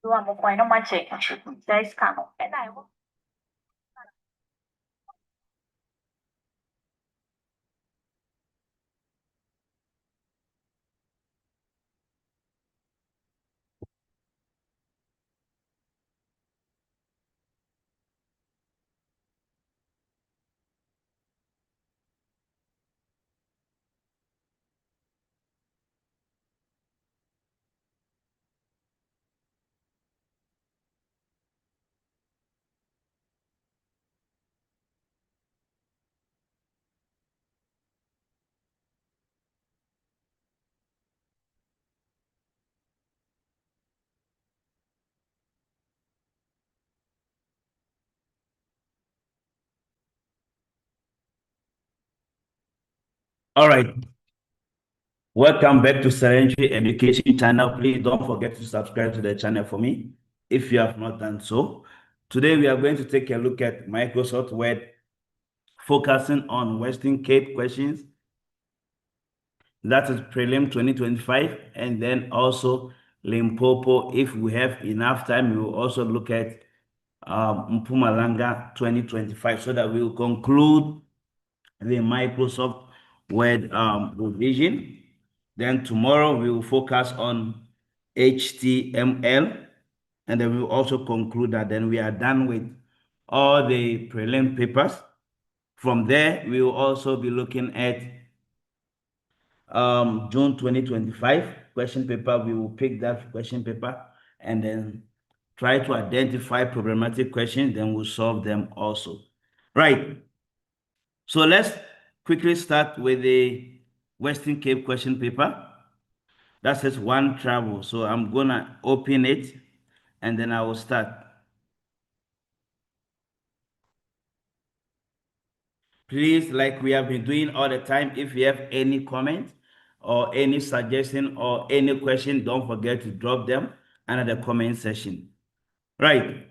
Dua mo kwai no mache. Dai skano. All right. Welcome back to Serenity Education Channel. Please don't forget to subscribe to the channel for me if you have not done so. Today we are going to take a look at Microsoft Word, focusing on Western Cape questions. That is Prelim 2025, and then also Limpopo. If we have enough time, we will also look at Mpumalanga 2025, so that we will conclude the Microsoft Word revision. Then tomorrow we will focus on HTML, and then we will also conclude that then we are done with all the prelim papers. From there, we will also be looking at June 2025 question paper. We will pick that question paper and then try to identify problematic questions, then we'll solve them also. Right. So let's quickly start with the Western Cape question paper. That says one travel. So I'm gonna open it and then I will start. Please, like we have been doing all the time, if you have any comment or any suggestion or any question, don't forget to drop them under the comment section. Right.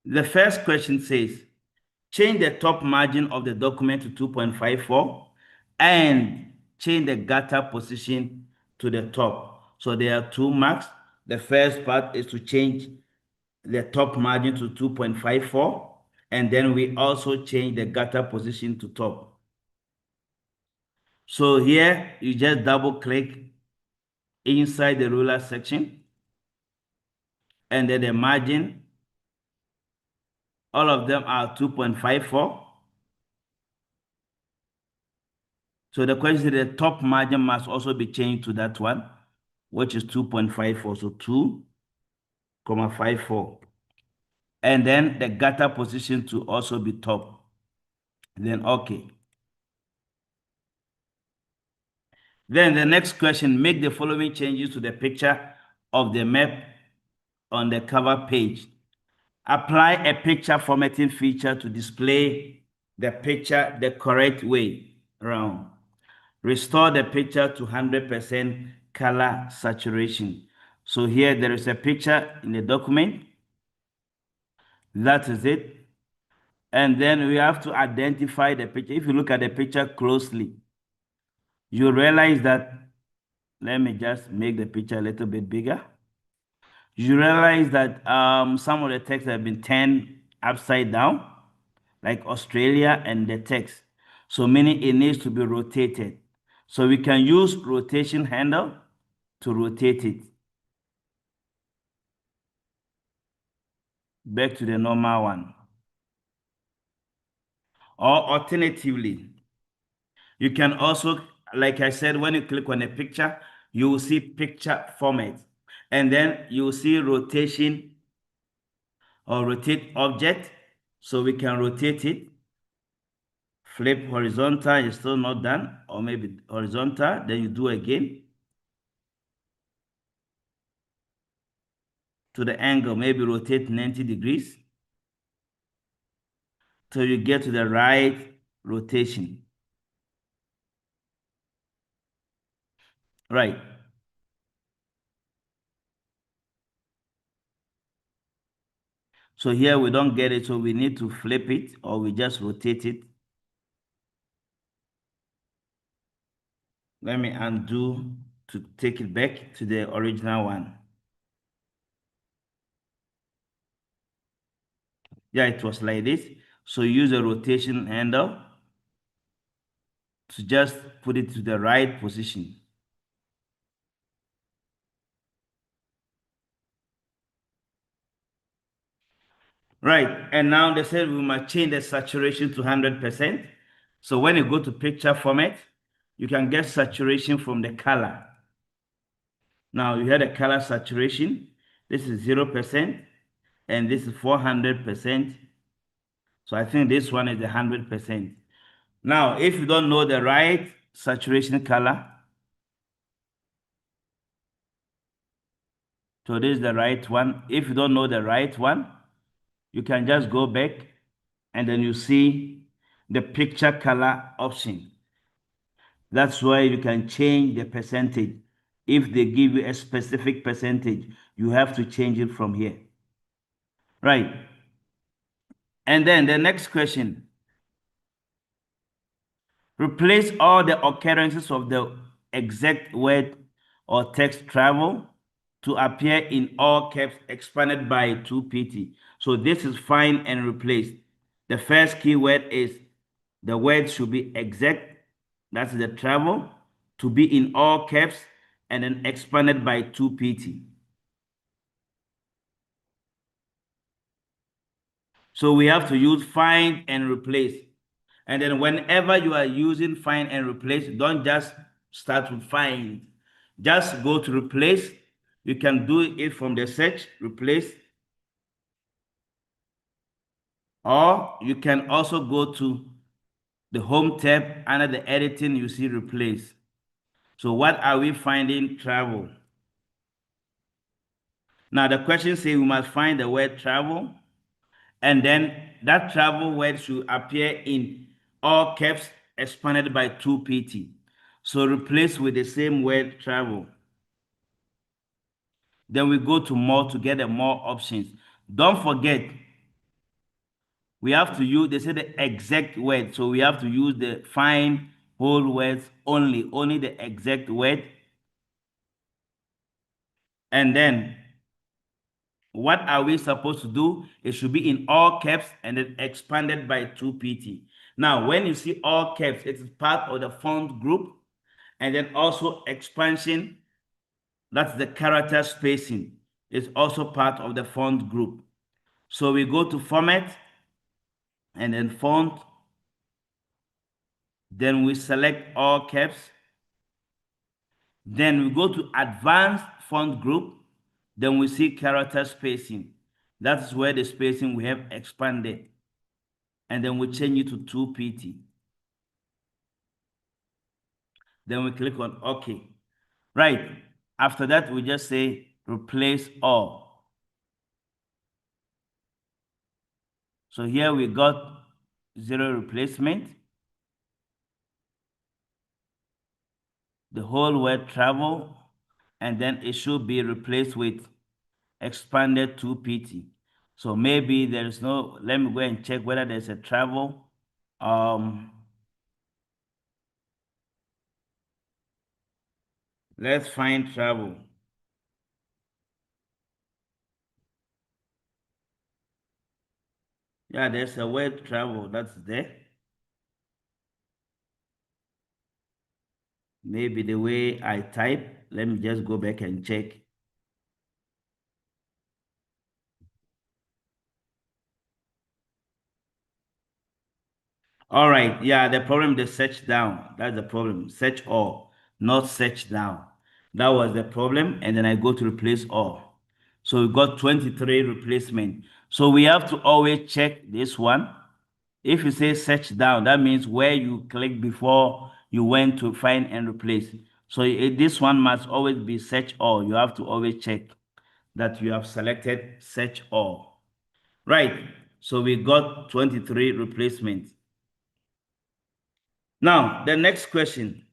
The first question says, change the top margin of the document to 2.54 and change the gutter position to the top. So there are two marks. The first part is to change the top margin to 2.54, and then we also change the gutter position to top. So here you just double click inside the ruler section, and then the margin, all of them are 2.54. So the question is the top margin must also be changed to that one, which is 2.54. So 2.54. And then the gutter position to also be top. Then okay. Then the next question, make the following changes to the picture of the map on the cover page. Apply a picture formatting feature to display the picture the correct way around. Restore the picture to 100% color saturation. So here there is a picture in the document. That is it. And then we have to identify the picture. If you look at the picture closely, you realize that, let me just make the picture a little bit bigger. You realize that some of the text have been turned upside down, like Australia and the text. So meaning it needs to be rotated. So we can use rotation handle to rotate it back to the normal one. Or alternatively, you can also, like I said, when you click on a picture, you will see picture format. And then you will see rotation or rotate object. So we can rotate it. Flip horizontal is still not done, or maybe horizontal, then you do again. To the angle, maybe rotate 90 degrees. Till you get to the right rotation. Right. So here we don't get it, so we need to flip it or we just rotate it. Let me undo to take it back to the original one. Yeah, it was like this. So use a rotation handle to just put it to the right position. Right, and now they said we must change the saturation to 100%. So when you go to picture format, you can get saturation from the color. Now you have the color saturation. This is 0%, and this is 400%. So I think this one is 100%. Now, if you don't know the right saturation color, so this is the right one. If you don't know the right one, you can just go back and then you see the picture color option. That's why you can change the percentage. If they give you a specific percentage, you have to change it from here. Right. And then the next question. Replace all the occurrences of the exact word or text travel to appear in all caps expanded by 2pt. So this is find and replace. The first keyword is the word should be exact, that's the travel, to be in all caps and then expanded by 2pt. So we have to use find and replace. And then whenever you are using find and replace, don't just start with find. Just go to replace. You can do it from the search, replace. Or you can also go to the home tab under the editing, you see replace. So what are we finding? Travel. Now the question says we must find the word travel, and then that travel word should appear in all caps expanded by 2pt. So replace with the same word travel. Then we go to more to get the more options. Don't forget, we have to use, they say the exact word. So we have to use the find whole words only the exact word. And then what are we supposed to do? It should be in all caps and then expanded by 2pt. Now, when you see all caps, it is part of the font group. And then also expansion, that's the character spacing, is also part of the font group. So we go to format and then font. Then we select all caps. Then we go to advanced font group. Then we see character spacing. That's where the spacing we have expanded. And then we change it to 2pt. Then we click on OK. Right. After that, we just say replace all. So here we got 0 replacement. The whole word travel, and then it should be replaced with expanded 2pt. So maybe there is no, let me go and check whether there's a travel. Let's find travel. Yeah, there's a word travel that's there. Maybe the way I type, let me just go back and check. All right, yeah, the problem is search down. That's the problem. Search all, not search down. That was the problem. And then I go to replace all. So we got 23 replacement. So we have to always check this one. If you say search down, that means where you click before you went to find and replace. So this one must always be search all. You have to always check that you have selected search all. Right. So we got 23 replacements. Now, the next question.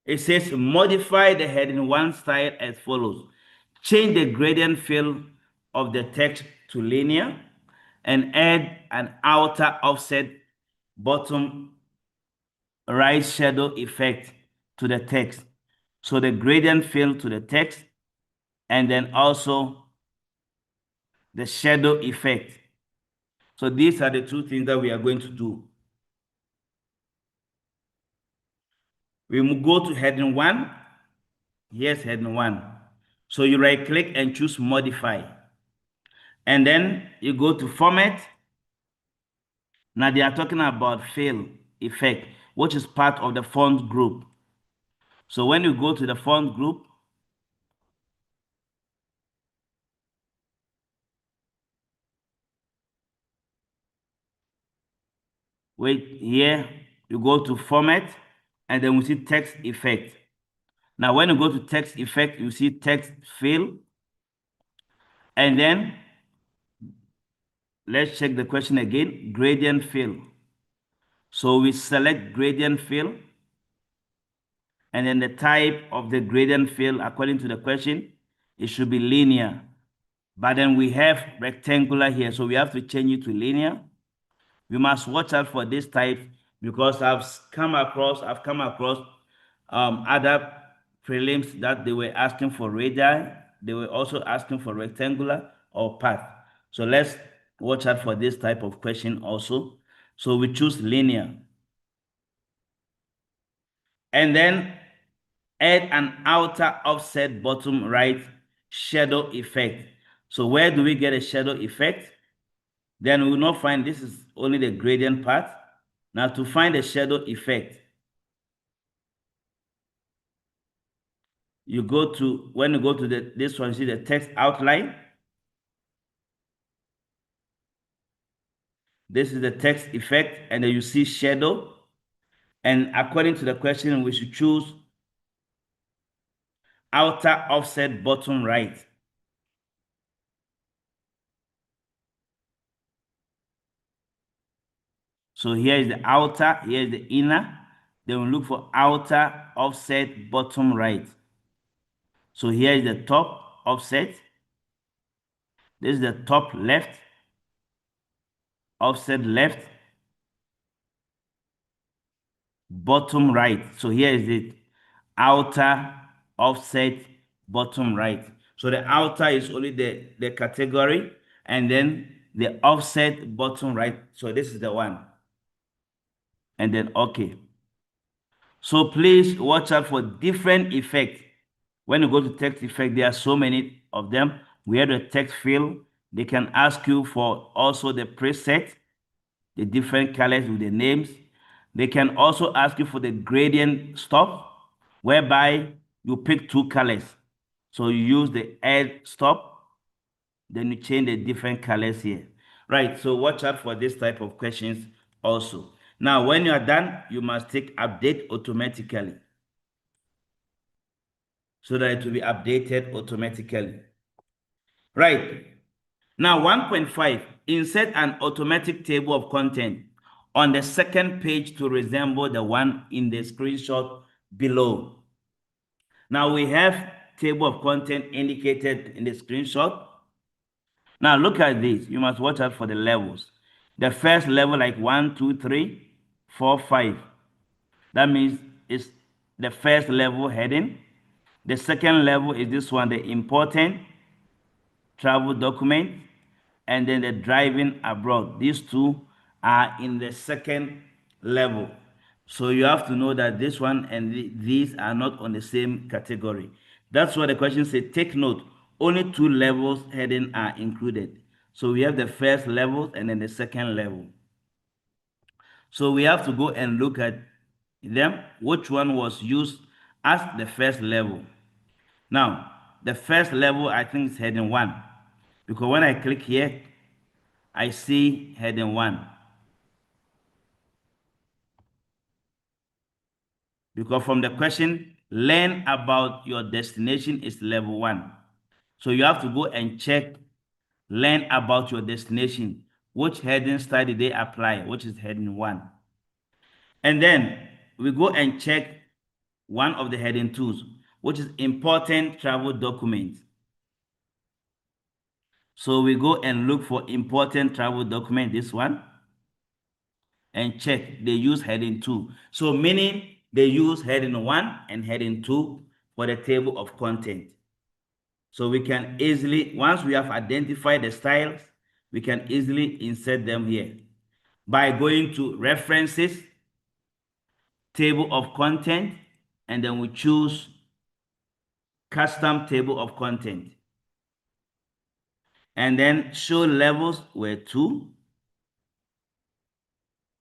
It says modify the heading 1 style as follows. Change the gradient fill of the text to linear and add an outer offset bottom right shadow effect to the text. So the gradient fill to the text and then also the shadow effect. So these are the two things that we are going to do. We will go to heading 1. Here's heading 1. So you right click and choose modify. And then you go to format. Now they are talking about fill effect, which is part of the font group. So when you go to the font group, wait here, you go to format, and then we see text effect. Now when you go to text effect, you see text fill, and then let's check the question again, gradient fill. So we select gradient fill, and then the type of the gradient fill, according to the question, it should be linear. But then we have rectangular here, so we have to change it to linear. We must watch out for this type because I've come across other prelims that they were asking for radii. They were also asking for rectangular or path. So let's watch out for this type of question also. So we choose linear. And then add an outer offset bottom right shadow effect. So where do we get a shadow effect? Then we will not find, this is only the gradient part. Now to find the shadow effect, you go to, when you go to this one, you see the text outline. This is the text effect, and then you see shadow. And according to the question, we should choose outer offset bottom right. So here is the outer, here is the inner. Then we look for outer offset bottom right. So here is the top offset. This is the top left, offset left, bottom right. So here is the outer offset bottom right. So the outer is only the category, and then the offset bottom right. So this is the one. And then okay. So please watch out for different effects. When you go to text effect, there are so many of them. We have the text fill. They can ask you for also the preset, the different colors with the names. They can also ask you for the gradient stop, whereby you pick 2 colors. So you use the add stop, then you change the different colors here. Right, so watch out for this type of questions also. Now, when you are done, you must take update automatically, so that it will be updated automatically. Right. Now, 1.5, insert an automatic table of content on the second page to resemble the one in the screenshot below. Now, we have table of content indicated in the screenshot. Now, look at this. You must watch out for the levels. The first level, like 1, 2, 3, 4, 5. That means it's the first level heading. The second level is this one, the important travel document, and then the driving abroad. These two are in the second level. So you have to know that this one and these are not on the same category. That's what the question says. Take note, only 2 levels heading are included. So we have the first level and then the second level. So we have to go and look at them, which one was used as the first level. Now, the first level, I think, is heading 1. Because when I click here, I see heading 1. Because from the question, learn about your destination is level 1. So you have to go and check, learn about your destination. Which heading style did they apply? Which is heading 1. And then we go and check one of the heading 2s, which is important travel documents. So we go and look for important travel document, this one, and check. They use heading 2. So meaning they use heading 1 and heading 2 for the table of content. So we can easily, once we have identified the styles, we can easily insert them here by going to references, table of content, and then we choose custom table of content. And then show levels were 2.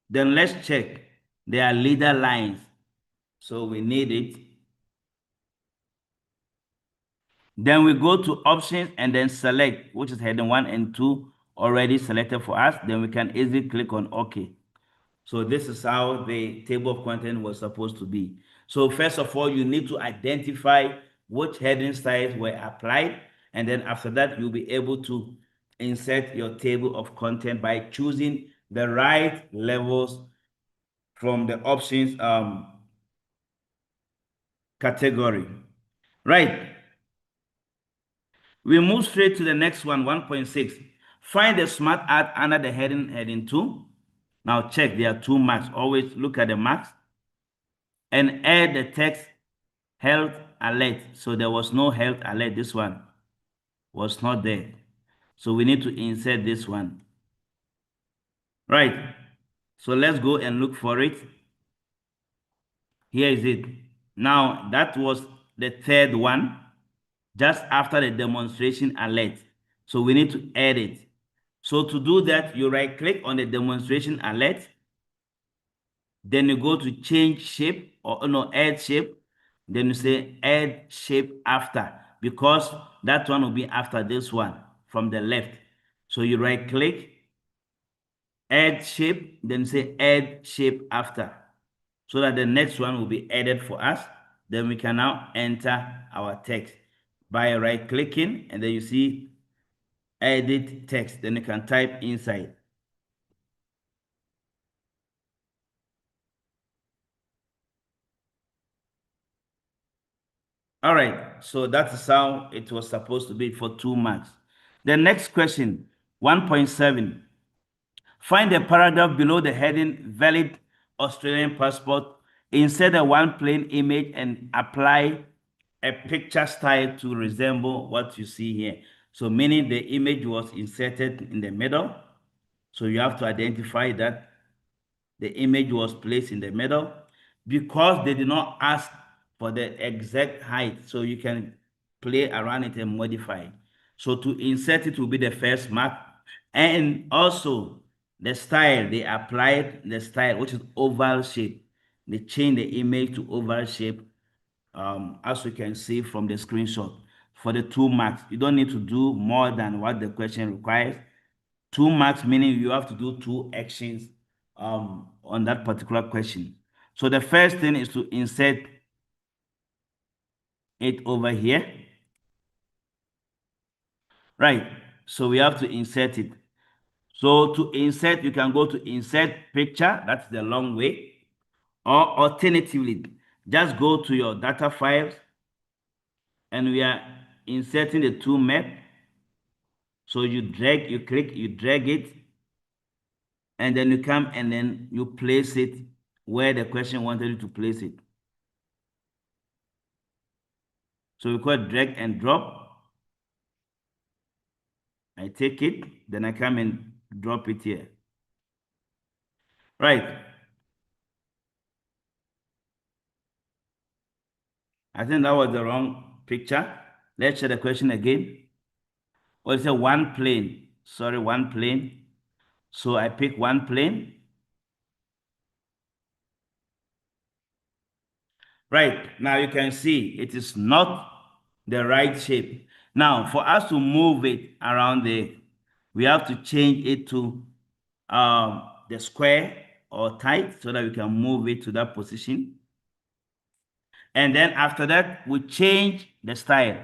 Then let's check. There are leader lines. So we need it. Then we go to options and then select, which is heading 1 and 2 already selected for us. Then we can easily click on OK. So this is how the table of content was supposed to be. So first of all, you need to identify which heading styles were applied. And then after that, you'll be able to insert your table of content by choosing the right levels from the options category. Right. We move straight to the next one, 1.6. Find the smart art under the heading 2. Now check, there are 2 marks. Always look at the marks. And add the text health alert. So there was no health alert. This one was not there. So we need to insert this one. Right. So let's go and look for it. Here is it. Now that was the third one, just after the demonstration alert. So we need to add it. So to do that, you right click on the demonstration alert. Then you go to change shape or no, add shape. Then you say add shape after, because that one will be after this one from the left. So you right click, add shape, then say add shape after, so that the next one will be added for us. Then we can now enter our text by right clicking, and then you see edit text. Then you can type inside. All right, so that is how it was supposed to be for 2 marks. The next question, 1.7. Find the paragraph below the heading valid Australian passport. Insert a one plain image and apply a picture style to resemble what you see here. So meaning the image was inserted in the middle. So you have to identify that the image was placed in the middle, because they did not ask for the exact height. So you can play around it and modify. So to insert it will be the first mark. And also the style, they applied the style, which is oval shape. They changed the image to oval shape, as we can see from the screenshot. For the 2 marks, you don't need to do more than what the question requires. 2 marks meaning you have to do 2 actions on that particular question. So the first thing is to insert it over here. Right. So we have to insert it. So to insert, you can go to insert picture. That's the long way. Or alternatively, just go to your data files, and we are inserting the 2 map. So you drag, you click, you drag it, and then you come and then you place it where the question wanted you to place it. So we call it drag and drop. I take it, then I come and drop it here. Right. I think that was the wrong picture. Let's check the question again. Well, it's a one plane. Sorry, one plane. So I pick one plane. Right. Now you can see it is not the right shape. Now, for us to move it around there, we have to change it to the square or tight, so that we can move it to that position. And then after that, we change the style.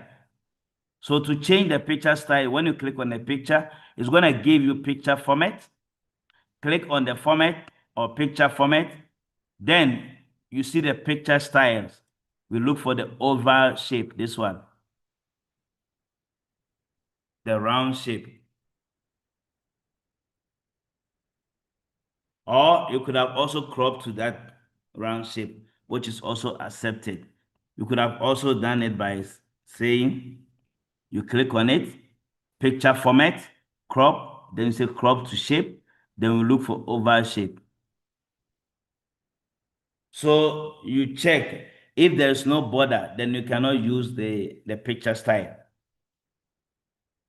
So to change the picture style, when you click on the picture, it's going to give you picture format. Click on the format or picture format. Then you see the picture styles. We look for the oval shape, this one. The round shape. Or you could have also cropped to that round shape, which is also accepted. You could have also done it by saying, you click on it, picture format, crop, then you say crop to shape, then we look for oval shape. So you check. If there's no border, then you cannot use the picture style.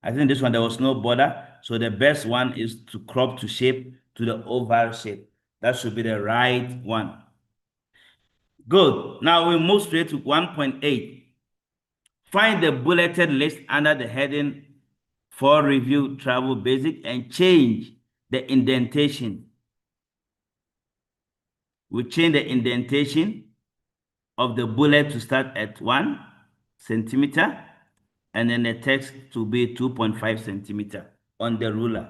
I think this one, there was no border. So the best one is to crop to shape to the oval shape. That should be the right one. Good. Now we move straight to 1.8. Find the bulleted list under the heading for review travel basic and change the indentation. We change the indentation of the bullet to start at 1 centimeter and then the text to be 2.5 centimeter on the ruler.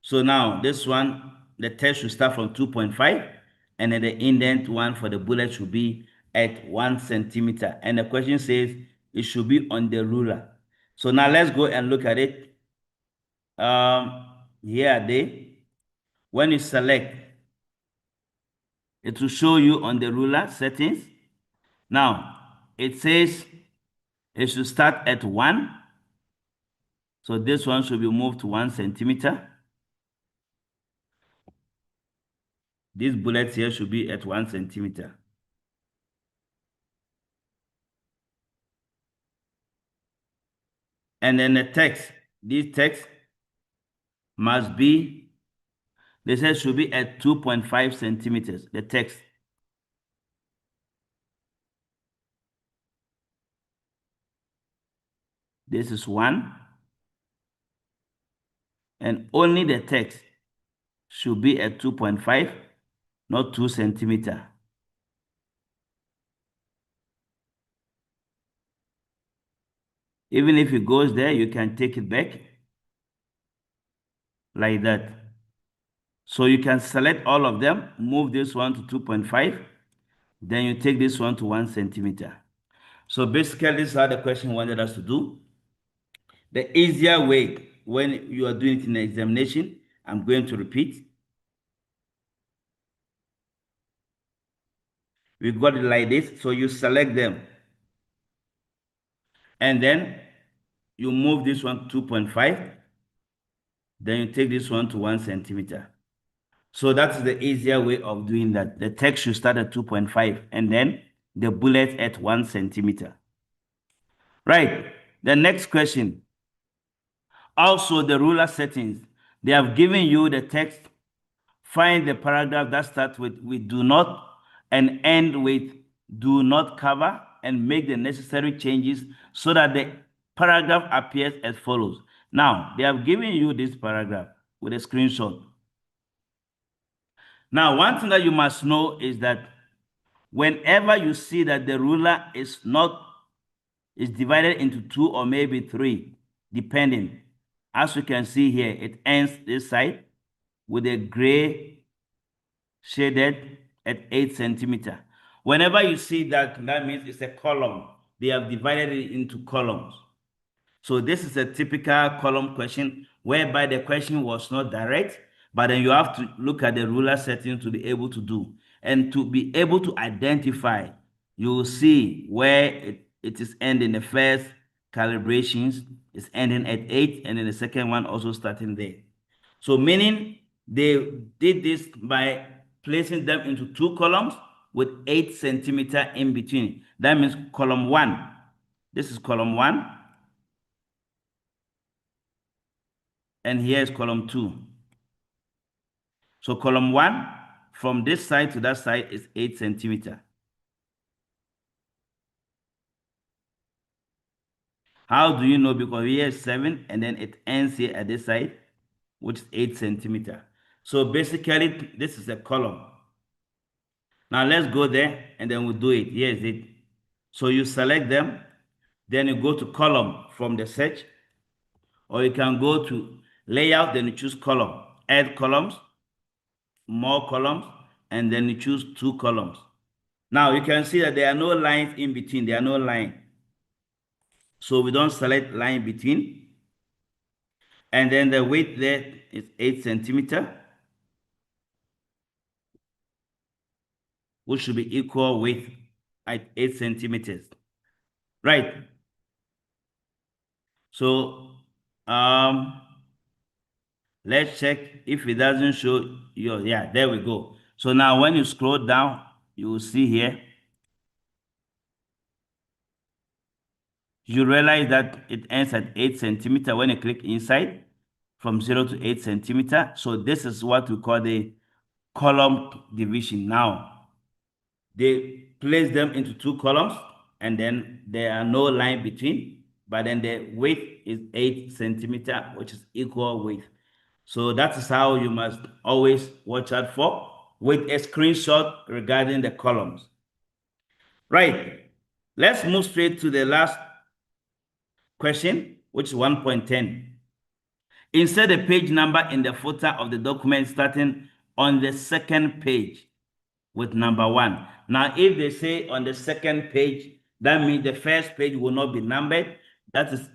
So now this one, the text should start from 2.5 and then the indent one for the bullet should be at 1 centimeter. And the question says it should be on the ruler. So now let's go and look at it. Here are they. When you select, it will show you on the ruler settings. Now, it says it should start at 1. So this one should be moved to 1 centimeter. These bullets here should be at 1 centimeter. And then the text, this text must be, they said should be at 2.5 centimeters, the text. This is 1. And only the text should be at 2.5, not 2 centimeter. Even if it goes there, you can take it back like that. So you can select all of them, move this one to 2.5, then you take this one to 1 centimeter. So basically, this is how the question wanted us to do. The easier way, when you are doing it in the examination, I'm going to repeat. We got it like this. So you select them. And then you move this one to 2.5. Then you take this one to 1 centimeter. So that's the easier way of doing that. The text should start at 2.5 and then the bullet at 1 centimeter. Right. The next question. Also, the ruler settings. They have given you the text. Find the paragraph that starts with "we do not" and end with "do not cover" and make the necessary changes so that the paragraph appears as follows. Now, they have given you this paragraph with a screenshot. Now, one thing that you must know is that whenever you see that the ruler is divided into 2 or maybe 3, depending. As you can see here, it ends this side with a gray shaded at 8 centimeter. Whenever you see that, that means it's a column. They have divided it into columns. So this is a typical column question whereby the question was not direct, but then you have to look at the ruler settings to be able to do. And to be able to identify, you will see where it is ending. The first calibrations is ending at 8, and then the second one also starting there. So meaning they did this by placing them into 2 columns with 8 centimeter in between. That means column 1. This is column 1. And here is column 2. So column 1, from this side to that side is 8 centimeter. How do you know? Because here is 7 and then it ends here at this side, which is 8 centimeter. So basically, this is a column. Now let's go there and then we'll do it. Here is it. So you select them, then you go to column from the search, or you can go to layout, then you choose column, add columns, more columns, and then you choose 2 columns. Now you can see that there are no lines in between. There are no lines. So we don't select line between. And then the width there is 8 centimeter, which should be equal width at 8 centimeters. Right. So Let's check if it doesn't show your, yeah, there we go. So now when you scroll down, you will see here, you realize that it ends at 8 centimeter when you click inside from 0 to 8 centimeter. So this is what we call the column division. Now, they place them into 2 columns and then there are no line between, but then the width is 8 centimeter, which is equal width. So that is how you must always watch out for with a screenshot regarding the columns. Right. Let's move straight to the last question, which is 1.10. Insert the page number in the footer of the document starting on the second page with number 1. Now, if they say on the second page, that means the first page will not be numbered. That is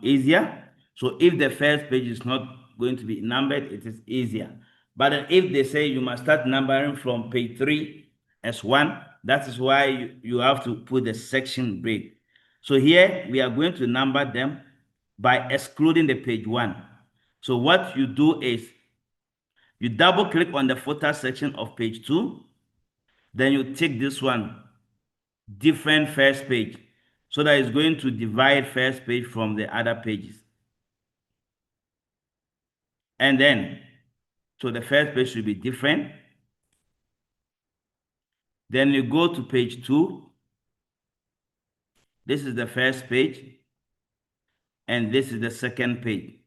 easier. So if the first page is not going to be numbered, it is easier. But if they say you must start numbering from page 3 as 1, that is why you have to put the section break. So here we are going to number them by excluding the page 1. So what you do is you double click on the footer section of page 2, then you take this one, different first page, so that it's going to divide first page from the other pages. And then, so the first page should be different. Then you go to page 2. This is the first page, and this is the second page.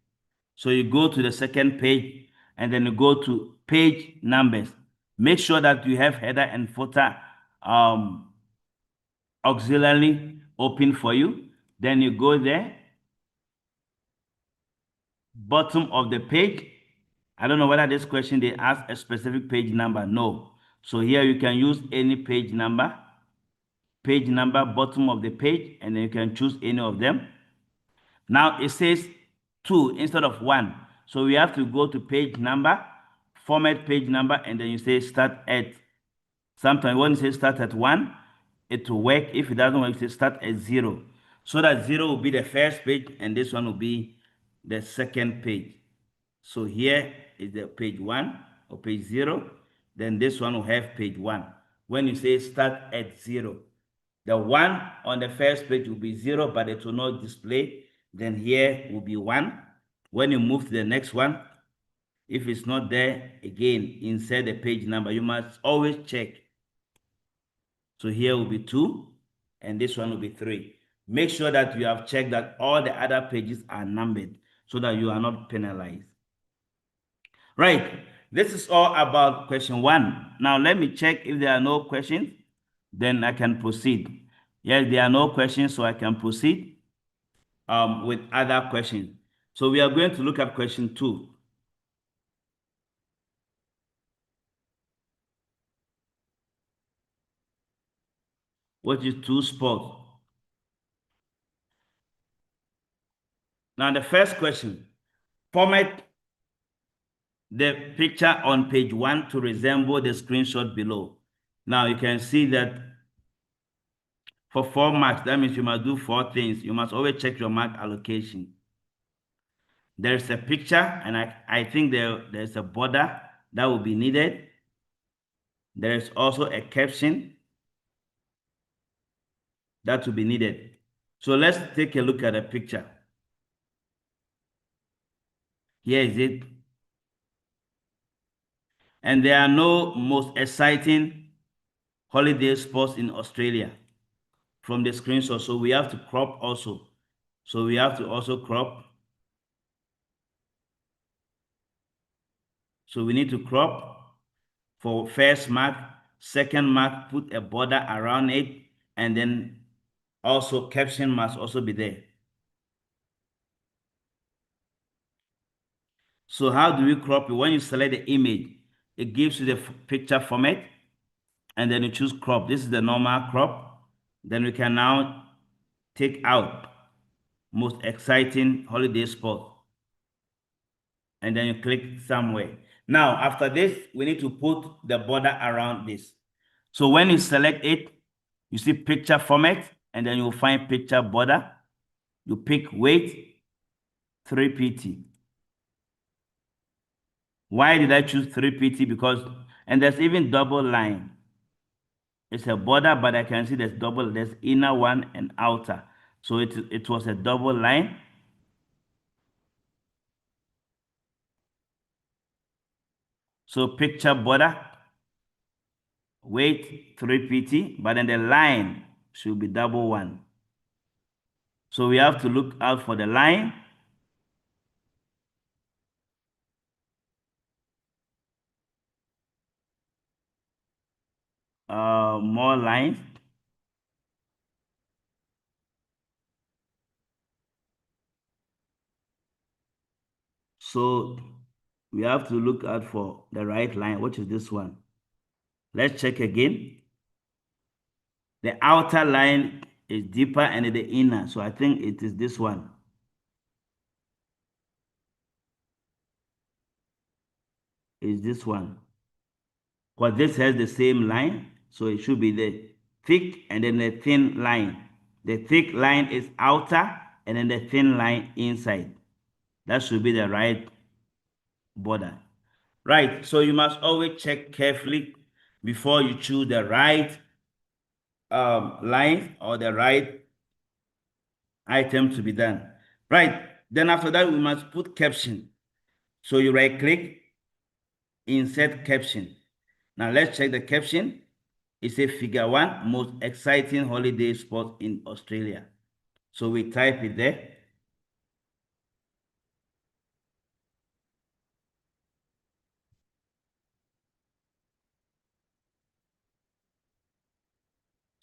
So you go to the second page, and then you go to page numbers. Make sure that you have header and footer auxiliary open for you. Then you go there, bottom of the page. I don't know whether this question they ask a specific page number. No. So here you can use any page number, bottom of the page, and then you can choose any of them. Now it says 2 instead of 1. So we have to go to page number, format page number, and then you say start at. Sometimes when you say start at 1, it will work. If it doesn't work, you say start at 0. So that 0 will be the first page, and this one will be the second page. So here is the page 1 or page 0. Then this one will have page 1. When you say start at 0, the 1 on the first page will be 0, but it will not display. Then here will be 1. When you move to the next one, if it's not there, again, insert the page number. You must always check. So here will be 2, and this one will be 3. Make sure that you have checked that all the other pages are numbered so that you are not penalized. Right, this is all about question 1. Now let me check if there are no questions, then I can proceed. Yes, there are no questions, so I can proceed with other questions. So we are going to look at question 2. What is 2 sports? Now the first question, format the picture on page 1 to resemble the screenshot below. Now you can see that for 4 marks, that means you must do 4 things. You must always check your mark allocation. There's a picture, and I think there's a border that will be needed. There's also a caption that will be needed. So let's take a look at the picture. Here is it. And there are no most exciting holiday spots in Australia from the screenshot. So we have to crop also. So we have to also crop. So we need to crop for first mark, second mark, put a border around it, and then also caption must also be there. So how do we crop it? When you select the image, it gives you the picture format, and then you choose crop. This is the normal crop. Then we can now take out most exciting holiday spot, and then you click somewhere. Now, after this, we need to put the border around this. So when you select it, you see picture format, and then you'll find picture border. You pick weight, 3pt. Why did I choose 3PT? Because, and there's even double line. It's a border, but I can see there's inner one and outer. So it was a double line. So picture border, weight 3PT, but then the line should be double one. So we have to look out for the line. More lines. So we have to look out for the right line, which is this one. Let's check again. The outer line is deeper and the inner. So I think it is this one. Is this one. Because this has the same line. So it should be the thick and then the thin line. The thick line is outer and then the thin line inside. That should be the right border. Right. So you must always check carefully before you choose the right line or the right item to be done. Right. Then after that, we must put caption. So you right click, insert caption. Now let's check the caption. It's a figure 1, most exciting holiday spot in Australia. So we type it there.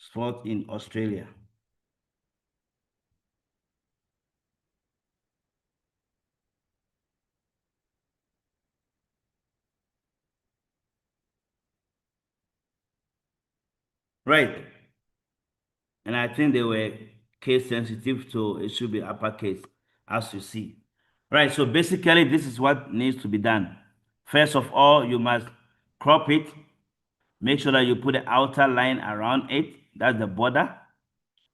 Spot in Australia. Right. And I think they were case sensitive, so it should be uppercase, as you see. Right, so basically this is what needs to be done. First of all, you must crop it. Make sure that you put the outer line around it. That's the border.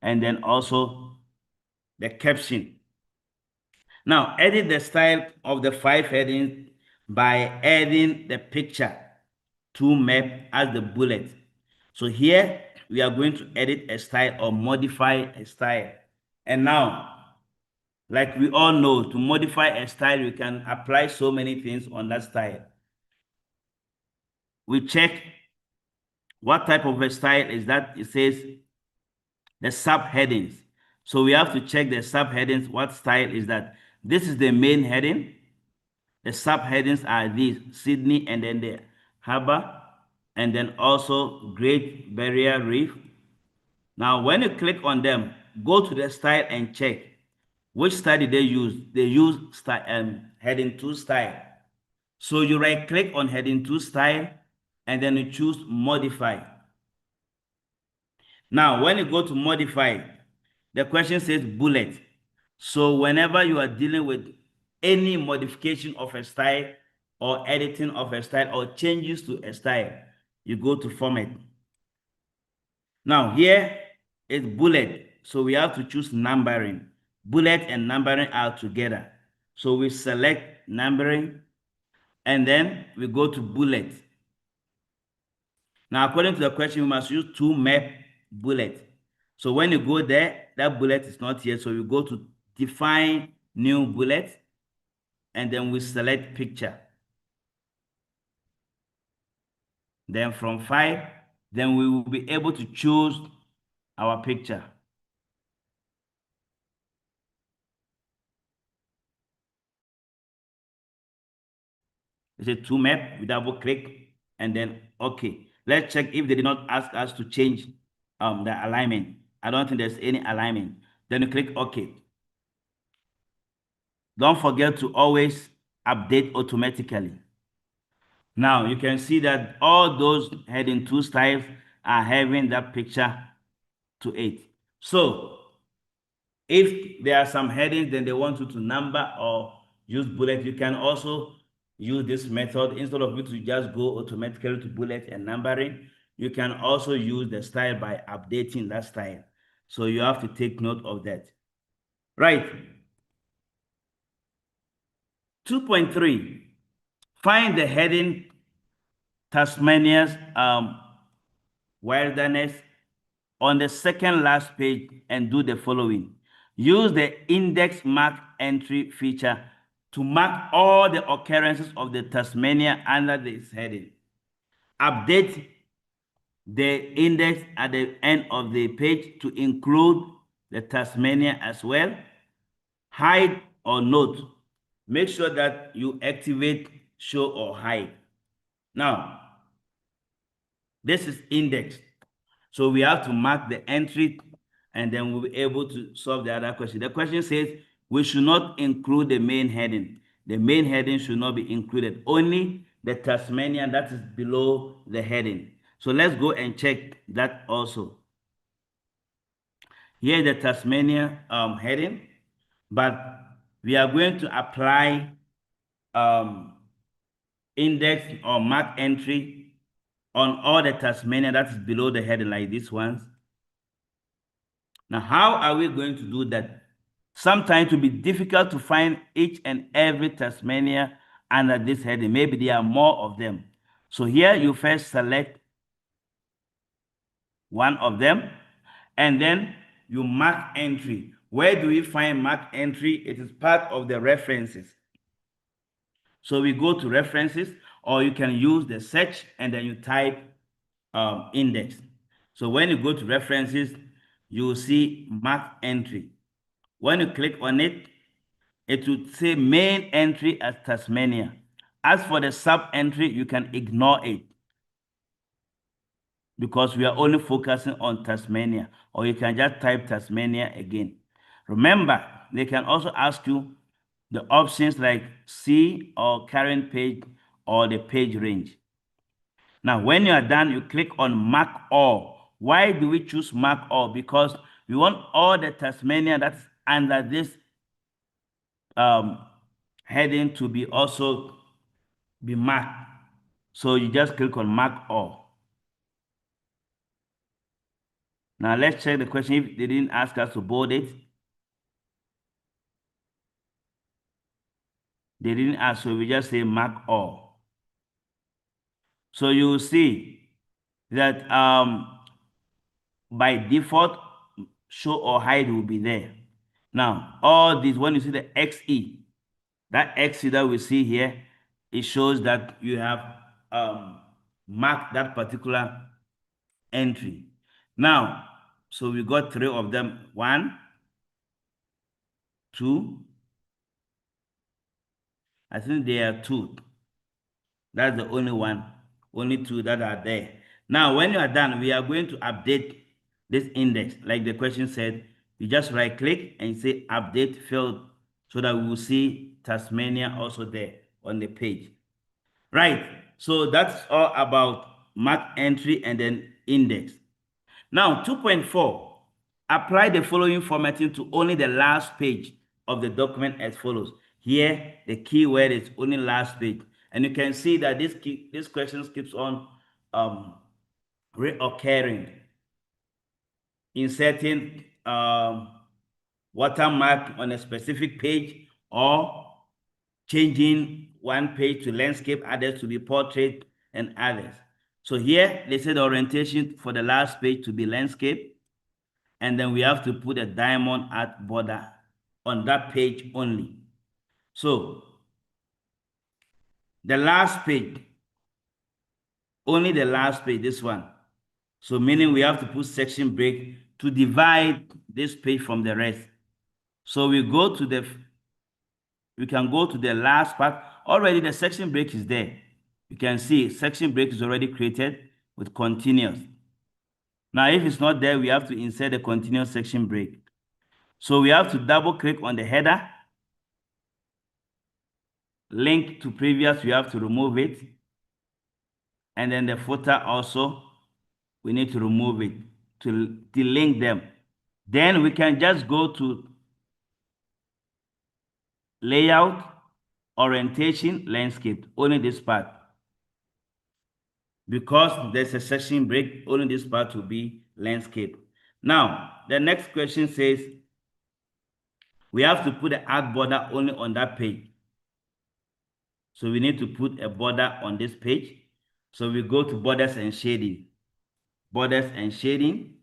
And then also the caption. Now, edit the style of the 5 headings by adding the picture to map as the bullet. So here we are going to edit a style or modify a style. And now, like we all know, to modify a style, you can apply so many things on that style. We check what type of a style is that. It says the subheadings. So we have to check the subheadings. What style is that? This is the main heading. The subheadings are these: Sydney, and then the harbor, and then also Great Barrier Reef. Now, when you click on them, go to the style and check which style did they use. They use style, heading 2 style. So you right click on heading 2 style and then you choose modify. Now, when you go to modify, the question says bullet. So whenever you are dealing with any modification of a style or editing of a style or changes to a style, you go to format. Now here is bullet. So we have to choose numbering. Bullet and numbering are together. So we select numbering and then we go to bullet. Now, according to the question, we must use to map bullet. So when you go there, that bullet is not here. So you go to define new bullet and then we select picture. Then from 5, then we will be able to choose our picture. It's a to map, we double click and then okay. Let's check if they did not ask us to change the alignment. I don't think there's any alignment. Then you click OK. Don't forget to always update automatically. Now you can see that all those heading 2 styles are having that picture to it. So if there are some headings, then they want you to number or use bullet, you can also use this method. Instead of you to just go automatically to bullet and numbering, you can also use the style by updating that style. So you have to take note of that. Right. 2.3, Find the heading Tasmania's wilderness on the second last page and do the following. Use the index mark entry feature to mark all the occurrences of the Tasmania under this heading. Update the index at the end of the page to include the Tasmania as well. Hide or note. Make sure that you activate show or hide. Now, this is indexed. So we have to mark the entry and then we'll be able to solve the other question. The question says we should not include the main heading. The main heading should not be included. Only the Tasmanian that is below the heading. So let's go and check that also. Here is the Tasmania heading, but we are going to apply index or mark entry on all the Tasmania that is below the heading, like these ones. Now, how are we going to do that? Sometimes it will be difficult to find each and every Tasmania under this heading. Maybe there are more of them. So here you first select one of them, and then you mark entry. Where do we find mark entry? It is part of the references. So we go to references, or you can use the search and then you type index. So when you go to references, you will see mark entry. When you click on it, it will say main entry as Tasmania. As for the sub entry, you can ignore it because we are only focusing on Tasmania, or you can just type Tasmania again. Remember, they can also ask you the options like C or current page or the page range. Now, when you are done, you click on mark all. Why do we choose mark all? Because we want all the Tasmania that's under this heading to be also be marked. So you just click on mark all. Now let's check the question if they didn't ask us to bold it. They didn't ask, so we just say mark all. So you will see that by default, show or hide will be there. Now, all these, when you see the XE, that XE that we see here, it shows that you have marked that particular entry. Now, so we got 3 of them. 1, 2. I think there are 2. That's the only one. Only 2 that are there. Now, when you are done, we are going to update this index. Like the question said, you just right click and say update field so that we will see Tasmania also there on the page. Right. So that's all about mark entry and then index. Now, 2.4, apply the following formatting to only the last page of the document as follows. Here, the keyword is only last page. And you can see that this question keeps on reoccurring. Inserting watermark on a specific page or changing one page to landscape, others to be portrait, and others. So here, they said the orientation for the last page to be landscape. And then we have to put a diamond at border on that page only. So the last page, only the last page, this one. So meaning we have to put section break to divide this page from the rest. So we can go to the last part. Already the section break is there. You can see section break is already created with continuous. Now, if it's not there, we have to insert a continuous section break. So we have to double click on the header. Link to previous, we have to remove it. And then the footer also, we need to remove it to delink them. Then we can just go to layout, orientation, landscape, only this part. Because there's a section break, only this part will be landscape. Now, the next question says, we have to put the add border only on that page. So we need to put a border on this page. So we go to borders and shading. Borders and shading.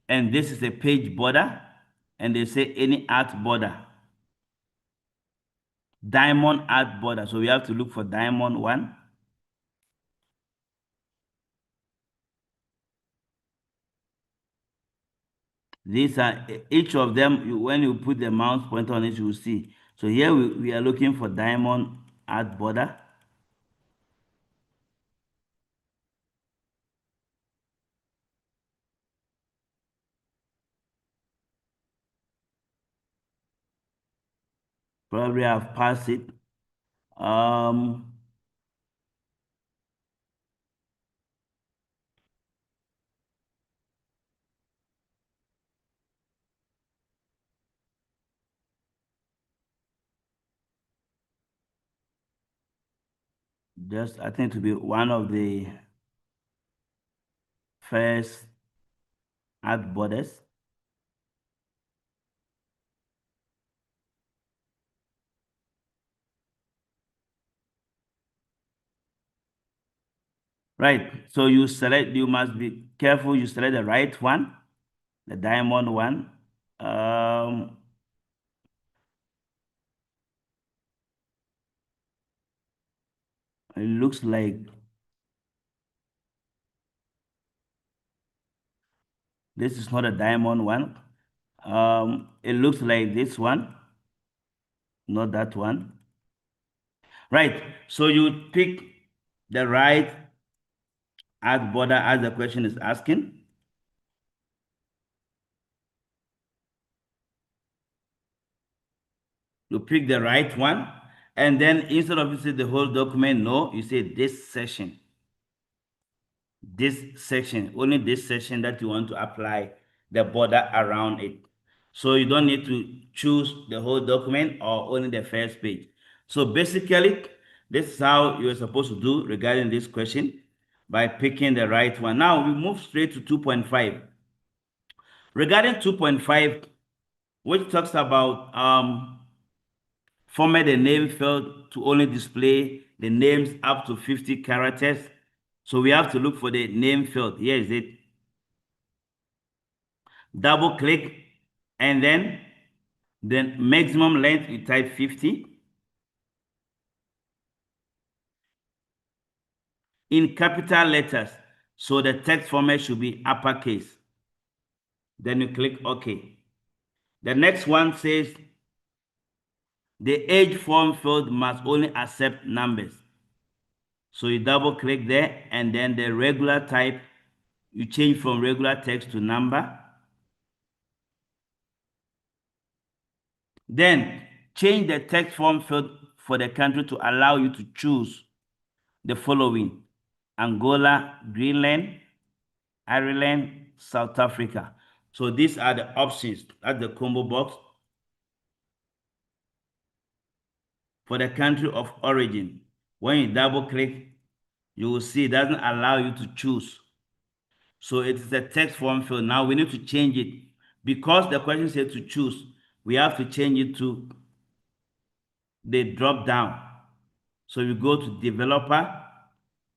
And this is a page border. And they say any art border. Diamond art border. So we have to look for diamond one. These are each of them. When you put the mouse pointer on it, you will see. So here we are looking for diamond art border. Probably have passed it. Just I think to be one of the first art borders. Right. So you select, you must be careful, you select the right one, the diamond one. It looks like this is not a diamond one. It looks like this one, not that one. Right. So you pick the right art border as the question is asking. You pick the right one, and then instead of you say the whole document, no, you say this section. This section, only this section that you want to apply the border around it. So you don't need to choose the whole document or only the first page. So basically, this is how you're supposed to do regarding this question by picking the right one. Now we move straight to 2.5. Regarding 2.5, which talks about format the name field to only display the names up to 50 characters. So we have to look for the name field. Here is it. Double click, and then the maximum length you type 50. In capital letters, so the text format should be uppercase. Then you click OK. The next one says the age form field must only accept numbers. So you double click there, and then the regular type, you change from regular text to number. Then change the text form field for the country to allow you to choose the following: Angola, Greenland, Ireland, South Africa. So these are the options. That's the combo box. For the country of origin, when you double click, you will see it doesn't allow you to choose. So it is a text form field. Now we need to change it. Because the question said to choose, we have to change it to the drop down. So you go to developer,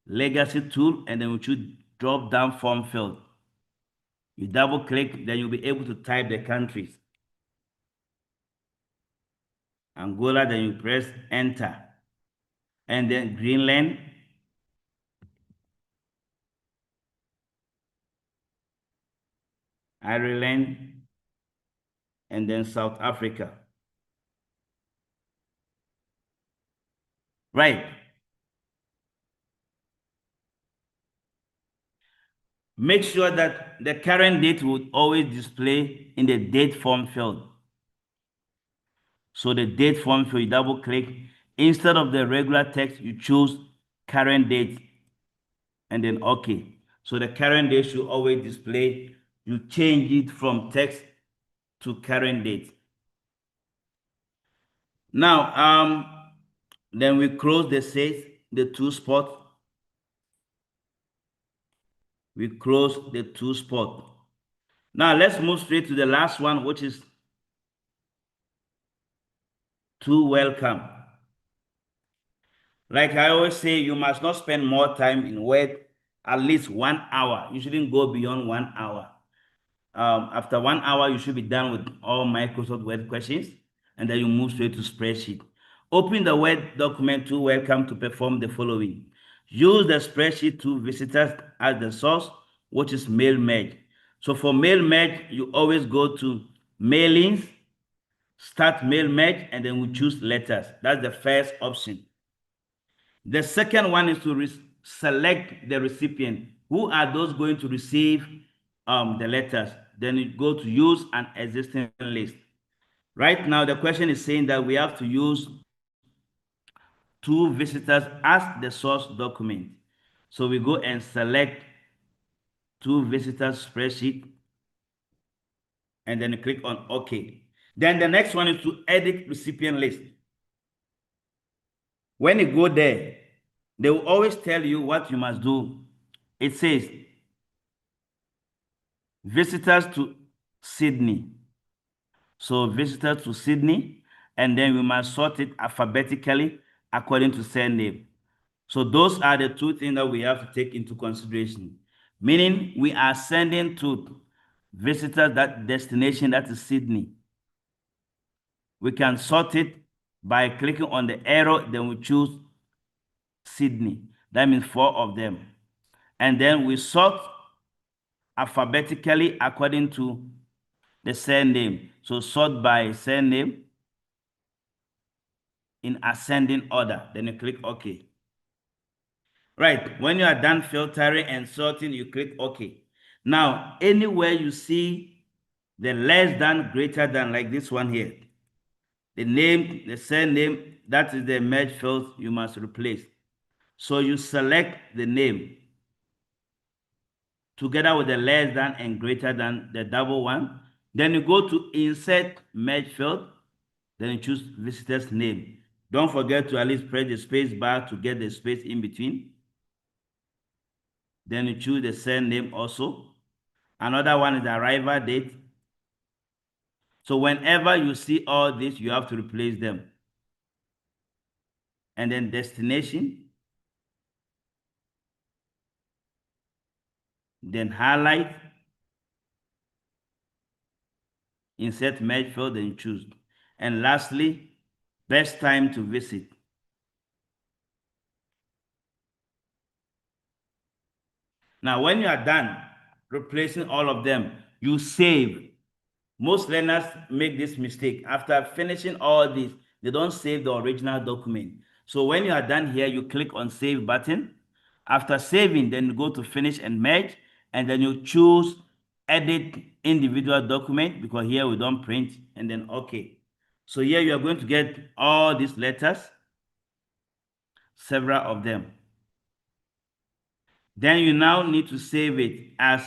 legacy tool, and then we choose drop down form field. You double click, then you'll be able to type the countries. Angola, then you press enter. And then Greenland, Ireland, and then South Africa. Right. Make sure that the current date would always display in the date form field. So the date form field, you double click. Instead of the regular text, you choose current date and then OK. So the current date should always display. You change it from text to current date. Now, then we close the two spots. We close the two spots. Now let's move straight to the last one, which is to welcome. Like I always say, you must not spend more time in Word, at least 1 hour. You shouldn't go beyond 1 hour. After 1 hour, you should be done with all Microsoft Word questions, and then you move straight to spreadsheet. Open the Word document to welcome to perform the following. Use the spreadsheet to visitors as the source, which is mail merge. So for mail merge, you always go to mailings, start mail merge, and then we choose letters. That's the first option. The second one is to select the recipient. Who are those going to receive the letters? Then you go to use an existing list. Right now, the question is saying that we have to use two visitors as the source document. So we go and select two visitors spreadsheet, and then you click on OK. Then the next one is to edit recipient list. When you go there, they will always tell you what you must do. It says visitors to Sydney. So visitors to Sydney, and then we must sort it alphabetically according to surname. So those are the two things that we have to take into consideration. Meaning we are sending to visitors that destination, that is Sydney. We can sort it by clicking on the arrow, then we choose Sydney. That means 4 of them. And then we sort alphabetically according to the surname. So sort by surname in ascending order. Then you click OK. Right, when you are done filtering and sorting, you click OK. Now, anywhere you see the less than, greater than, like this one here, the name, the surname, that is the merge field you must replace. So you select the name together with the less than and greater than, the double one. Then you go to insert merge field. Then you choose visitor's name. Don't forget to at least press the space bar to get the space in between. Then you choose the surname also. Another one is the arrival date. So whenever you see all this, you have to replace them. And then destination. Then highlight. Insert merge field, then choose. And lastly, best time to visit. Now, when you are done replacing all of them, you save. Most learners make this mistake. After finishing all this, they don't save the original document. So when you are done here, you click on Save button. After saving, then you go to Finish and Merge, and then you choose Edit Individual Document, because here we don't print, and then OK. So here you are going to get all these letters, several of them. Then you now need to save it as,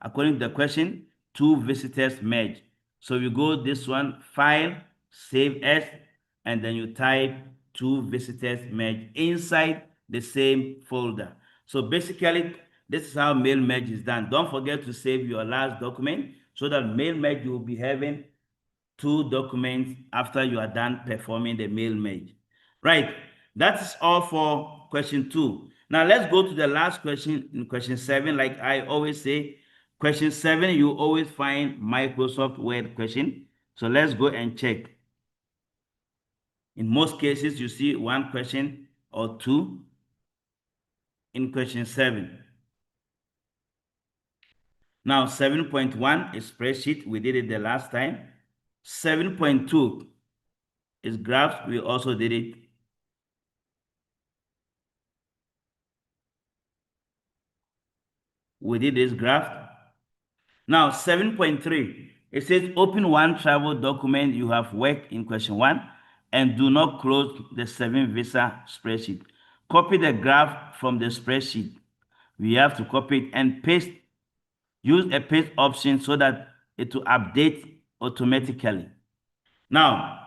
according to the question, two visitors merge. So you go this one, File, Save As, and then you type two visitors merge inside the same folder. So basically, this is how mail merge is done. Don't forget to save your last document so that mail merge you will be having two documents after you are done performing the mail merge. Right, that's all for question 2. Now let's go to the last question, in question 7. Like I always say, question 7, you always find Microsoft Word question. So let's go and check. In most cases, you see one question or two in question 7. Now 7.1 is spreadsheet. We did it the last time. 7.2 is graphs. We also did it. We did this graph. Now 7.3, it says open one travel document you have worked in question 1 and do not close the 7 visa spreadsheet. Copy the graph from the spreadsheet. We have to copy it and paste. Use a paste option so that it will update automatically. Now,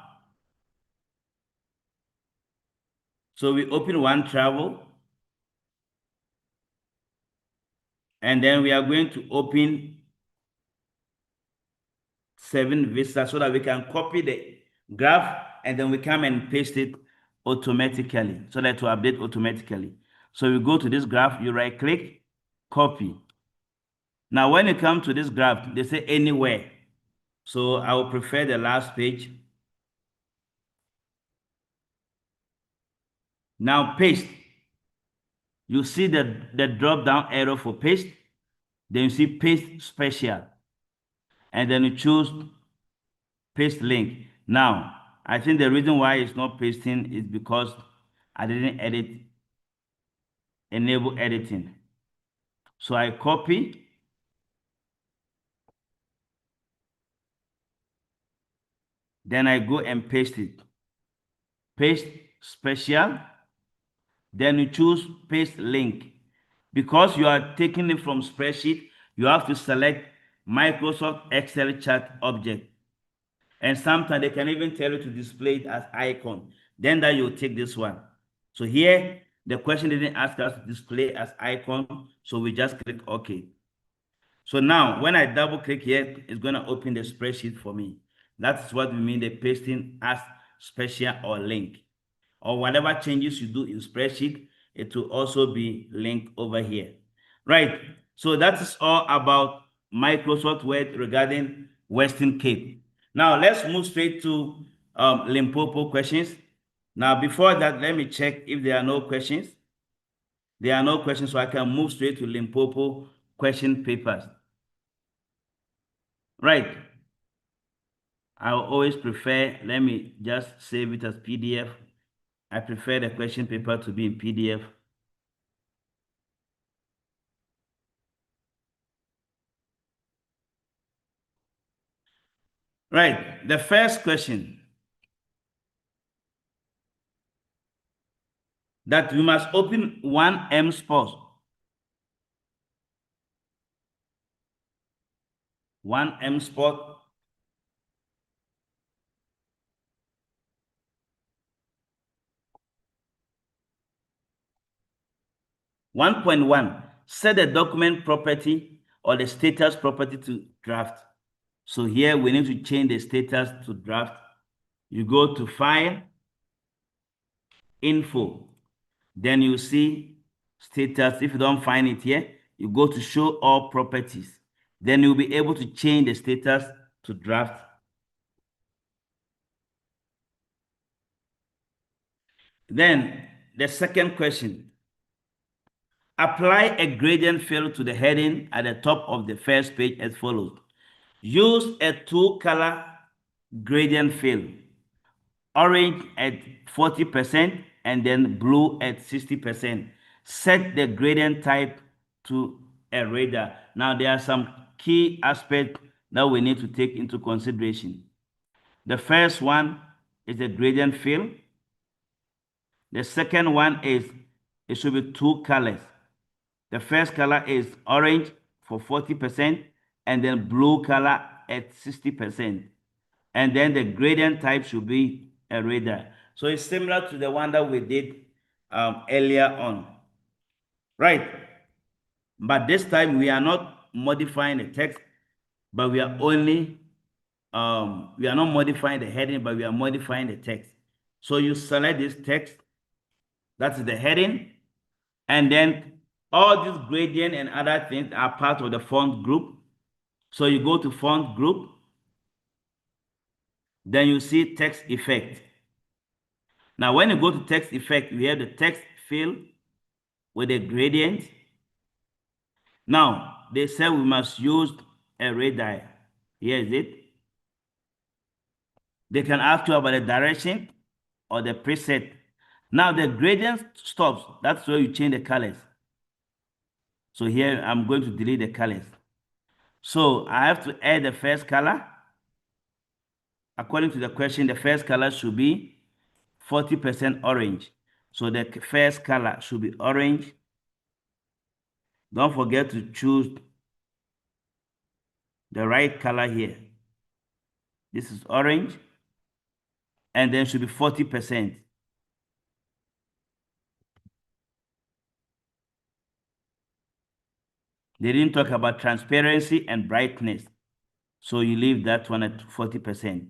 so we open one travel, and then we are going to open 7 visa so that we can copy the graph and then we come and paste it automatically, so that to update automatically. So you go to this graph, you right click, copy. Now when you come to this graph, they say anywhere. So I will prefer the last page. Now paste. You see the drop down arrow for paste. Then you see paste special. And then you choose paste link. Now, I think the reason why it's not pasting is because I didn't enable editing. So I copy. Then I go and paste it. Paste special. Then you choose paste link. Because you are taking it from spreadsheet, you have to select Microsoft Excel chart object. And sometimes they can even tell you to display it as icon. Then that you take this one. So here, the question didn't ask us to display as icon, so we just click OK. So now, when I double click here, it's going to open the spreadsheet for me. That's what we mean the pasting as special or link. Or whatever changes you do in spreadsheet, it will also be linked over here. Right, so that is all about Microsoft Word regarding Western Cape. Now, let's move straight to Limpopo questions. Now, before that, let me check if there are no questions. There are no questions, so I can move straight to Limpopo question papers. Right. I always prefer, let me just save it as PDF. I prefer the question paper to be in PDF. Right, the first question. That we must open one M spot. One M spot. One 1.1, set the document property or the status property to draft. So here we need to change the status to draft. You go to File, Info. Then you see status. If you don't find it here, you go to Show All Properties. Then you'll be able to change the status to draft. Then the second question. Apply a gradient fill to the heading at the top of the first page as follows. Use a two-color gradient fill. Orange at 40% and then blue at 60%. Set the gradient type to a radar. Now, there are some key aspects that we need to take into consideration. The first one is the gradient fill. The second one is it should be two colors. The first color is orange for 40% and then blue color at 60%. And then the gradient type should be a radar. So it's similar to the one that we did earlier on. Right. But this time we are not modifying the text, but we are only, we are not modifying the heading, but we are modifying the text. So you select this text, that's the heading, and then all these gradient and other things are part of the font group. So you go to font group, then you see text effect. Now, when you go to text effect, we have the text fill with a gradient. Now, they said we must use a radii. Here is it. They can ask you about the direction or the preset. Now, the gradient stops. That's where you change the colors. So here, I'm going to delete the colors. So I have to add the first color. According to the question, the first color should be 40% orange. So the first color should be orange. Don't forget to choose the right color here. This is orange. And then should be 40%. They didn't talk about transparency and brightness. So you leave that one at 40%.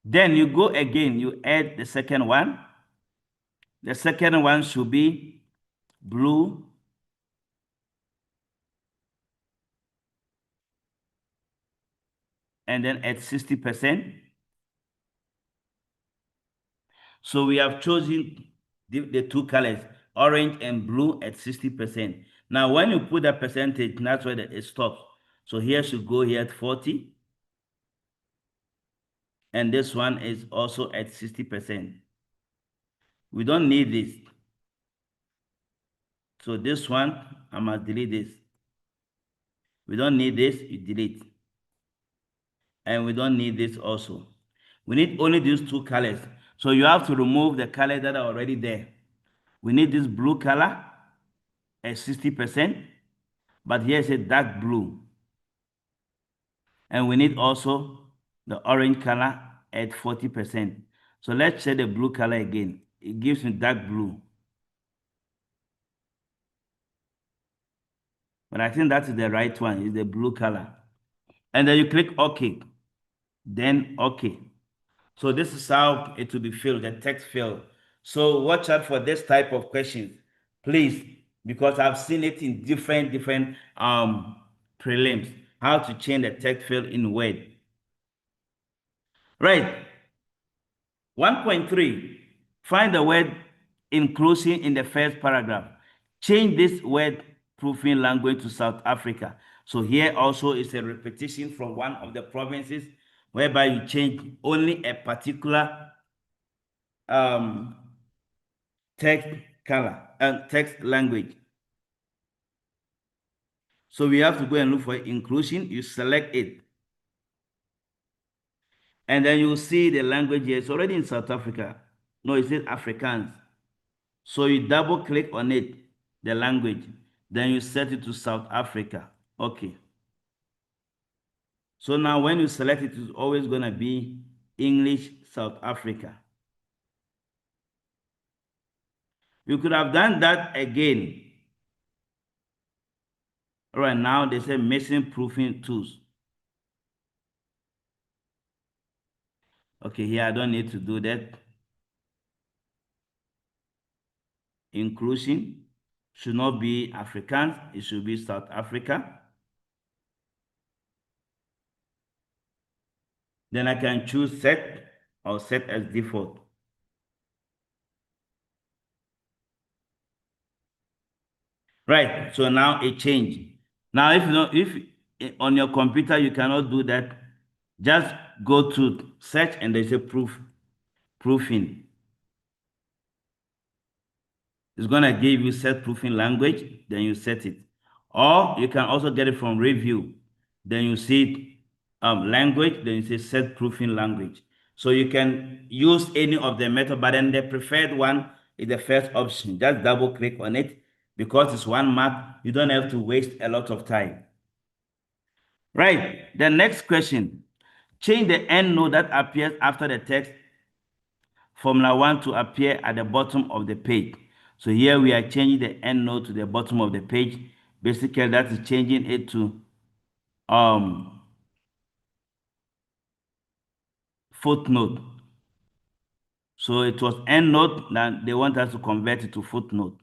Then you go again, you add the second one. The second one should be blue. And then at 60%. So we have chosen the two colors, orange and blue at 60%. Now, when you put that percentage, that's where it stops. So here should go here at 40. And this one is also at 60%. We don't need this. So this one, I must delete this. We don't need this, you delete. And we don't need this also. We need only these two colors. So you have to remove the colors that are already there. We need this blue color at 60%, but here's a dark blue. And we need also the orange color at 40%. So let's check the blue color again. It gives me dark blue. But I think that is the right one, is the blue color. And then you click OK. Then OK. So this is how it will be filled, the text field. So watch out for this type of questions, please, because I've seen it in different prelims, how to change the text field in Word. Right. 1.3, find the word inclusion in the first paragraph. Change this word proofing language to South Africa. So here also is a repetition from one of the provinces whereby you change only a particular text color and text language. So we have to go and look for inclusion. You select it. And then you see the language here. It's already in South Africa. No, it says Afrikaans. So you double click on it, the language. Then you set it to South Africa. Okay. So now when you select it, it's always going to be English South Africa. You could have done that again. All right, now they say missing proofing tools. Okay, here I don't need to do that. Inclusion should not be Afrikaans, it should be South Africa. Then I can choose set or set as default. Right, so now it changed. Now, if on your computer you cannot do that, just go to search and there's a proofing. It's gonna give you set proofing language, then you set it. Or you can also get it from review. Then you see language, then you say set proofing language. So you can use any of the method, but then the preferred one is the first option. Just double click on it. Because it's one mark, you don't have to waste a lot of time. Right, the next question. Change the end note that appears after the text Formula 1 to appear at the bottom of the page. So here we are changing the end note to the bottom of the page. Basically, that is changing it to footnote. So it was end note, now they want us to convert it to footnote.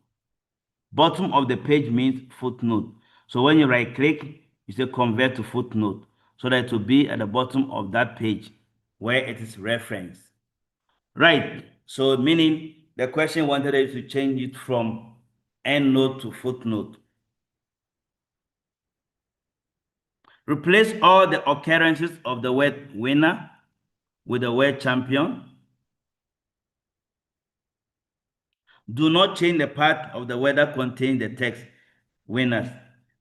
Bottom of the page means footnote. So when you right click, you say convert to footnote, so that it will be at the bottom of that page where it is referenced. Right, so meaning the question wanted us to change it from end note to footnote. Replace all the occurrences of the word winner with the word champion. Do not change the part of the word that contains the text winners.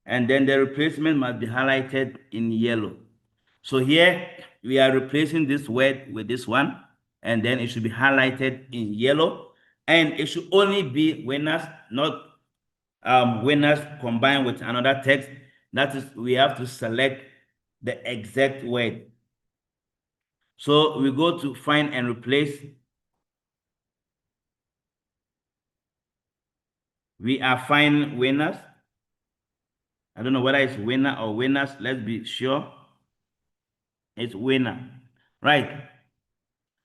And then the replacement must be highlighted in yellow. So here we are replacing this word with this one, and then it should be highlighted in yellow. And it should only be winners, not winners combined with another text. That is, we have to select the exact word. So we go to find and replace. We are finding winners. I don't know whether it's winner or winners. Let's be sure. It's winner. Right.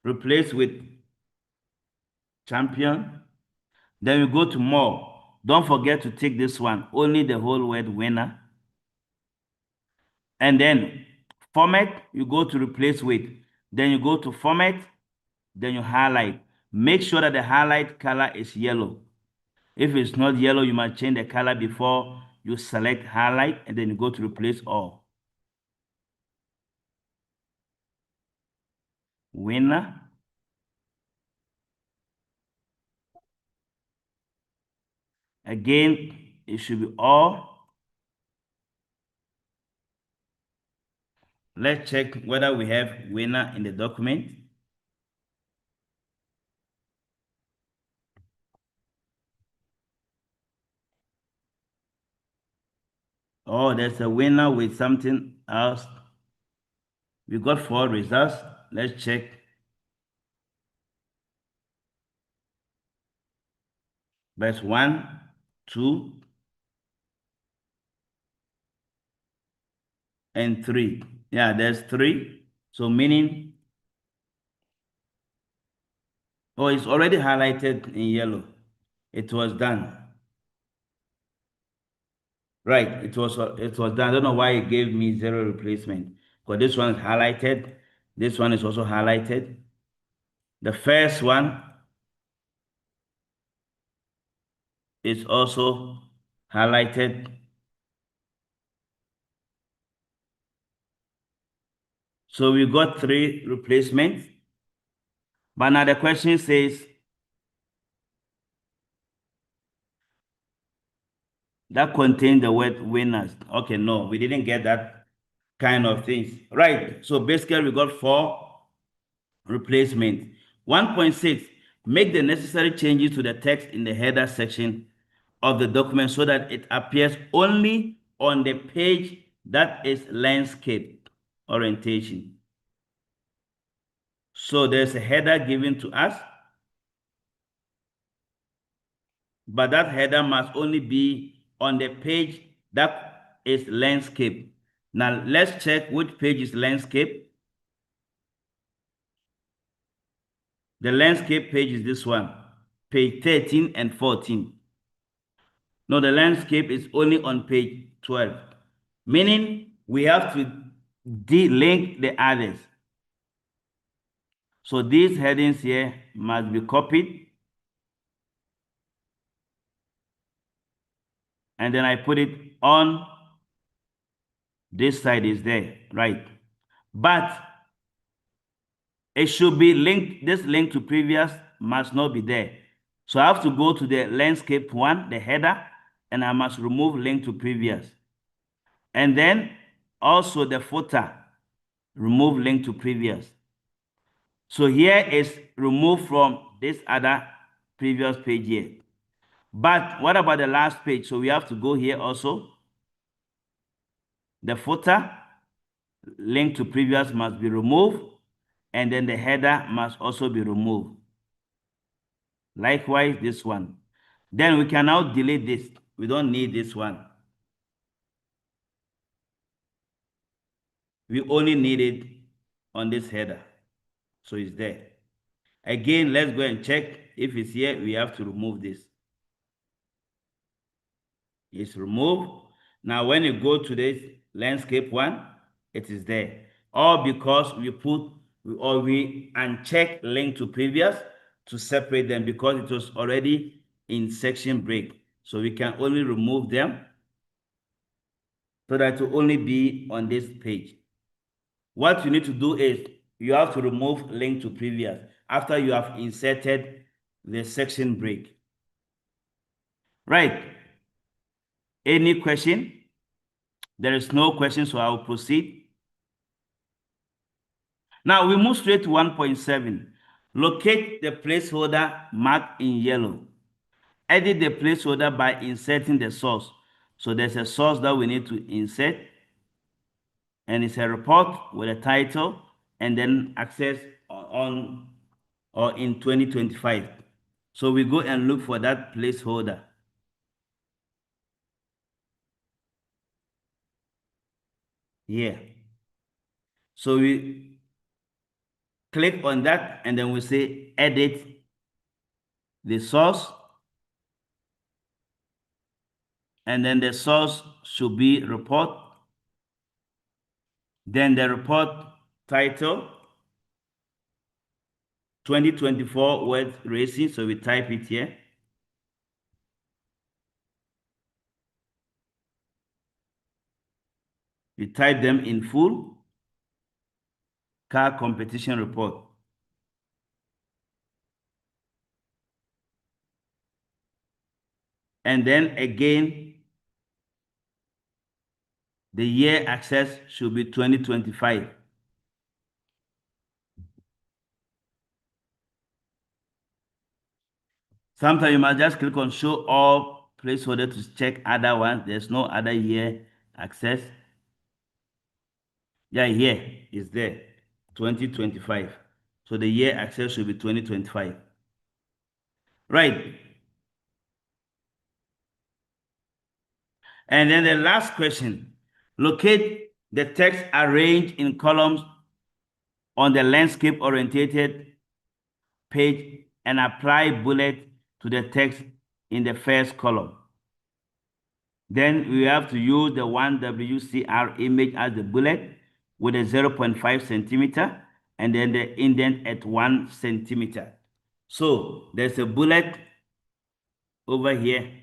Replace with champion. Then we go to more. Don't forget to take this one, only the whole word winner. And then format, you go to replace with. Then you go to format, then you highlight. Make sure that the highlight color is yellow. If it's not yellow, you must change the color before you select highlight, and then you go to replace all. Winner. Again, it should be all. Let's check whether we have winner in the document. Oh, there's a winner with something else. We got 4 results. Let's check. Verse 1, 2, and 3. Yeah, there's 3. So meaning, oh, it's already highlighted in yellow. It was done. Right, it was done. I don't know why it gave me 0 replacement. Because this one is highlighted. This one is also highlighted. The first one is also highlighted. So we got 3 replacements. But now the question says that contains the word winners. Okay, no, we didn't get that kind of things. Right, so basically we got 4 replacements. 1.6, make the necessary changes to the text in the header section of the document so that it appears only on the page that is landscape orientation. So there's a header given to us, but that header must only be on the page that is landscape. Now let's check which page is landscape. The landscape page is this one, page 13 and 14. No, the landscape is only on page 12, meaning we have to delink the others. So these headings here must be copied. And then I put it on this side is there, right? But it should be linked, this link to previous must not be there. So I have to go to the landscape one, the header, and I must remove link to previous. And then also the footer, remove link to previous. So here is removed from this other previous page here. But what about the last page? So we have to go here also. The footer, link to previous must be removed, and then the header must also be removed. Likewise, this one. Then we can now delete this. We don't need this one. We only need it on this header. So it's there. Again, let's go and check. If it's here, we have to remove this. It's removed. Now, when you go to this landscape one, it is there. All because we put or we uncheck link to previous to separate them because it was already in section break. So we can only remove them so that it will only be on this page. What you need to do is you have to remove link to previous after you have inserted the section break. Right. Any question? There is no question, so I will proceed. Now we move straight to 1.7. Locate the placeholder marked in yellow. Edit the placeholder by inserting the source. So there's a source that we need to insert, and it's a report with a title and then access on or in 2025. So we go and look for that placeholder. Here. So we click on that and then we say edit the source. and then the source should be report. Then the report title, 2024 word racing, so we type it here. We type them in full, car competition report. And then again, the year access should be 2025. Sometimes you must just click on show all placeholder to check other ones. There's no other year access. Yeah, here is there, 2025. So the year access should be 2025. Right. And then the last question, locate the text arranged in columns on the landscape oriented page and apply bullet to the text in the first column. Then we have to use the 1WCR image as the bullet with a 0.5 centimeter and then the indent at 1 centimeter. So there's a bullet over here.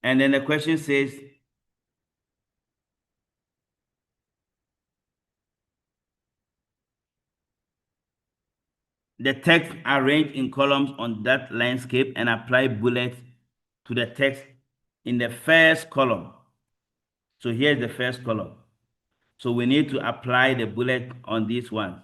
And then the question says, the text arranged in columns on that landscape and apply bullets to the text in the first column. So here's the first column. So we need to apply the bullet on this one.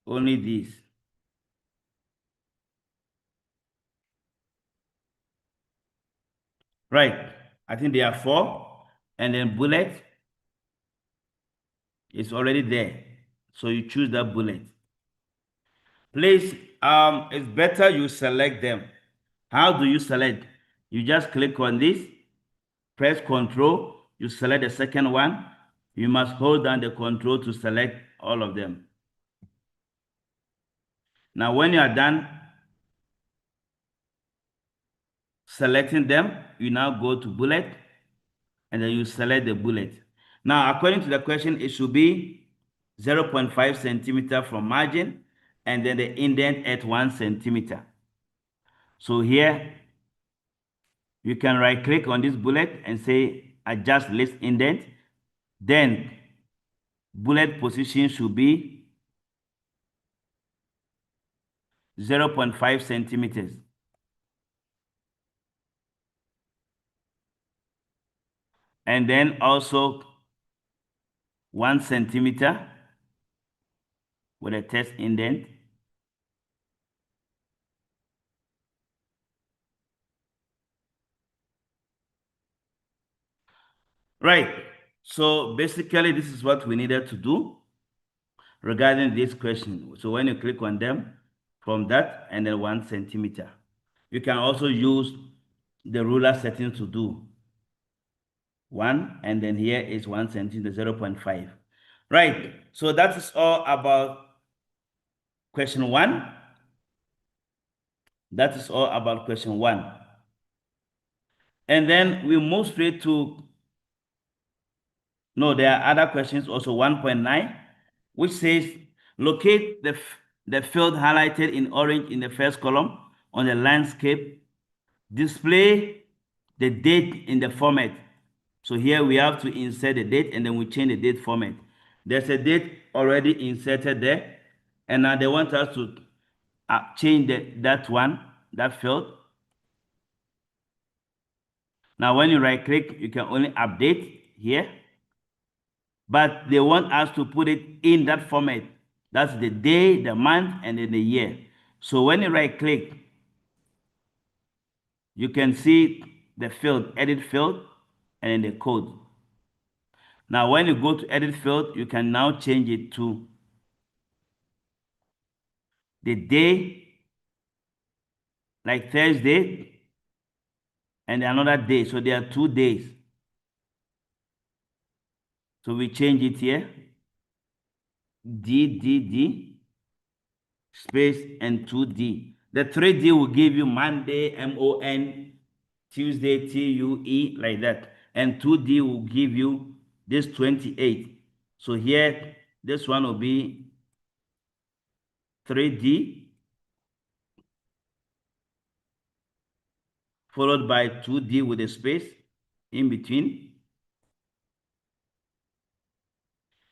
Only this. Right. I think there are 4. And then bullet is already there. So you choose that bullet. Please, it's better you select them. How do you select? You just click on this, press Control, you select the second one. You must hold down the Control to select all of them. Now, when you are done selecting them, you now go to bullet, and then you select the bullet. Now, according to the question, it should be 0.5 centimeter from margin, and then the indent at 1 centimeter. So here, you can right click on this bullet and say adjust list indent. Then bullet position should be 0.5 centimeters. And then also 1 centimeter with a test indent. Right. So basically, this is what we needed to do regarding this question. So when you click on them, from that and then 1 centimeter. You can also use the ruler setting to do 1, and then here is 1 centimeter, 0.5. Right. So that is all about question 1. That is all about question 1. And then we move straight to, no, there are other questions also, 1.9, which says locate the field highlighted in orange in the first column on the landscape. Display the date in the format. So here we have to insert the date and then we change the date format. There's a date already inserted there. And now they want us to change that field. Now when you right click, you can only update here. But they want us to put it in that format. That's the day, the month, and then the year. So when you right click, you can see the field, edit field, and then the code. Now, when you go to edit field, you can now change it to the day, like Thursday, and another day. So there are 2 days. So we change it here. D, space, and 2D. The 3D will give you Monday, MON, Tuesday, TUE, like that. And 2D will give you this 28. So here, this one will be 3D, followed by 2D with a space in between.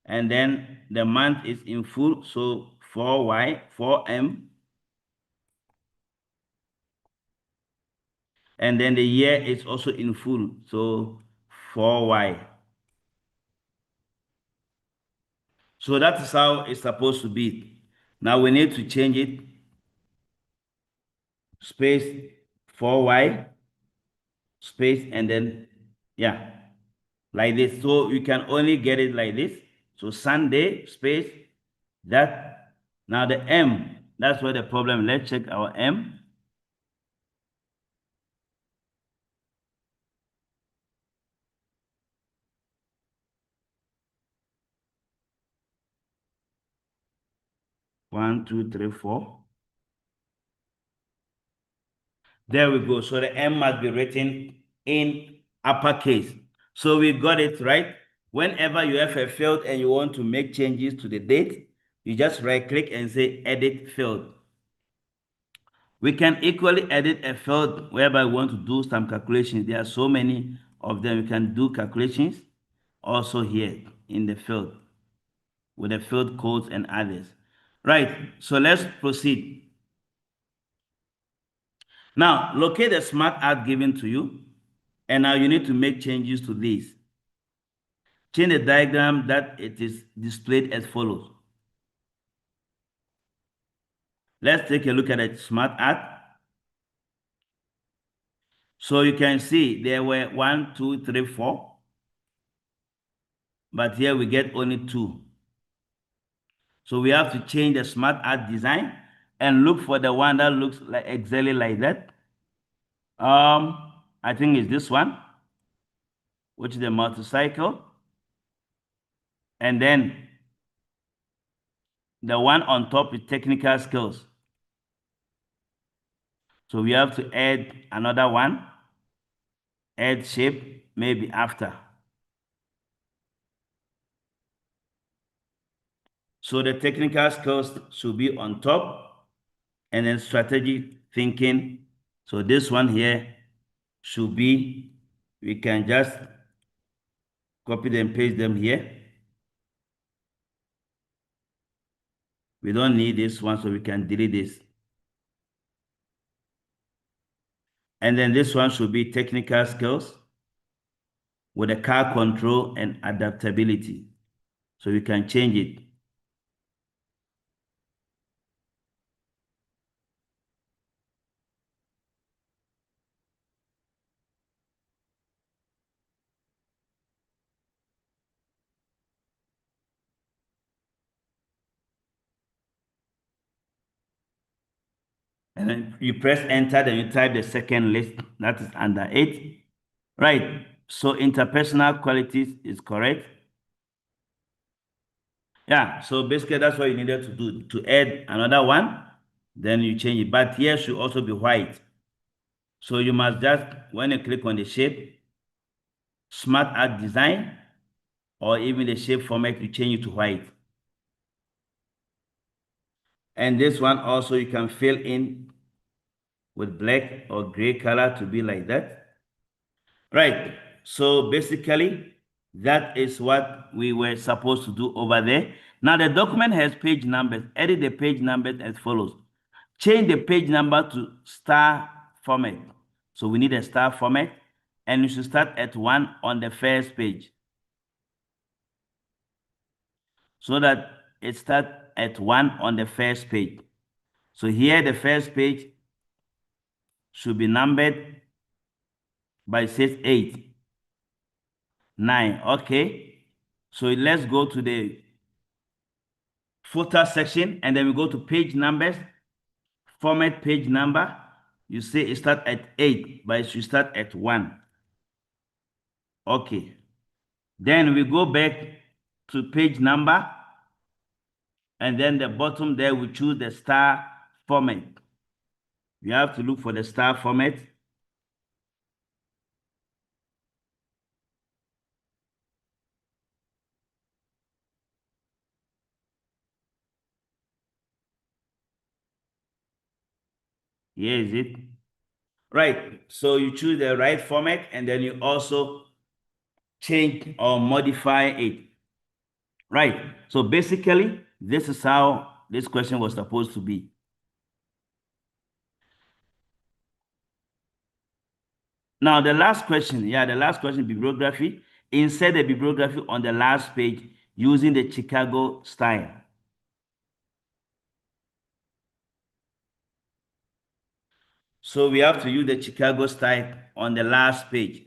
And then the month is in full, so 4Y, 4M. And then the year is also in full, so 4Y. So that is how it's supposed to be. Now we need to change it. Space 4Y, space, and then, yeah, like this. So you can only get it like this. So Sunday, space, that. Now the M, that's where the problem. Let's check our M. One, two, three, four. There we go. So the M must be written in uppercase. So we got it right. Whenever you have a field and you want to make changes to the date, you just right click and say edit field. We can equally edit a field whereby we want to do some calculations. There are so many of them. We can do calculations also here in the field with the field codes and others. Right, so let's proceed. Now, locate the smart art given to you, and now you need to make changes to this. Change the diagram that it is displayed as follows. Let's take a look at the smart art. So you can see there were 1, 2, 3, 4, but here we get only 2. So we have to change the smart art design and look for the one that looks like exactly like that. I think it's this one, which is the motorcycle. And then the one on top is technical skills. So we have to add another one, add shape, maybe after. So the technical skills should be on top, and then strategic thinking. So this one here should be, we can just copy and paste them here. We don't need this one, so we can delete this. And then this one should be technical skills with a car control and adaptability. So we can change it. And then you press enter, then you type the second list that is under it. Right, so interpersonal qualities is correct. Yeah, so basically that's what you needed to do, to add another one, then you change it. But here should also be white. So you must just, when you click on the shape, smart art design, or even the shape format, you change it to white. And this one also you can fill in with black or gray color to be like that. Right, so basically that is what we were supposed to do over there. Now the document has page numbers. Edit the page numbers as follows. Change the page number to star format. So we need a star format, and you should start at 1 on the first page. So that it starts at 1 on the first page. So here the first page should be numbered by, says 8, 9. Okay. So let's go to the footer section, and then we go to page numbers, format page number. You say it start at 8, but it should start at 1. Okay. Then we go back to page number, and then the bottom there we choose the star format. You have to look for the star format. Here is it. Right, so you choose the right format, and then you also change or modify it. Right, so basically, this is how this question was supposed to be. Now, the last question, bibliography. Insert the bibliography on the last page using the Chicago style. So we have to use the Chicago style on the last page.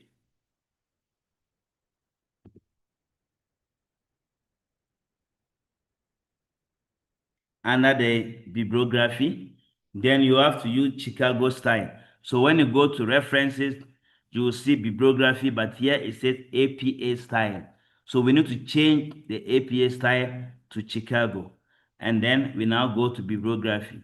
Under the bibliography, then you have to use Chicago style. So when you go to references, you will see bibliography, but here it says APA style. So we need to change the APA style to Chicago. And then we now go to bibliography.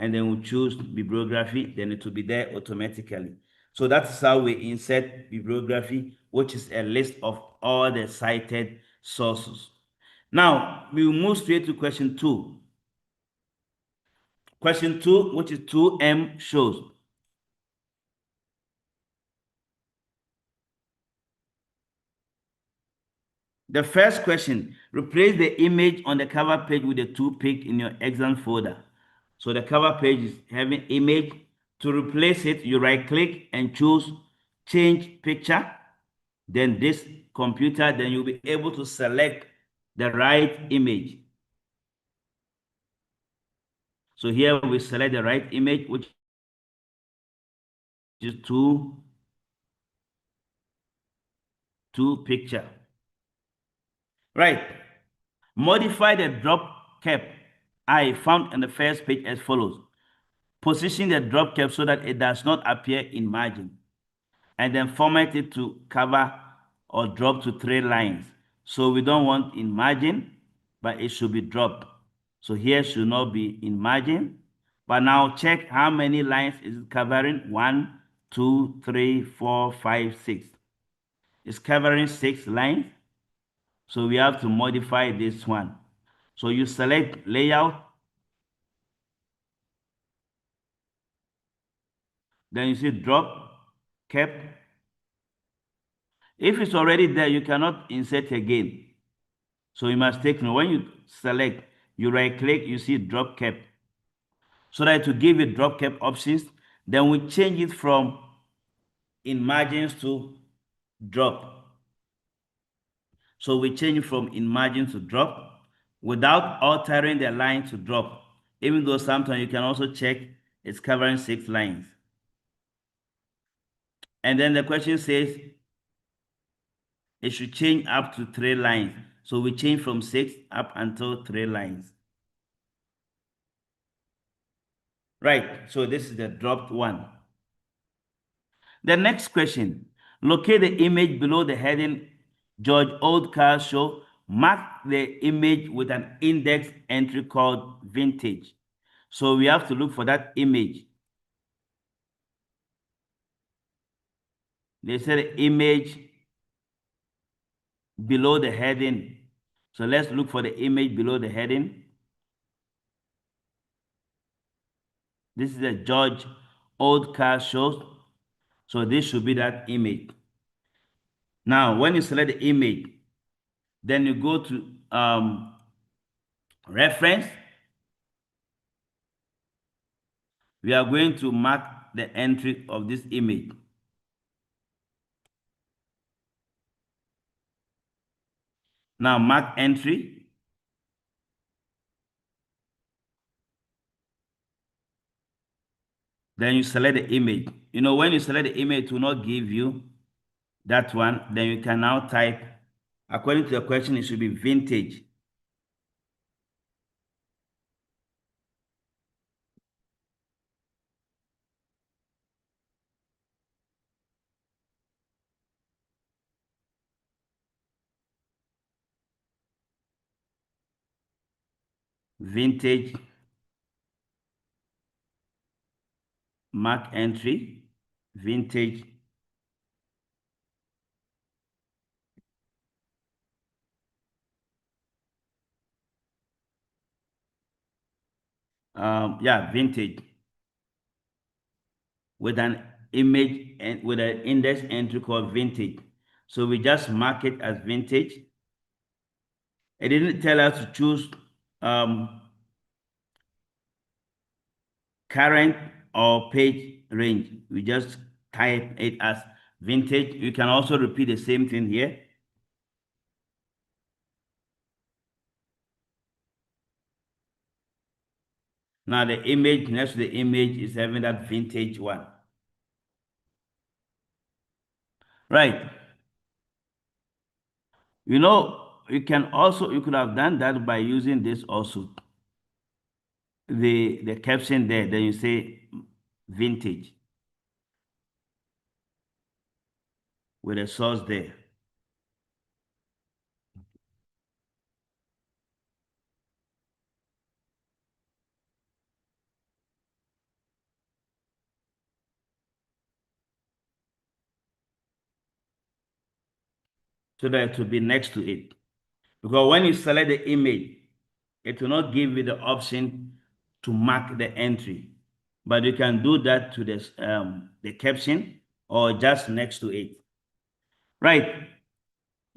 And then we choose bibliography, then it will be there automatically. So that's how we insert bibliography, which is a list of all the cited sources. Now, we will move straight to question 2. Question 2, which is 2M, shows. The first question, replace the image on the cover page with the 2 pick in your exam folder. So the cover page is having image. To replace it, you right click and choose change picture. Then this computer, then you'll be able to select the right image. So here we select the right image, which is two picture. Right. Modify the drop cap I found on the first page as follows. Position the drop cap so that it does not appear in margin, and then format it to cover or drop to 3 lines. So we don't want in margin, but it should be dropped. So here should not be in margin. But now check how many lines is it covering. 1, 2, 3, 4, 5, 6. It's covering 6 lines. So we have to modify this one. So you select layout. Then you see drop cap. If it's already there, you cannot insert again. So you must take note. When you select, you right click, you see drop cap. So that to give it drop cap options, then we change it from in margins to drop. So we change it from in margin to drop without altering the line to drop. Even though sometimes you can also check it's covering 6 lines. And then the question says it should change up to 3 lines. So we change from 6 up until 3 lines. Right, so this is the dropped one. The next question, locate the image below the heading George Old Car Show. Mark the image with an index entry called vintage. So we have to look for that image. They said image below the heading. So let's look for the image below the heading. This is the George Old Car Show. So this should be that image. Now, when you select the image, then you go to reference. We are going to mark the entry of this image. Now mark entry. Then you select the image. You know, when you select the image, it will not give you that one. Then you can now type, according to the question, it should be vintage. vintage, mark entry, vintage, vintage with an image and with an index entry called vintage. So we just mark it as vintage. It didn't tell us to choose current or page range. We just type it as vintage. You can also repeat the same thing here. Now the image, next to the image is having that vintage one. Right. You could have done that by using this also. The caption there, then you say vintage with a source there. So that it will be next to it. Because when you select the image, it will not give you the option to mark the entry. But you can do that to the caption or just next to it. Right.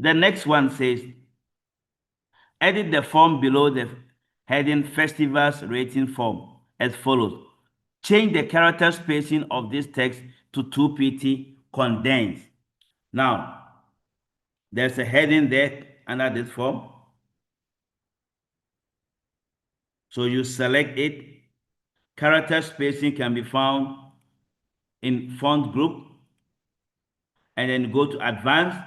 The next one says, edit the form below the heading Festivals Rating Form as follows. Change the character spacing of this text to 2pt condensed. Now, there's a heading there under this form. So you select it. Character spacing can be found in font group, and then go to advanced.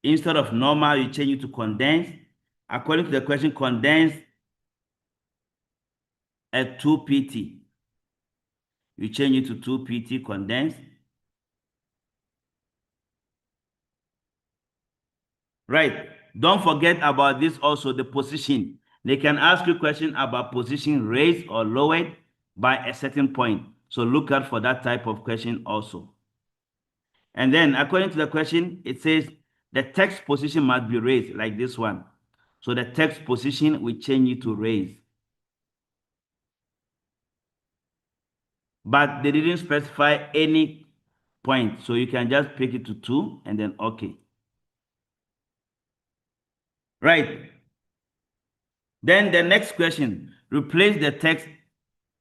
Instead of normal, you change it to condensed. According to the question, condensed at 2pt. You change it to 2pt condensed. Right. Don't forget about this also, the position. They can ask you a question about position raised or lowered by a certain point. So look out for that type of question also. And then according to the question, it says the text position must be raised like this one. So the text position, we change it to raise. But they didn't specify any point. So you can just pick it to 2 and then okay. Right. Then the next question, replace the text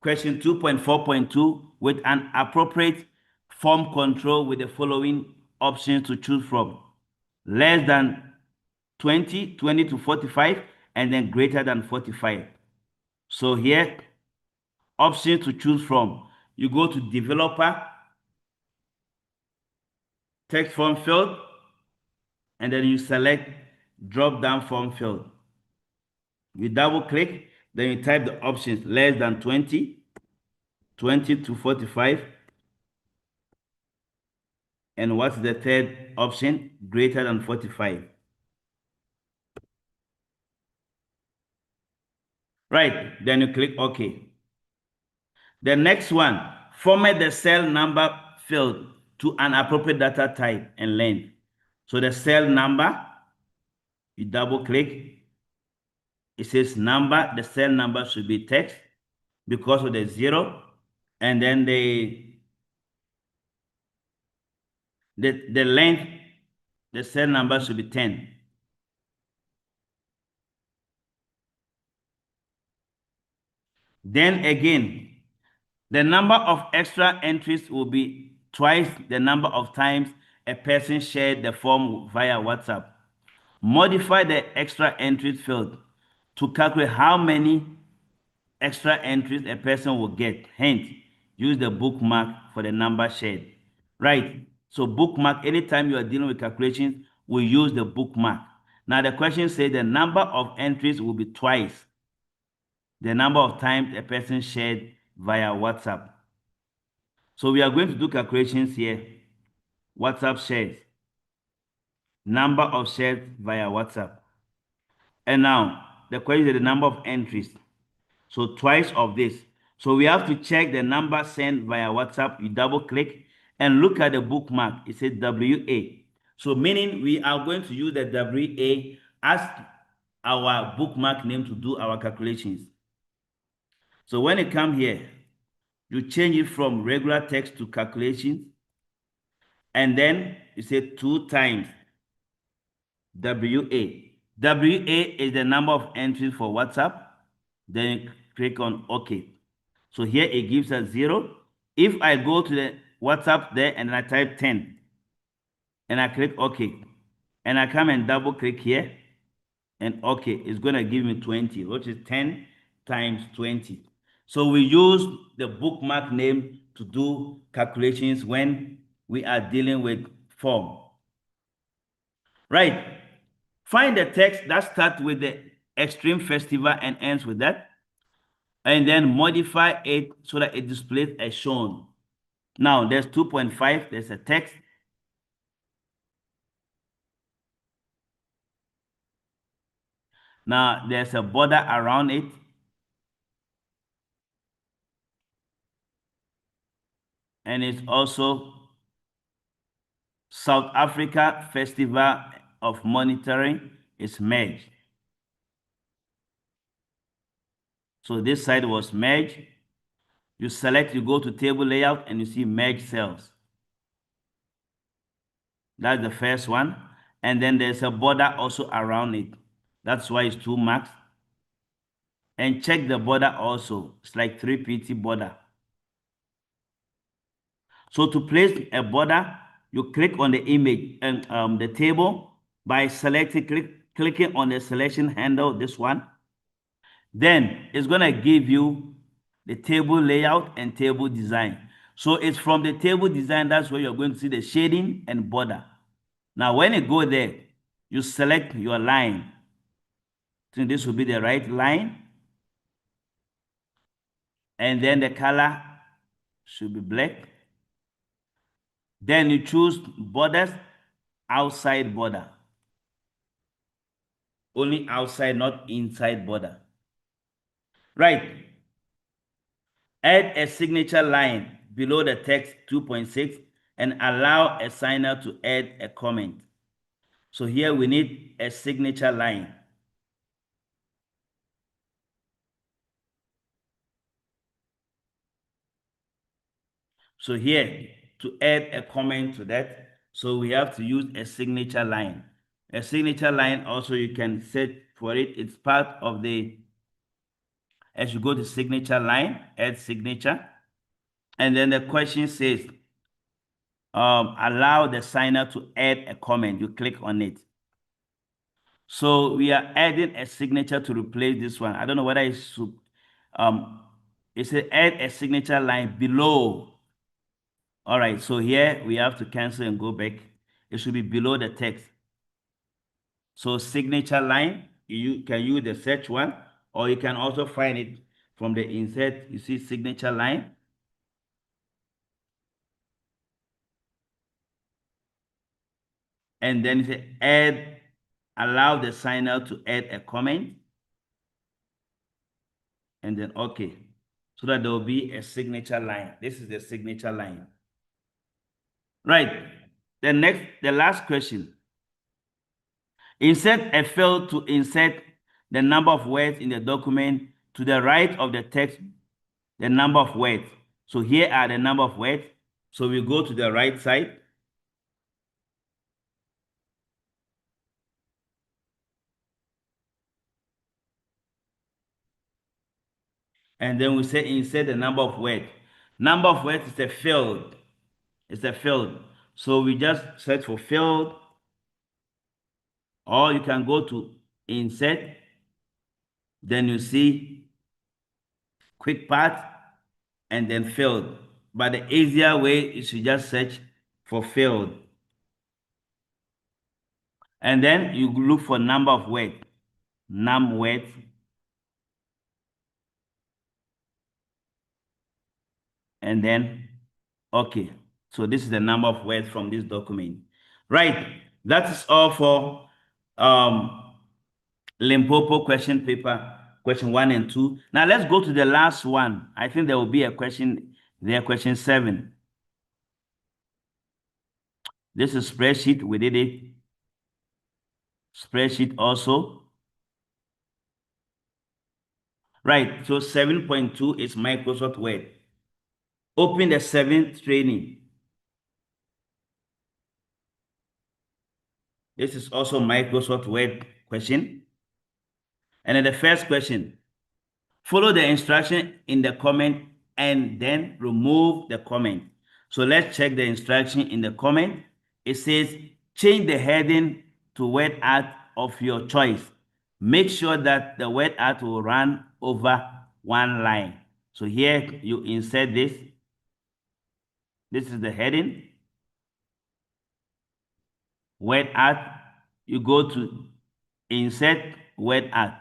question 2.4.2 with an appropriate form control with the following options to choose from. Less than 20, 20 to 45, and then greater than 45. So here, options to choose from. You go to developer, text form field, and then you select drop down form field. You double click, then you type the options less than 20, 20 to 45, and what's the third option? Greater than 45. Right, then you click OK. The next one, format the cell number field to an appropriate data type and length. So the cell number, you double click, it says number, the cell number should be text because of the 0, and then the length, the cell number should be 10. Then again, the number of extra entries will be twice the number of times a person shared the form via WhatsApp. Modify the extra entries field to calculate how many extra entries a person will get. Hence, use the bookmark for the number shared. Right. So bookmark, anytime you are dealing with calculations, we use the bookmark. Now the question says the number of entries will be twice the number of times a person shared via WhatsApp. So we are going to do calculations here. WhatsApp shares. Number of shares via WhatsApp. And now the question is the number of entries. So twice of this. So we have to check the number sent via WhatsApp. You double click and look at the bookmark. It says WA. So meaning we are going to use the WA as our bookmark name to do our calculations. So when it come here, you change it from regular text to calculations. And then you say 2 times WA. WA is the number of entries for WhatsApp. Then you click on OK. So here it gives us 0. If I go to the WhatsApp there and I type 10 and I click OK, and I come and double click here and OK, it's going to give me 20, which is 10 times 20. So we use the bookmark name to do calculations when we are dealing with form. Right. Find the text that starts with the extreme festival and ends with that, and then modify it so that it displays as shown. Now there's 2.5, there's a text. Now there's a border around it. And it's also South Africa Festival of Monitoring is merged. So this side was merged. You select, you go to table layout and you see merge cells. That's the first one. And then there's a border also around it. That's why it's 2 marks. And check the border also. It's like 3 PT border. So to place a border, you click on the image and the table by selecting, clicking on the selection handle, this one. Then it's going to give you the table layout and table design. So it's from the table design, that's where you're going to see the shading and border. Now, when you go there, you select your line. So this will be the right line. And then the color should be black. Then you choose borders, outside border. Only outside, not inside border. Right. Add a signature line below the text 2.6 and allow a signer to add a comment. So here we need a signature line. So here, to add a comment to that, so we have to use a signature line. A signature line also you can set for it. It's part of the, as you go to signature line, add signature. And then the question says, allow the signer to add a comment. You click on it. So we are adding a signature to replace this one. I don't know whether it should, it says add a signature line below. All right, so here we have to cancel and go back. It should be below the text. So signature line, you can use the search one, or you can also find it from the insert. You see signature line. And then it says add, allow the signer to add a comment. And then okay. So that there will be a signature line. This is the signature line. Right. The last question. Insert a field to insert the number of words in the document to the right of the text, the number of words. So here are the number of words. So we go to the right side. And then we say insert the number of words. Number of words is a field. It's a field. So we just search for field. Or you can go to insert. Then you see quick path and then field. But the easier way is to just search for field. And then you look for number of words. Num words. And then, okay. So this is the number of words from this document. Right. That is all for Limpopo question paper question 1 and 2. Now let's go to the last one. I think there will be a question there, question 7. This is spreadsheet. We did it. Spreadsheet also. Right, so 7.2 is Microsoft Word. Open the 7th training. This is also Microsoft Word question. And then the first question, follow the instruction in the comment and then remove the comment. So let's check the instruction in the comment. It says, change the heading to word art of your choice. Make sure that the word art will run over one line. So here you insert this. This is the heading. Word art. You go to insert word art.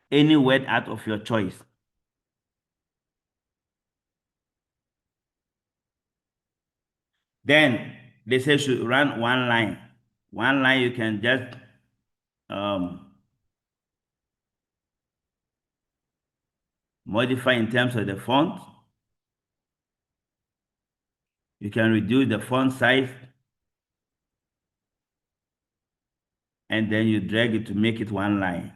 Any word art of your choice. Then they say should run one line. One line you can just modify in terms of the font. You can reduce the font size. And then you drag it to make it one line.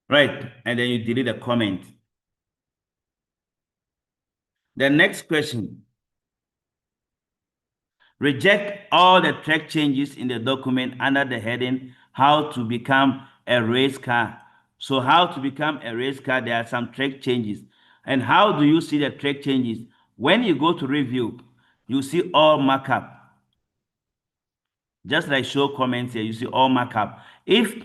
Right, and then you delete the comment. The next question. Reject all the track changes in the document under the heading, how to become a race car. So how to become a race car, there are some track changes. And how do you see the track changes? When you go to review, you see all markup. Just like show comments here, you see all markup. If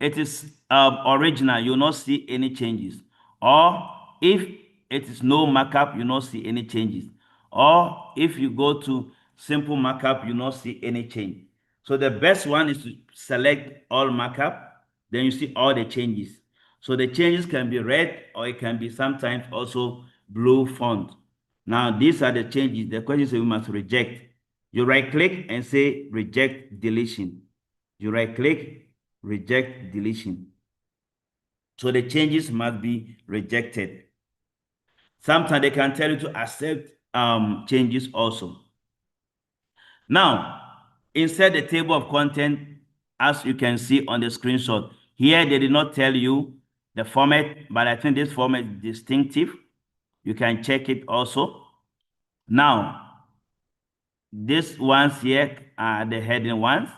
it is original, you'll not see any changes. Or if it is no markup, you'll not see any changes. Or if you go to simple markup, you'll not see any change. So the best one is to select all markup, then you see all the changes. So the changes can be red, or it can be sometimes also blue font. Now these are the changes. The questions we must reject. You right click and say reject deletion. You right click, reject deletion. So the changes must be rejected. Sometimes they can tell you to accept changes also. Now, insert the table of content as you can see on the screenshot. Here they did not tell you the format, but I think this format is distinctive. You can check it also. Now, these ones here are the heading ones,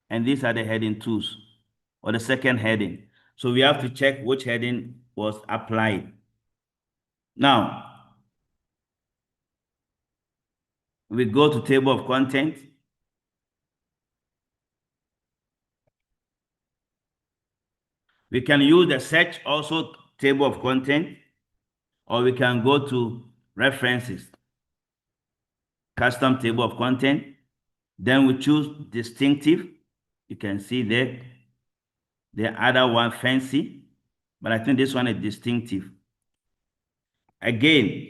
and these are the heading 2s, or the second heading. So we have to check which heading was applied. Now, we go to table of content. We can use the search also table of content, or we can go to references, custom table of content. Then we choose distinctive. You can see there. The other one fancy, but I think this one is distinctive. Again,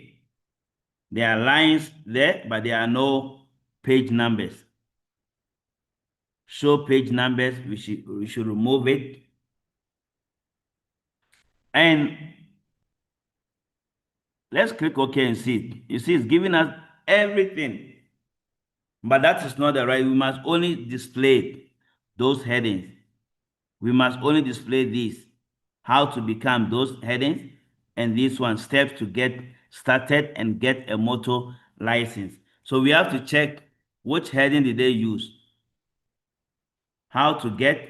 there are lines there, but there are no page numbers. Show page numbers, we should remove it. And let's click OK and see it. You see, it's giving us everything. But that is not the right. We must only display those headings. We must only display these. How to become those headings, and this one, steps to get started and get a motor license. So we have to check which heading did they use. How to get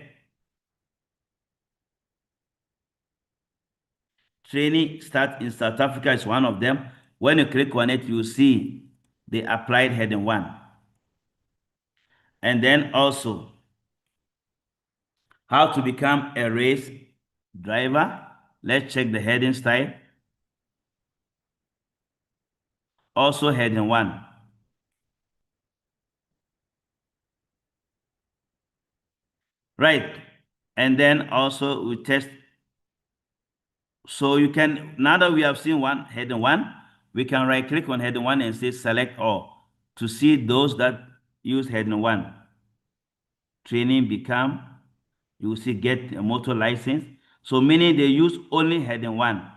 training start in South Africa is one of them. When you click on it, you see the applied heading 1. And then also, how to become a race driver. Let's check the heading style. Also heading 1. Right. And then also we test. So you can, now that we have seen heading 1, we can right click on heading 1 and say select all. to see those that use heading 1. Training become, you will see get a motor license. So meaning they use only heading 1.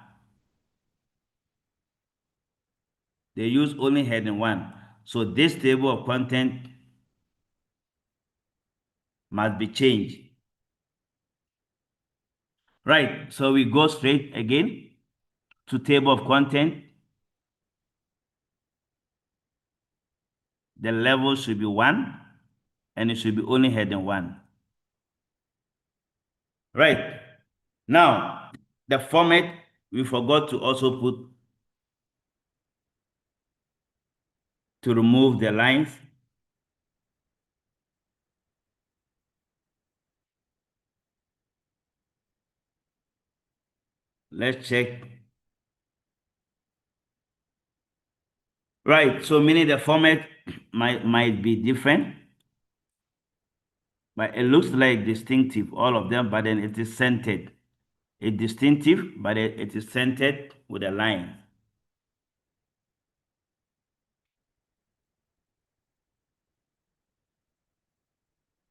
They use only heading 1. So this table of content must be changed. Right, so we go straight again to table of content. The level should be 1 and it should be only heading 1. Right, now the format we forgot to also put to remove the lines. Let's check. Right, so meaning the format might be different, but it looks like distinctive, all of them, but then it is centered. It's distinctive, but it is centered with a line.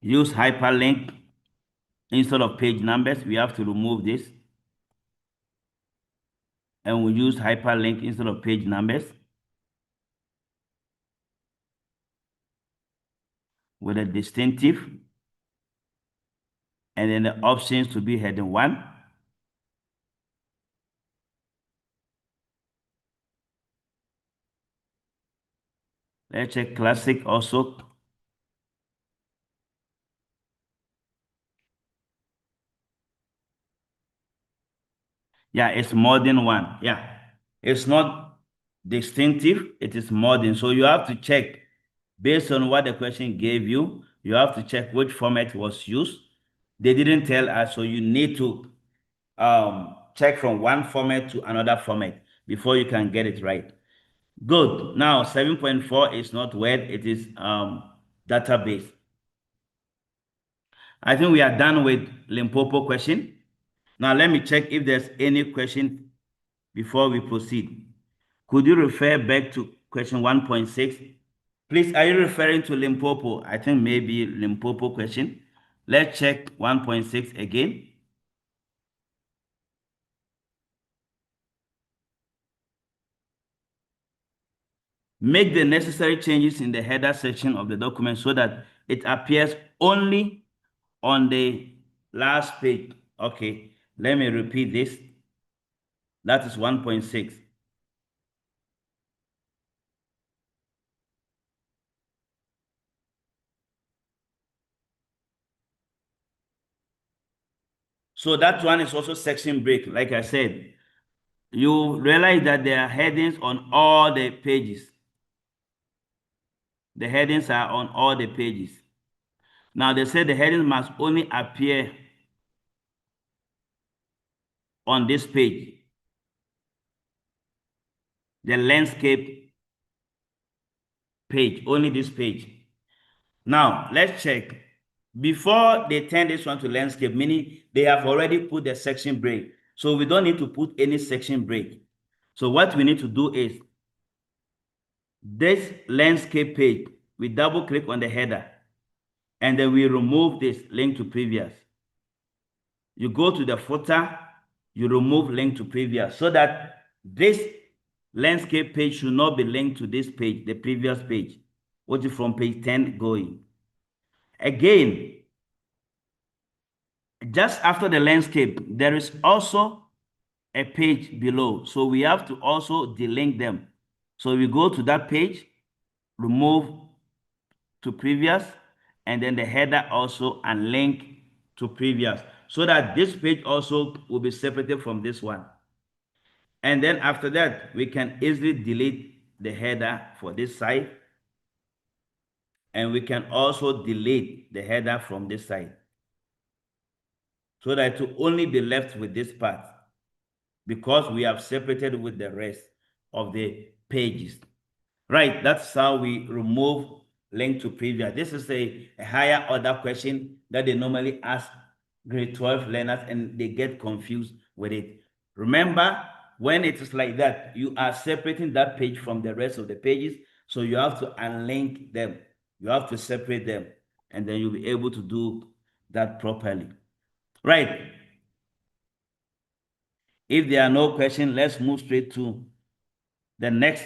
Use hyperlink instead of page numbers. We have to remove this. And we use hyperlink instead of page numbers with a distinctive. And then the options to be heading 1. Let's check classic also. Yeah, it's more than 1. Yeah, it's not distinctive, it is more than. So you have to check based on what the question gave you. You have to check which format was used. They didn't tell us, so you need to check from one format to another format before you can get it right. Good. Now 7.4 is not Word, it is database. I think we are done with Limpopo question. Now let me check if there's any question before we proceed. Could you refer back to question 1.6? Please, are you referring to Limpopo? I think maybe Limpopo question. Let's check 1.6 again. Make the necessary changes in the header section of the document so that it appears only on the last page. Okay, let me repeat this. That is 1.6. So that one is also section break. Like I said, you realize that there are headings on all the pages. The headings are on all the pages. Now they say the headings must only appear on this page, the landscape page, only this page. Now let's check. Before they turn this one to landscape, meaning they have already put the section break. So we don't need to put any section break. So what we need to do is this landscape page, we double click on the header and then we remove this link to previous. You go to the footer, you remove link to previous so that this landscape page should not be linked to this page, the previous page, which is from page 10 going. Again, just after the landscape, there is also a page below. So we have to also delink them. So we go to that page, remove to previous, and then the header also and link to previous so that this page also will be separated from this one. And then after that, we can easily delete the header for this side. And we can also delete the header from this side so that it will only be left with this part because we have separated with the rest of the pages. Right, that's how we remove link to previous. This is a higher order question that they normally ask grade 12 learners and they get confused with it. Remember, when it is like that, you are separating that page from the rest of the pages So you have to unlink them. You have to separate them, and then you'll be able to do that properly. Right. If there are no questions, let's move straight to the next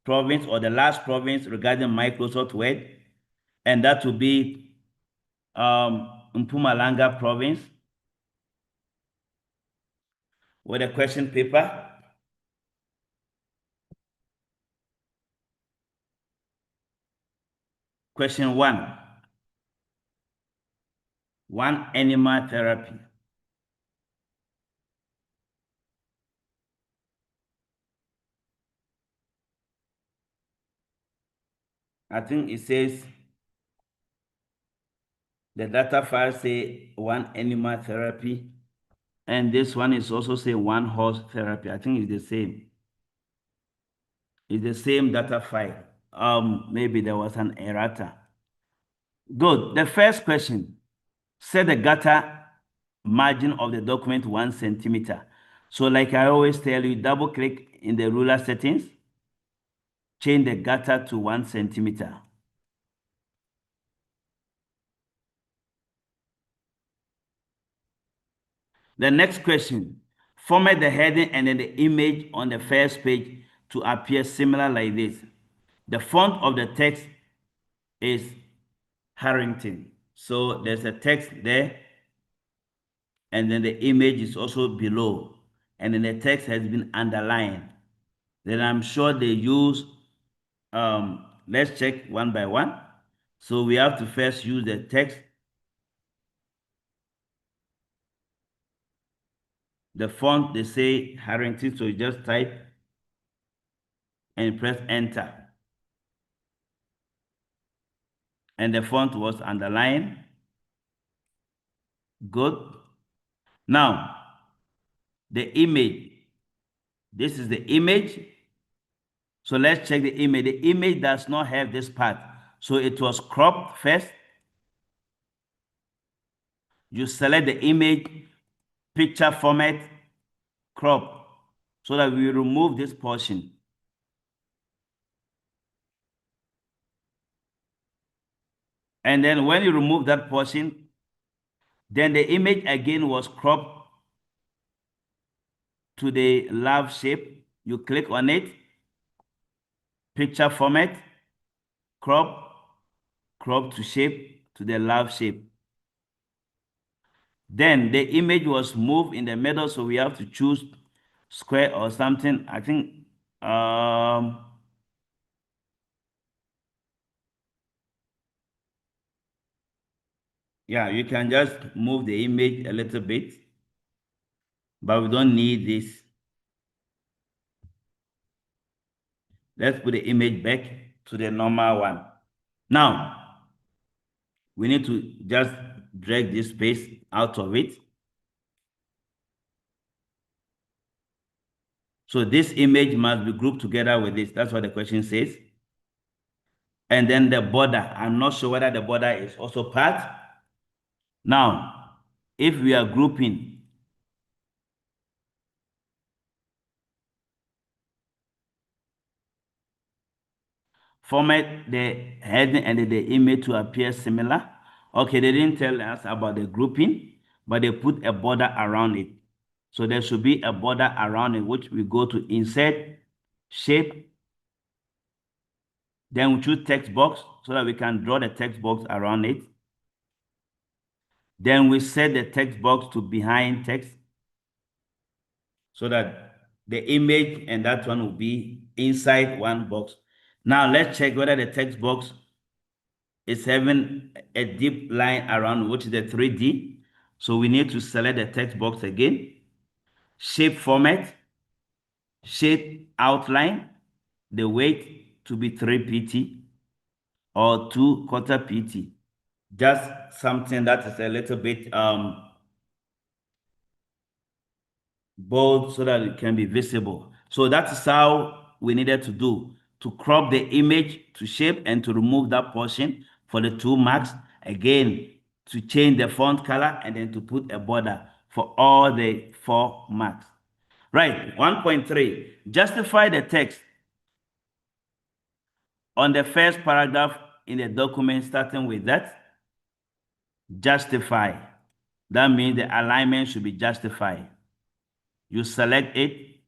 province or the last province regarding Microsoft Word, and that will be Mpumalanga province with a question paper. Question 1. One animal therapy. I think it says the data file say one animal therapy, and this one is also say one horse therapy. I think it's the same. It's the same data file. Maybe there was an errata. Good. The first question, set the gutter margin of the document 1 centimeter. So like I always tell you, double click in the ruler settings, change the gutter to 1 centimeter. The next question, format the heading and then the image on the first page to appear similar like this. The font of the text is Harrington. So there's a text there, and then the image is also below, and then the text has been underlined. Then I'm sure they use, let's check one by one. So we have to first use the text, the font, they say Harrington, so you just type and press enter. And the font was underlined. Good. Now, the image. This is the image. So let's check the image. The image does not have this part. So it was cropped first. You select the image, picture format, crop, so that we remove this portion. And then when you remove that portion, then the image again was cropped to the love shape. You click on it, picture format, crop to shape to the love shape. Then the image was moved in the middle, so we have to choose square or something. I think yeah, you can just move the image a little bit, but we don't need this. Let's put the image back to the normal one. Now, we need to just drag this space out of it. So this image must be grouped together with this. That's what the question says. And then the border. I'm not sure whether the border is also part. Now, if we are grouping, format the heading and the image to appear similar. Okay, they didn't tell us about the grouping, but they put a border around it. So there should be a border around it, which we go to insert, shape, then we choose text box so that we can draw the text box around it. Then we set the text box to behind text so that the image and that one will be inside one box. Now let's check whether the text box is having a deep line around, which is the 3D. So we need to select the text box again, shape format, shape outline, the weight to be 3 pt or 2/4 pt. Just something that is a little bit bold so that it can be visible. So that is how we needed to do, to crop the image to shape and to remove that portion for the 2 marks. Again, to change the font color and then to put a border for all the 4 marks. Right, 1.3, justify the text On the first paragraph in the document, starting with that, justify. That means the alignment should be justified. You select it,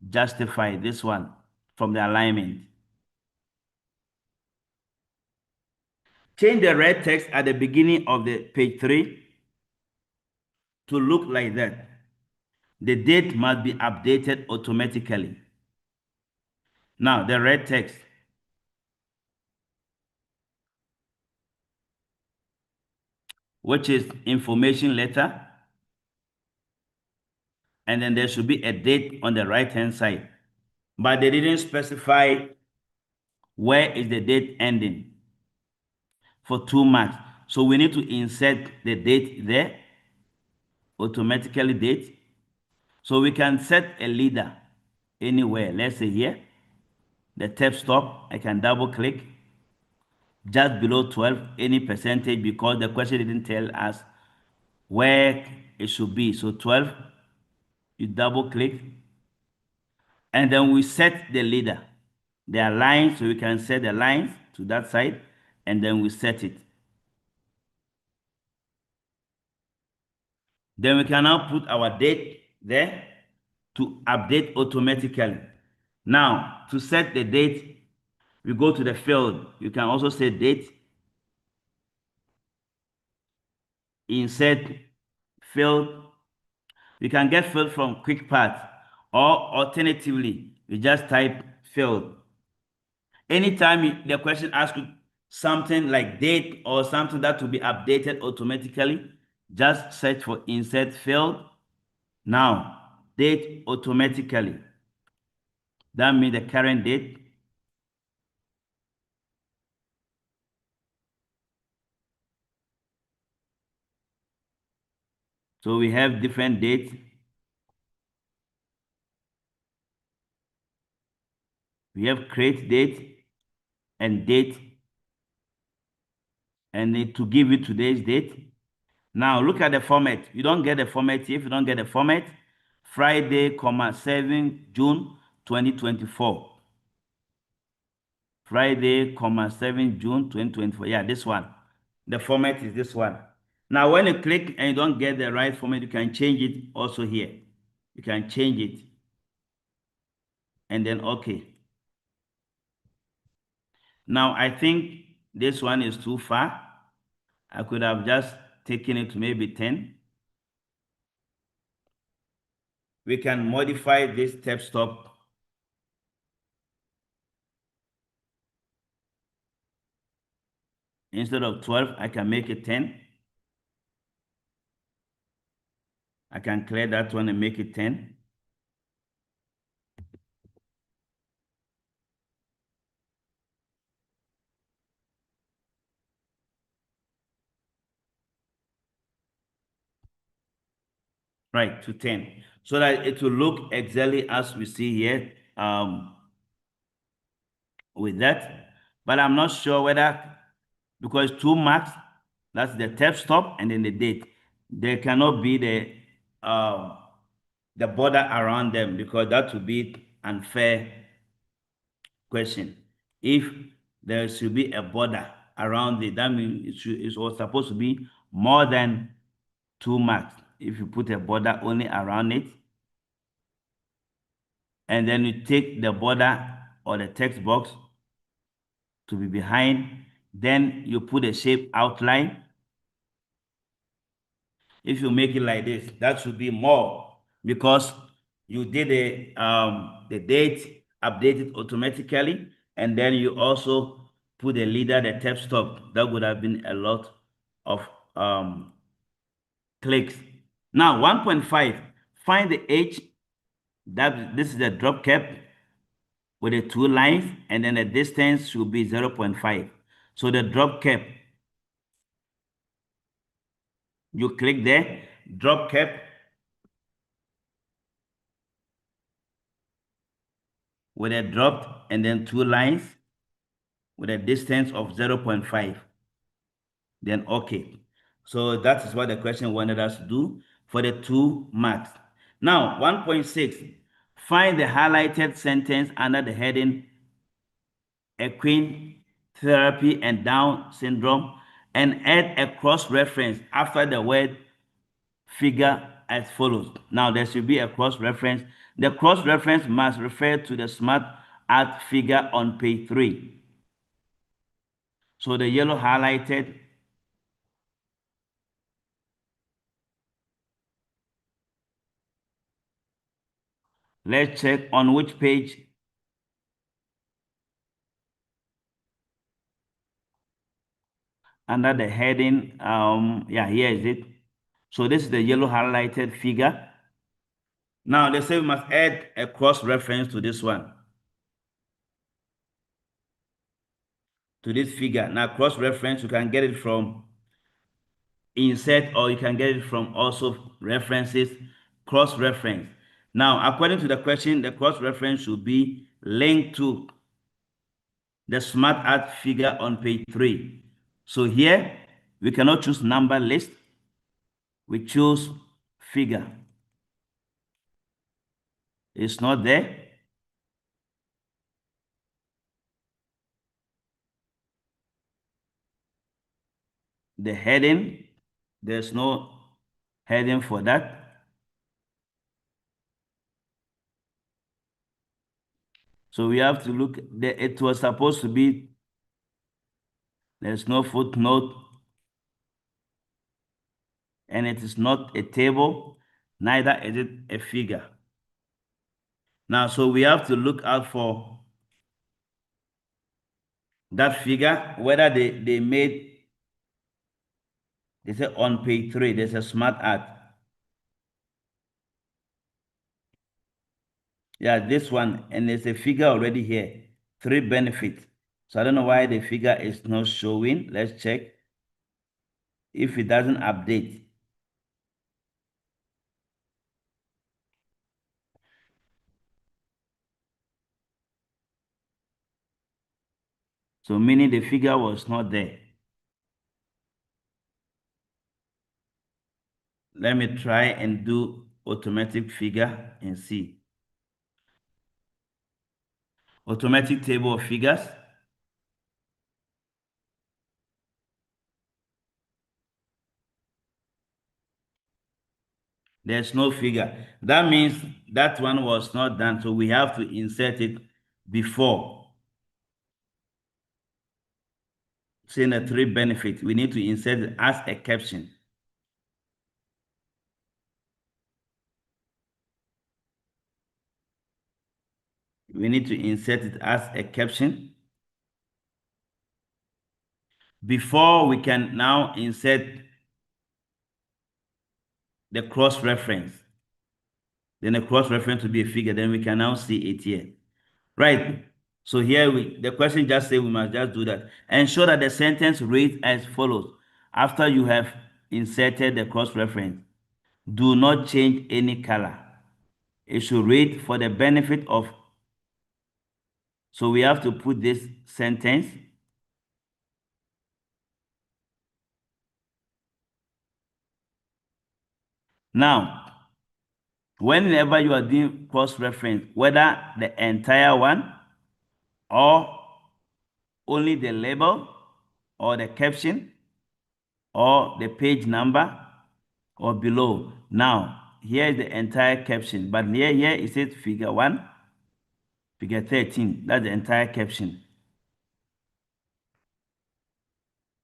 justify this one from the alignment. Change the red text at the beginning of the page 3 to look like that. The date must be updated automatically. Now, the red text. Which is information letter. And then there should be a date on the right-hand side. But they didn't specify where is the date ending for 2 marks. So we need to insert the date there, automatically date. So we can set a leader anywhere. Let's say here, the tab stop, I can double click just below 12, any percentage, because the question didn't tell us where it should be. So 12, you double click, and then we set the leader. There are lines, so we can set the lines to that side, and then we set it. Then we can now put our date there to update automatically. Now, to set the date, we go to the field. You can also set date, insert field. We can get field from quick path, or alternatively, we just type field. Anytime the question asks you something like date or something that will be updated automatically, just search for insert field. Now, date automatically. That means the current date. So we have different dates. We have create date and date, and need to give you today's date. Now look at the format. You don't get the format here. If you don't get the format, Friday, 7 June 2024. Friday, 7 June 2024. Yeah, this one. The format is this one. Now, when you click and you don't get the right format, you can change it also here. You can change it. And then OK. Now, I think this one is too far. I could have just taken it to maybe 10. We can modify this step stop. Instead of 12, I can make it 10. I can clear that one and make it 10. Right, to 10. So that it will look exactly as we see here with that. But I'm not sure whether, because 2 marks, that's the tab stop and then the date. There cannot be the border around them, because that would be unfair question. If there should be a border around it, that means it was supposed to be more than 2 marks. If you put a border only around it, and then you take the border or the text box to be behind, then you put a shape outline. If you make it like this, that should be more, because you did the date updated automatically, and then you also put the leader, the tab stop. That would have been a lot of clicks. Now 1.5, find the H. This is the drop cap with the 2 lines, and then the distance should be 0.5. So the drop cap, you click there, drop cap, with a drop and then 2 lines with a distance of 0.5. Then OK. So that is what the question wanted us to do for the 2 marks. Now 1.6, find the highlighted sentence under the heading equine therapy and Down syndrome, and add a cross-reference after the word figure as follows. Now, there should be a cross-reference. The cross-reference must refer to the smart art figure on page 3. So the yellow highlighted, let's check on which page. Under the heading, yeah, here is it. So this is the yellow highlighted figure. Now they say we must add a cross-reference to this one, to this figure. Now cross-reference, you can get it from insert, or you can get it from also references, cross-reference. Now, according to the question, the cross-reference should be linked to the smart art figure on page 3. So here, we cannot choose number list. We choose figure. It's not there. The heading, there's no heading for that. So we have to look, it was supposed to be, there's no footnote, and it is not a table, neither is it a figure. Now, so we have to look out for that figure, whether they made, they say on page 3, there's a smart art. Yeah, this one, and there's a figure already here, 3 benefits. So I don't know why the figure is not showing. Let's check if it doesn't update. So meaning the figure was not there. Let me try and do automatic figure and see. Automatic table of figures. There's no figure. That means that one was not done. So we have to insert it before. Saying the 3 benefits, we need to insert it as a caption. We need to insert it as a caption before we can now insert the cross-reference. Then the cross-reference will be a figure. Then we can now see it here. Right. So here the question just says we must just do that. Ensure that the sentence reads as follows. After you have inserted the cross-reference, do not change any color. It should read for the benefit of. So we have to put this sentence. Now, whenever you are doing cross-reference, whether the entire one or only the label or the caption or the page number or below. Now, here is the entire caption, but here it says figure 1, figure 13. That's the entire caption.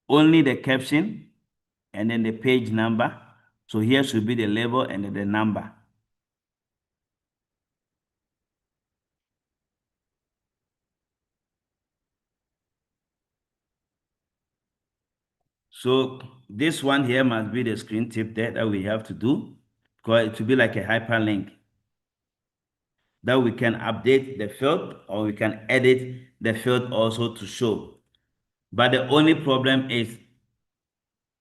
Only the caption and then the page number. So here should be the label and then the number. So this one here must be the screen tip there that we have to do, because it will be like a hyperlink that we can update the field or we can edit the field also to show. But the only problem is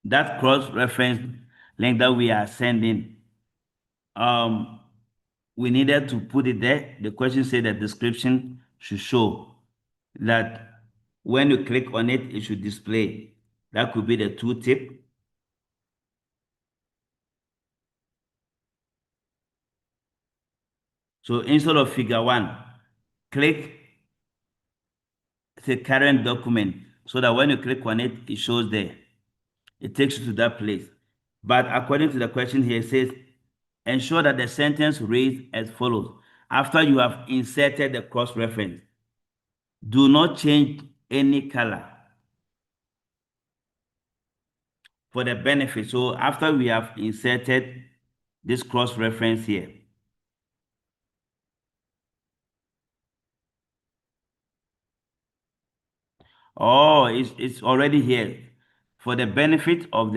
that cross-reference link that we are sending. We needed to put it there. The question said the description should show that when you click on it, it should display. That could be the tooltip. So instead of figure 1, click the current document so that when you click on it, it shows there. It takes you to that place. But according to the question here, it says, ensure that the sentence reads as follows. After you have inserted the cross-reference, do not change any color for the benefit. So after we have inserted this cross-reference here, oh, it's already here. For the benefit of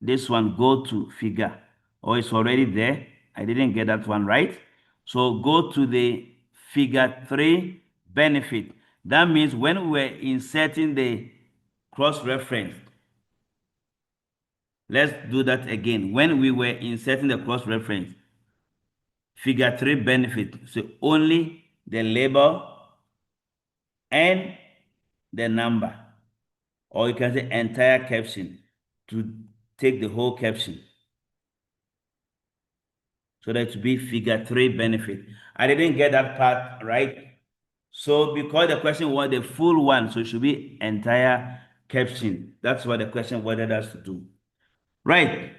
this one, go to figure. Oh, it's already there. I didn't get that one right. So go to the figure 3 benefit. That means when we're inserting the cross-reference, let's do that again. When we were inserting the cross-reference, figure 3 benefit, so only the label and the number, or you can say entire caption to take the whole caption. So that to be figure 3 benefit. I didn't get that part right. So because the question was the full one, so it should be entire caption. That's what the question wanted us to do. Right.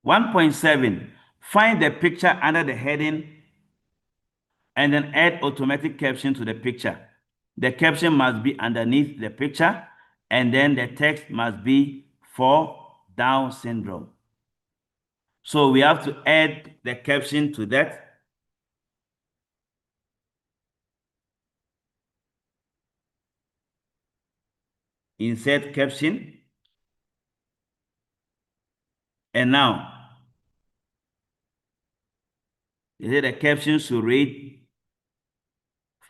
1.7, find the picture under the heading and then add automatic caption to the picture. The caption must be underneath the picture, and then the text must be for Down syndrome. So we have to add the caption to that. Insert caption. And now, the caption should read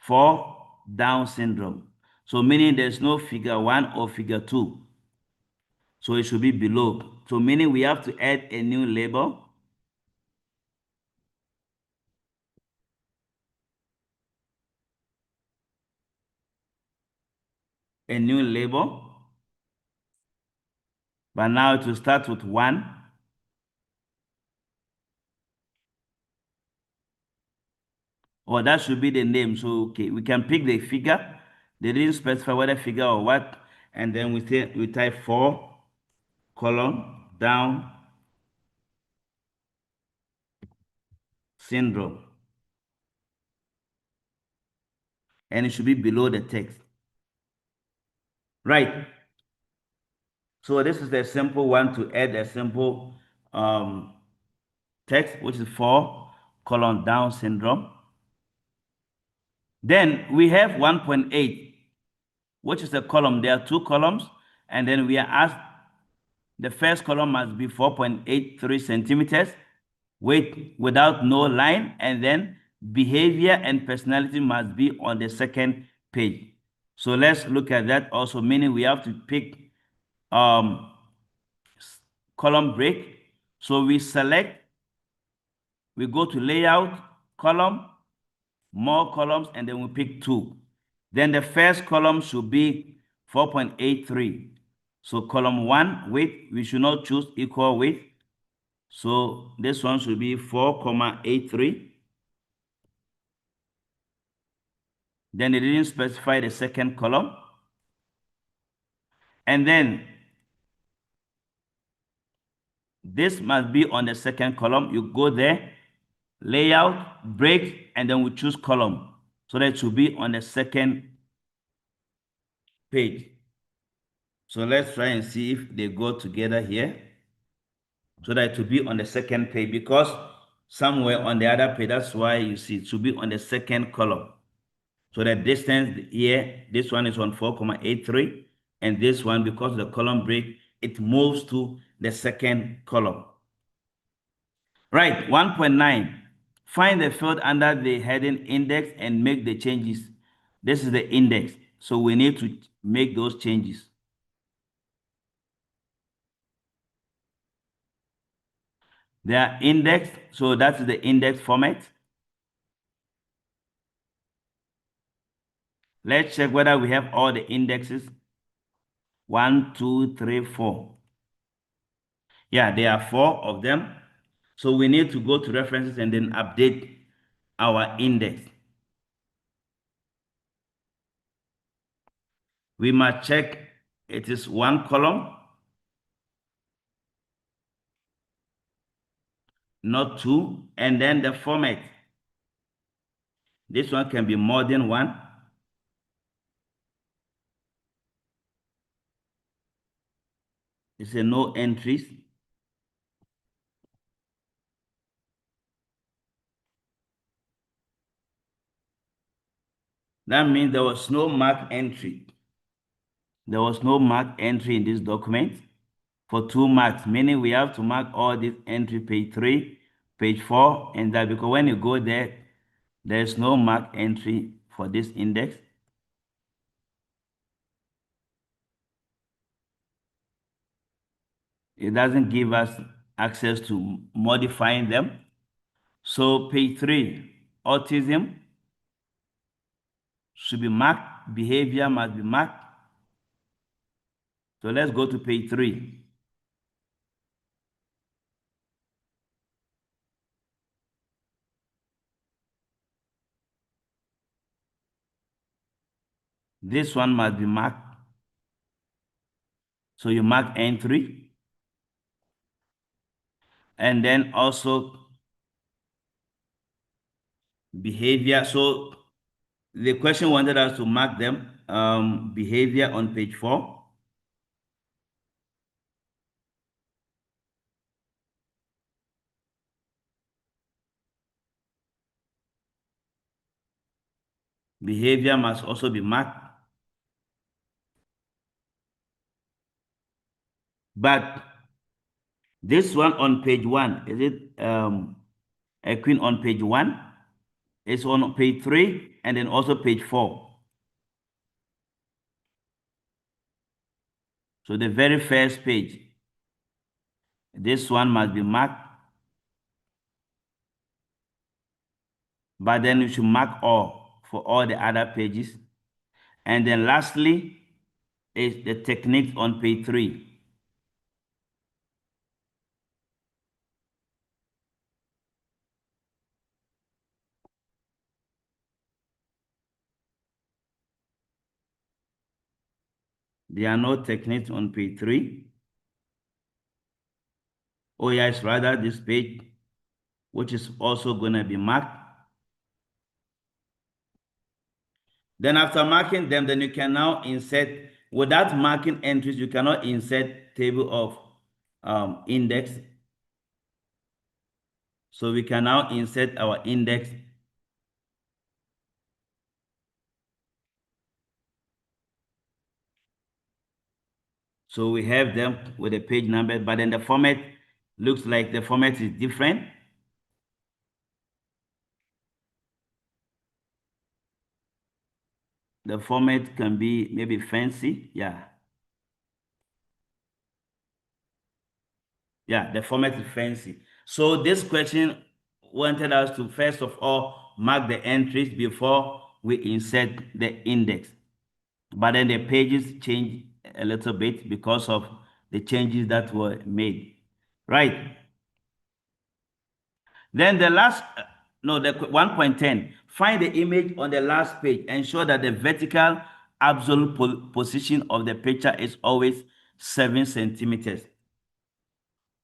for Down syndrome. So meaning there's no figure 1 or figure 2. So it should be below. So meaning we have to add a new label. A new label. But now it will start with 1. Or that should be the name. So okay, we can pick the figure. They didn't specify whether figure or what. And then we type 4 colon Down syndrome. And it should be below the text. Right. So this is the simple one to add a simple text, which is 4 colon Down syndrome. Then we have 1.8, which is a column. There are 2 columns, and then we are asked the first column must be 4.83 centimeters without no line, and then behavior and personality must be on the second page. So let's look at that also, meaning we have to pick column break. So we select, we go to layout, column, more columns, and then we pick 2. Then the first column should be 4.83. So column 1 width, we should not choose equal width. So this one should be 4.83. Then they didn't specify the second column. And then this must be on the second column. You go there, layout, break, and then we choose column. So that should be on the second page. So let's try and see if they go together here. So that it will be on the second page, because somewhere on the other page, that's why you see it should be on the second column. So the distance here, this one is on 4.83, and this one, because of the column break, it moves to the second column. Right, 1.9. Find the field under the heading index and make the changes. This is the index, so we need to make those changes. They are indexed, so that's the index format. Let's check whether we have all the indexes. 1, 2, 3, 4. Yeah, there are 4 of them. So we need to go to references and then update our index. we must check it is one column, not two, and then the format. This one can be more than one. It's a no entries. That means there was no mark entry. There was no mark entry in this document for 2 marks, meaning we have to mark all this entry, page 3, page 4, and that, because when you go there, there's no mark entry for this index. It doesn't give us access to modifying them. So page 3, autism should be marked, behavior must be marked. So let's go to page 3. This one must be marked. So you mark entry. And then also behavior. So the question wanted us to mark them, behavior on page 4. Behavior must also be marked. But this one on page 1, is it a queen on page 1? It's on page 3 and then also page 4. So the very first page, this one must be marked. But then you should mark all for all the other pages. And then lastly is the technique on page 3. There are no techniques on page 3. Oh yes, rather this page, which is also going to be marked. Then after marking them, then you can now insert, without marking entries, you cannot insert table of index. So we can now insert our index. So we have them with a page number, but then the format looks like the format is different. The format can be maybe fancy, yeah. Yeah, the format is fancy. So this question wanted us to first of all mark the entries before we insert the index. But then the pages change a little bit because of the changes that were made. Right. Then the last, no, the 1.10, find the image on the last page. Ensure that the vertical absolute position of the picture is always 7 centimeters.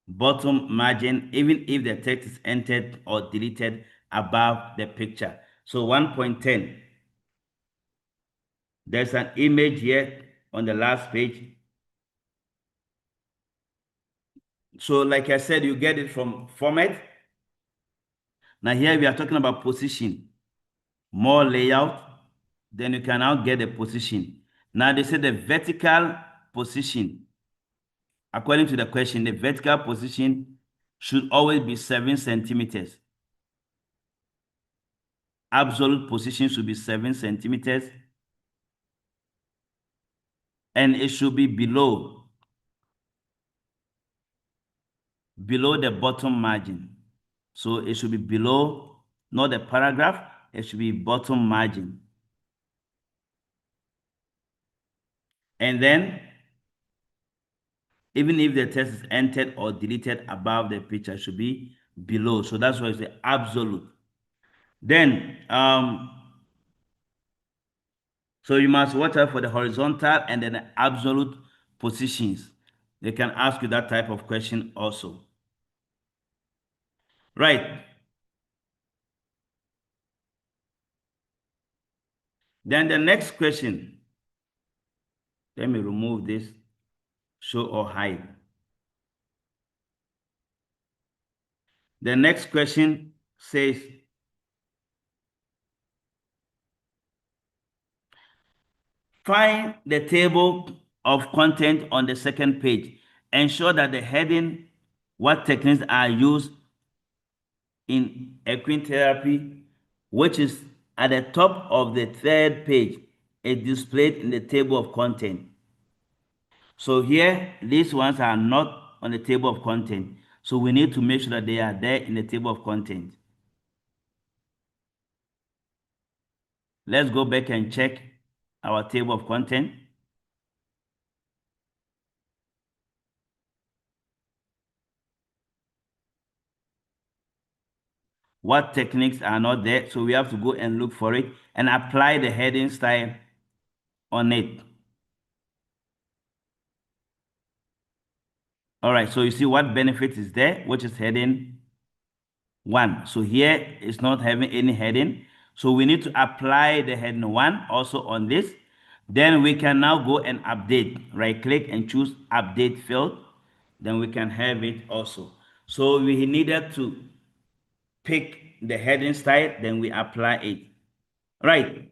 Bottom margin, even if the text is entered or deleted above the picture. So 1.10, there's an image here on the last page. So like I said, you get it from format. Now here we are talking about position, more layout, then you can now get the position. Now they say the vertical position, according to the question, the vertical position should always be 7 centimeters. Absolute position should be 7 centimeters. And it should be below the bottom margin. So it should be below, not the paragraph, it should be bottom margin. And then, even if the text is entered or deleted above the picture, it should be below. So that's why it's the absolute. Then, So you must watch out for the horizontal and then the absolute positions. They can ask you that type of question also. Right. Then the next question. Let me remove this. Show or hide. The next question says, find the table of content on the second page. Ensure that the heading, what techniques are used in equine therapy, which is at the top of the third page, is displayed in the table of content. So here, these ones are not on the table of content. So we need to make sure that they are there in the table of content. Let's go back and check our table of content. What techniques are not there? So we have to go and look for it and apply the heading style on it. All right, so you see what benefit is there, which is heading 1. So here it's not having any heading. So we need to apply the heading 1 also on this. Then we can now go and update. Right click and choose update field. Then we can have it also. So we needed to pick the heading style, then we apply it. Right.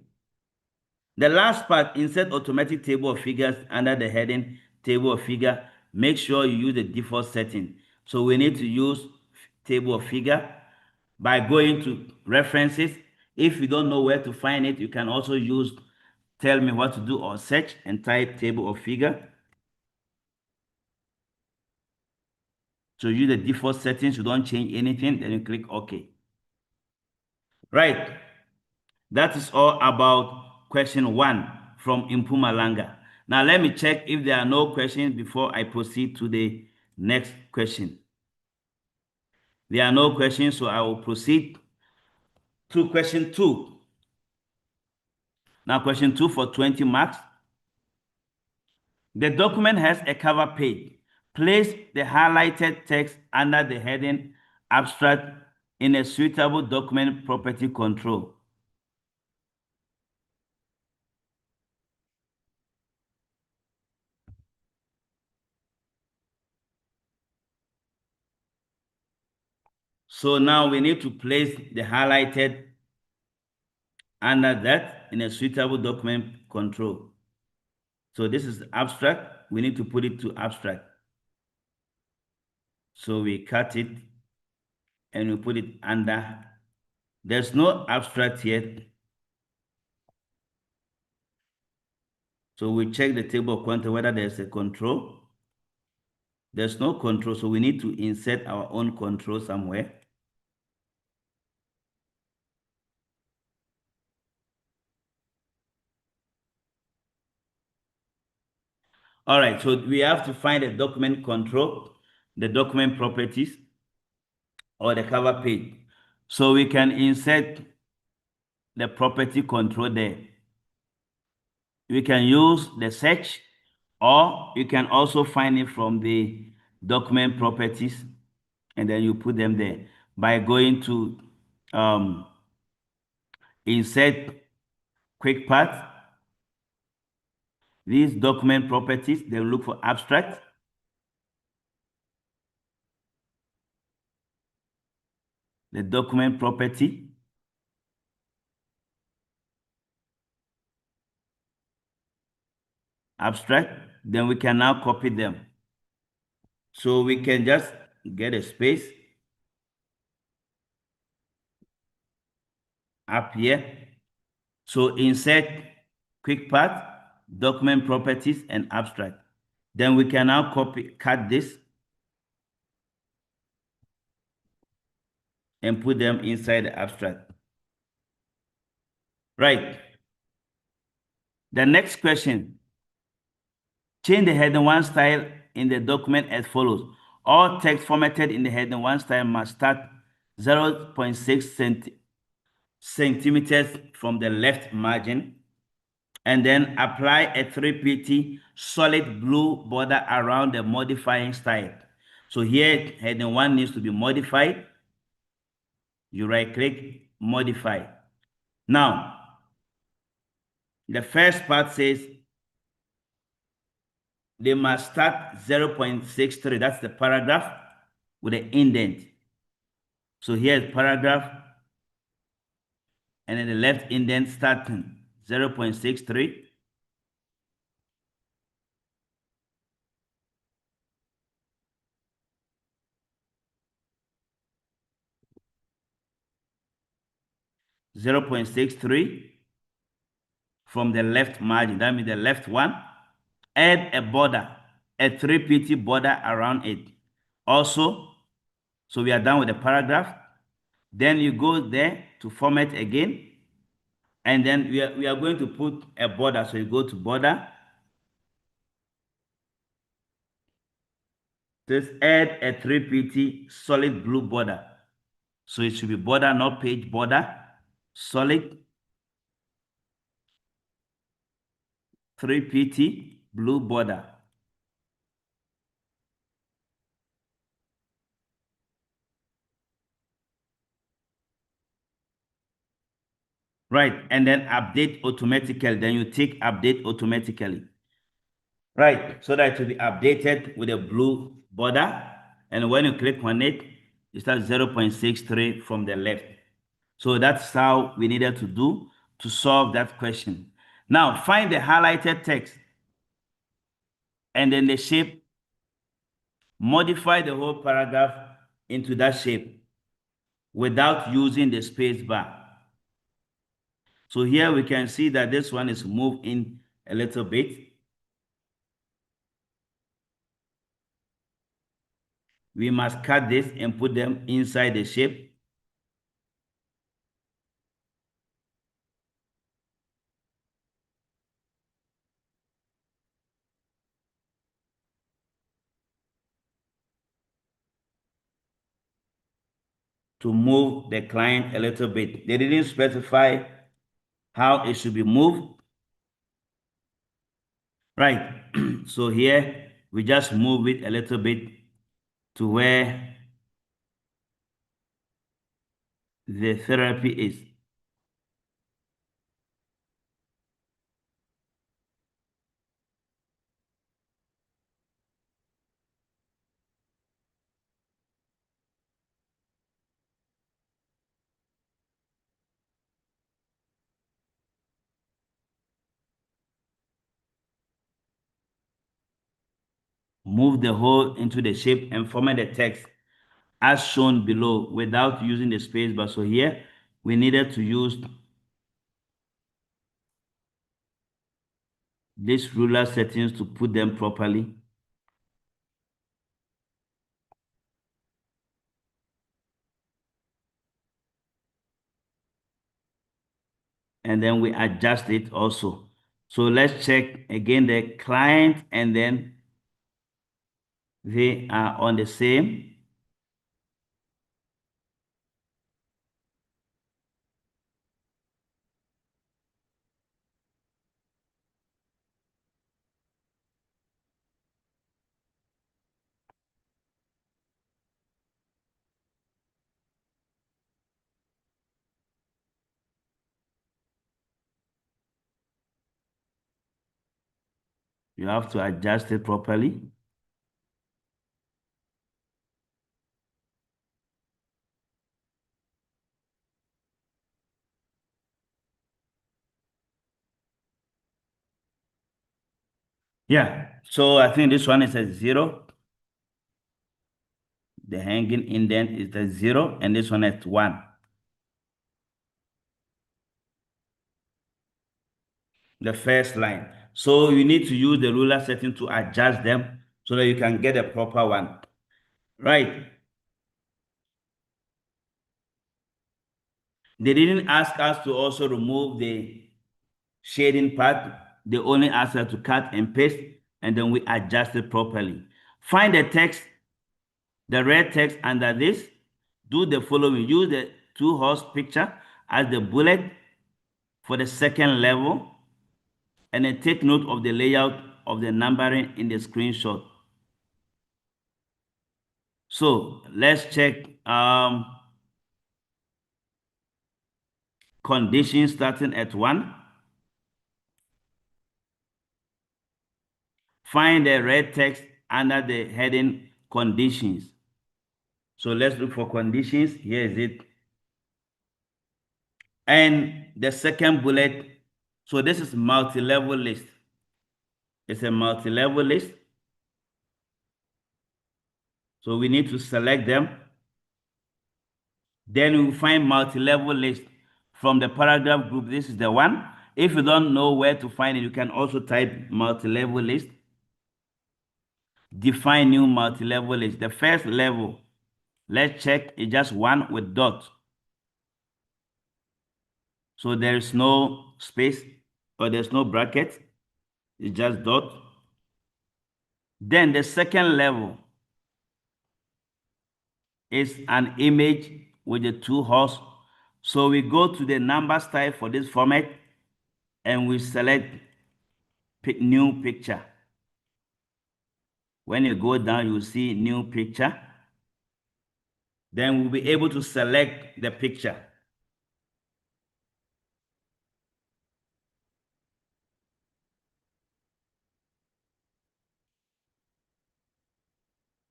The last part, insert automatic table of figures under the heading table of figure. Make sure you use the default setting. So we need to use table of figure by going to references. If you don't know where to find it, you can also use tell me what to do or search and type table of figure. So use the default settings. You don't change anything, then you click OK. Right. That is all about question 1 from Mpumalanga. Now let me check if there are no questions before I proceed to the next question. There are no questions, so I will proceed to question 2. Now question 2 for 20 marks. The document has a cover page. Place the highlighted text under the heading abstract in a suitable document property control. So now we need to place the highlighted under that in a suitable document control. So this is abstract. We need to put it to abstract. So we cut it and we put it under. There's no abstract yet. So we check the table of contents whether there's a control. There's no control, so we need to insert our own control somewhere. All right, so we have to find a document control, the document properties, or the cover page. So we can insert the property control there. We can use the search, or you can also find it from the document properties, and then you put them there by going to insert quick path. These document properties, they look for abstract. The document property. Abstract. Then we can now copy them. So we can just get a space up here. So insert quick path, document properties, and abstract. Then we can now cut this and put them inside the abstract. Right. The next question. Change the heading 1 style in the document as follows. All text formatted in the heading 1 style must start 0.6 centimeters from the left margin. and then apply a 3pt solid blue border around the modifying style. So here, heading 1 needs to be modified. You right-click, modify. Now, the first part says they must start 0.63. That's the paragraph with an indent. So here's paragraph, and then the left indent starting 0.63. From the left margin, that means the left one. Add a border, a 3pt border around it. Also, so we are done with the paragraph. Then you go there to format again, and then we are going to put a border. So you go to border. Just add a 3pt solid blue border. So it should be border, not page border. Solid 3pt blue border. Right, and then update automatically. Then you tick update automatically. Right, so that it will be updated with a blue border. And when you click on it, it starts 0.63 from the left. So that's how we needed to do to solve that question. Now, find the highlighted text and then the shape. Modify the whole paragraph into that shape without using the space bar. So here we can see that this one is moved in a little bit. We must cut this and put them inside the shape. To move the client a little bit. They didn't specify how it should be moved. Right, so here we just move it a little bit to where the therapy is. Move the whole into the shape and format the text as shown below without using the space bar. So here we needed to use these ruler settings to put them properly. And then we adjust it also. So let's check again the client, and then they are on the same. You have to adjust it properly. Yeah, so I think this one is a 0. The hanging indent is a 0, and this one at 1. The first line. So you need to use the ruler setting to adjust them so that you can get a proper one. Right. They didn't ask us to also remove the shading part. They only asked us to cut and paste, and then we adjust it properly. Find the text, the red text under this. Do the following. Use the 2-horse picture as the bullet for the second level. and then take note of the layout of the numbering in the screenshot. So let's check conditions starting at 1. Find the red text under the heading conditions. So let's look for conditions. Here is it. And the second bullet, so this is multi-level list. It's a multi-level list. So we need to select them. Then we find multi-level list from the paragraph group. This is the one. If you don't know where to find it, you can also type multi-level list. Define new multi-level list. The first level, let's check, is just one with dot. So there is no space or there's no bracket. It's just dot. Then the second level is an image with the 2 horse. So we go to the number style for this format and we select new picture. When you go down, you will see new picture. Then we'll be able to select the picture.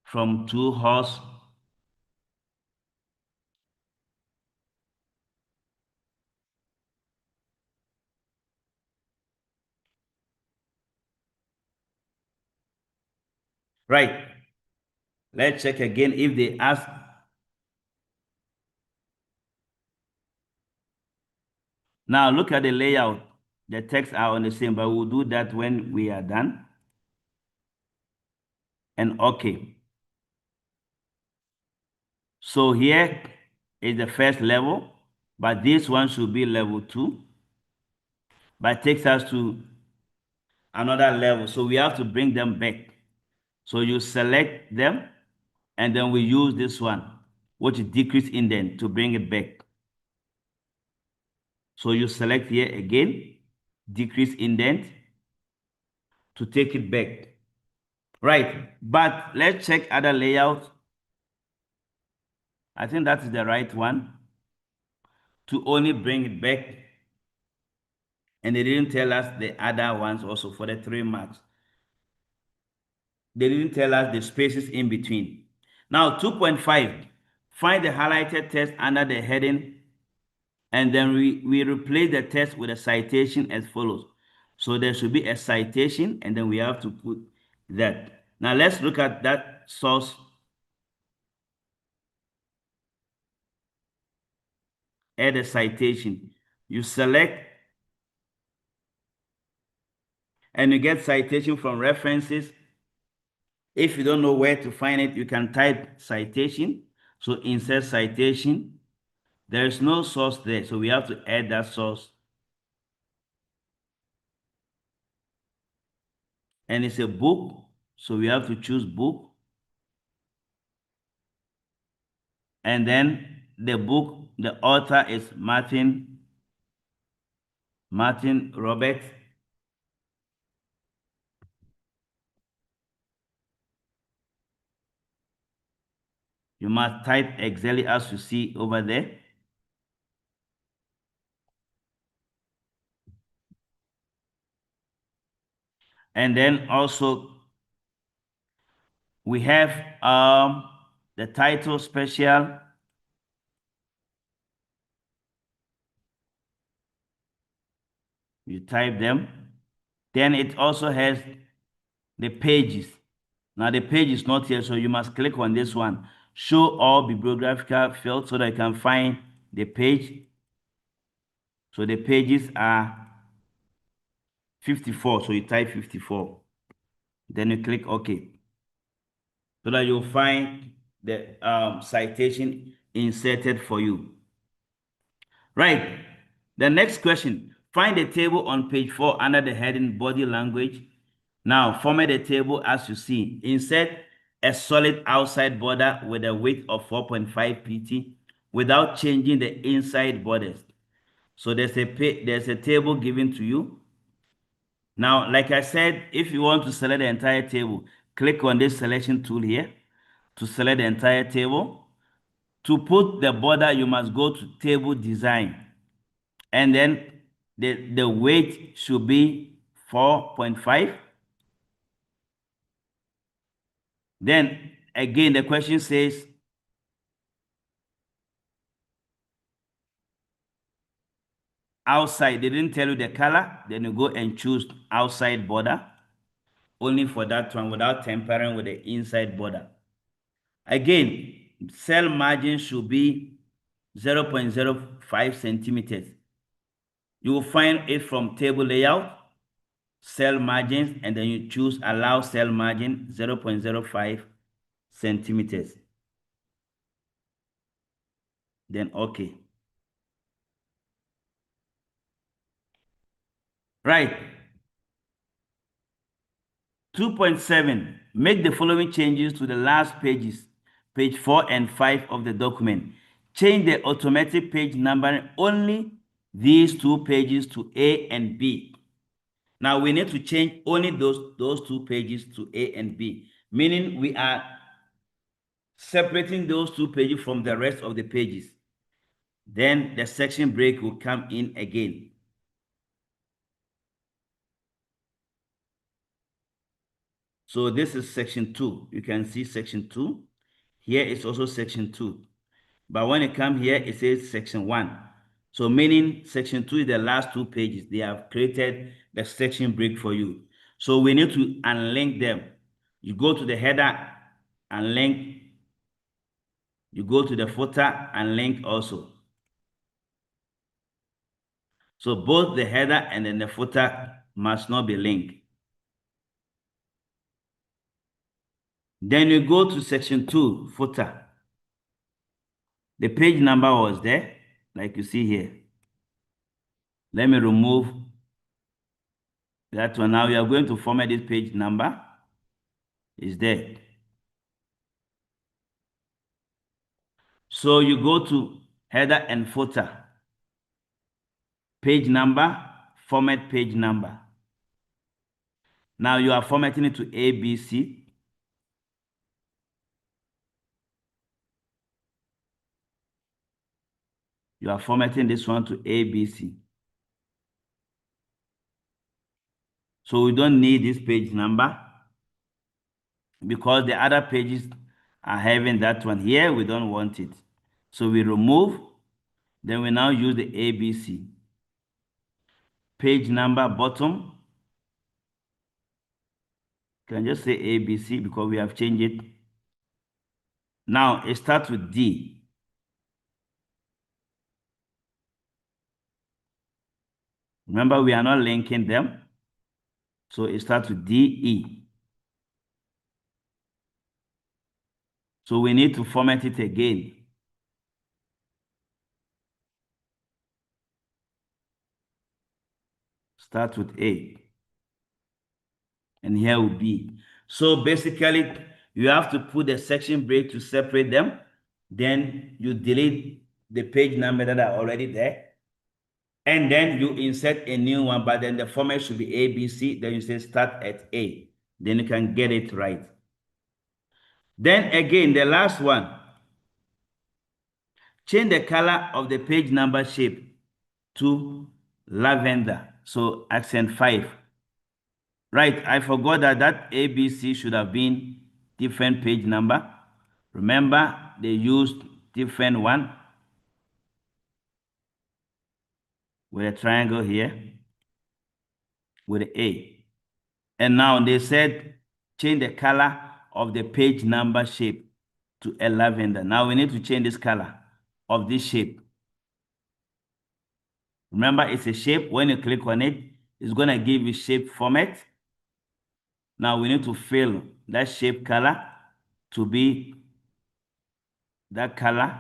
From 2 horse. Right. Let's check again if they ask. Now look at the layout. The texts are on the same, but we'll do that when we are done. And okay. So here is the first level, but this one should be level 2. But it takes us to another level. So we have to bring them back. So you select them, and then we use this one, which is decrease indent, to bring it back. So you select here again, decrease indent, to take it back. Right, but let's check other layouts. I think that is the right one, to only bring it back. And they didn't tell us the other ones also for the 3 marks. They didn't tell us the spaces in between. Now 2.5, find the highlighted text under the heading, and then we replace the text with a citation as follows. So there should be a citation, and then we have to put that. Now let's look at that source. Add a citation. You select, and you get citation from references. If you don't know where to find it, you can type citation. So insert citation. There is no source there, so we have to add that source. And it's a book, so we have to choose book. And then the book, the author is Martin Robert. You must type exactly as you see over there. And then also we have the title special. You type them. Then it also has the pages. Now the page is not here, so you must click on this one. Show all bibliographical fields so that you can find the page. So the pages are 54, so you type 54. Then you click OK. So that you'll find the citation inserted for you. Right. The next question. Find the table on page 4 under the heading Body Language. Now, format the table as you see. Insert a solid outside border with a width of 4.5 pt without changing the inside borders. So there's a table given to you. Now, like I said, if you want to select the entire table, click on this selection tool here to select the entire table. To put the border, you must go to table design. And then the weight should be 4.5. Then again, the question says, outside. They didn't tell you the color. Then you go and choose outside border. Only for that one without tampering with the inside border. Again, cell margin should be 0.05 centimeters. You will find it from table layout, cell margins, and then you choose allow cell margin 0.05 centimeters. Then okay. Right. 2.7, make the following changes to the last pages, page 4 and 5 of the document. Change the automatic page numbering only these two pages to A and B. Now we need to change only those two pages to A and B, meaning we are separating those two pages from the rest of the pages. Then the section break will come in again. So this is section 2. You can see section 2. Here is also section 2. But when it comes here, it says section 1. So meaning section 2 is the last two pages. They have created the section break for you. So we need to unlink them. You go to the header and link. You go to the footer and link also. So both the header and then the footer must not be linked. Then you go to section 2, footer. The page number was there, like you see here. Let me remove that one. Now we are going to format this page number. Is there. So you go to header and footer. Page number, format page number. Now you are formatting it to ABC. You are formatting this one to ABC. So we don't need this page number because the other pages are having that one here. We don't want it. So we remove, then we now use the ABC. Page number bottom. Can just say ABC because we have changed it. Now it starts with D. Remember, we are not linking them. So it starts with DE. So we need to format it again. Start with A. And here will be. So basically, you have to put a section break to separate them. Then you delete the page number that are already there. And then you insert a new one, but then the format should be ABC. Then you say start at A. Then you can get it right. Then again, the last one. Change the color of the page number shape to lavender. So accent 5. Right, I forgot that ABC should have been different page number. Remember, they used different one with a triangle here with an A. And now they said change the color of the page number shape to a lavender. Now we need to change this color of this shape. Remember, it's a shape. When you click on it, it's going to give you shape format. Now we need to fill that shape color to be that color.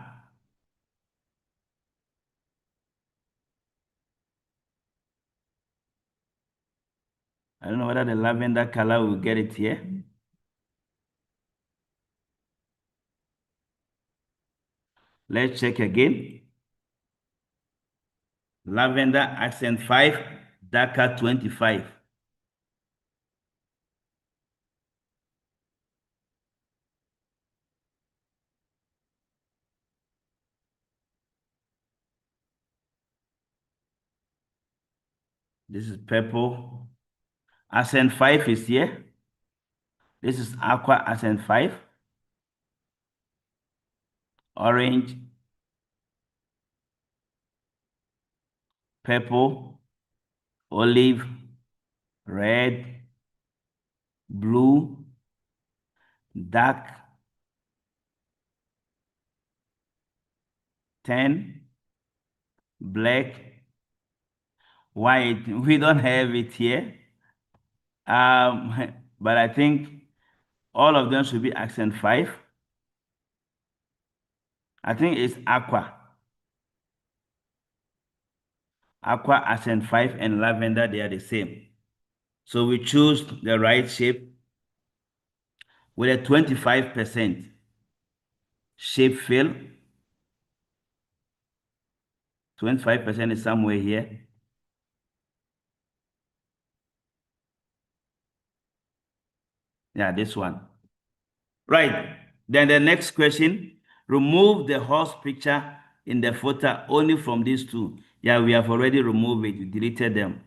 I don't know whether the lavender color will get it here. Let's check again. Lavender accent 5, darker 25. This is purple. Accent 5 is here. This is aqua accent 5. Orange, purple, olive, red, blue, dark, 10, black, white. We don't have it here. But I think all of them should be accent 5. I think it's aqua. Aqua accent 5 and lavender, they are the same. So we choose the right shape with a 25% shape fill. 25% is somewhere here. Yeah, this one. Right. Then the next question, remove the horse picture in the photo only from these two. Yeah, we have already removed it, deleted them.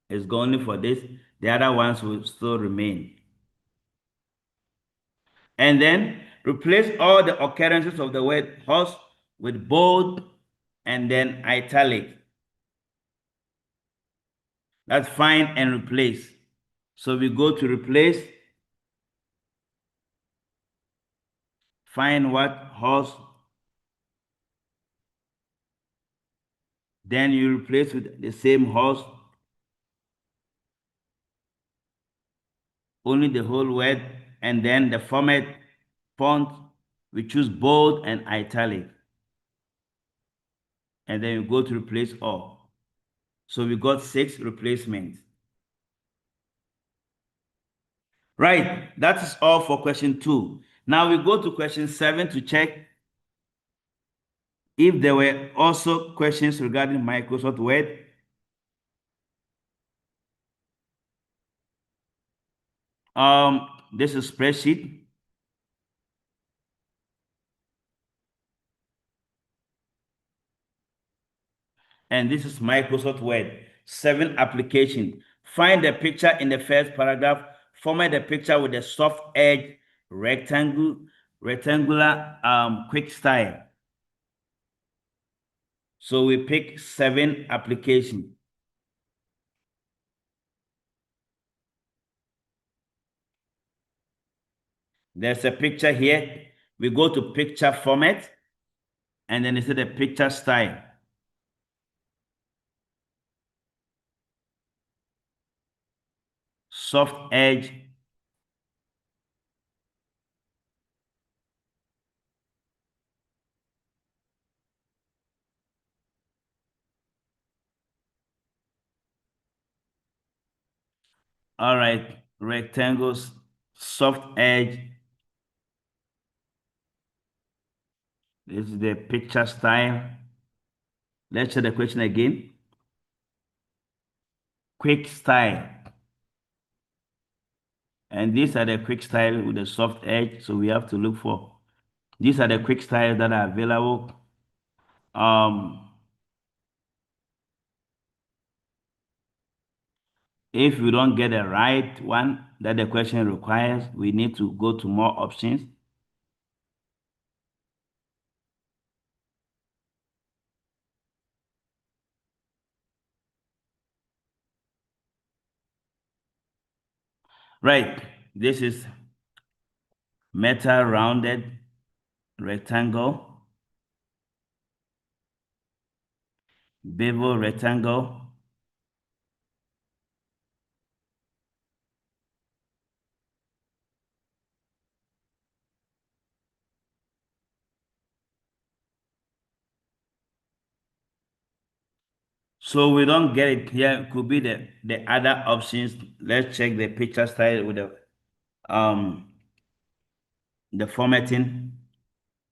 It's only for this. The other ones will still remain. And then replace all the occurrences of the word horse with bold and then italic. That's find and replace. So we go to replace, find what horse, then you replace with the same horse, only the whole word, and then the format font, we choose bold and italic. And then you go to replace all. So we got 6 replacements. Right, that is all for question 2. Now we go to question 7 to check if there were also questions regarding Microsoft Word. This is spreadsheet. And this is Microsoft Word. 7 application. Find the picture in the first paragraph. Format the picture with a soft edge rectangular quick style. So we pick 7 application. There's a picture here. We go to picture format, and then it's the picture style. Soft edge. All right, rectangles, soft edge. This is the picture style. Let's check the question again. Quick style. And these are the quick style with the soft edge. So we have to look for, these are the quick styles that are available. If we don't get the right one that the question requires, we need to go to more options. Right, this is metal rounded rectangle, bevel rectangle, so we don't get it here. Could be the other options. Let's check the picture style with the formatting,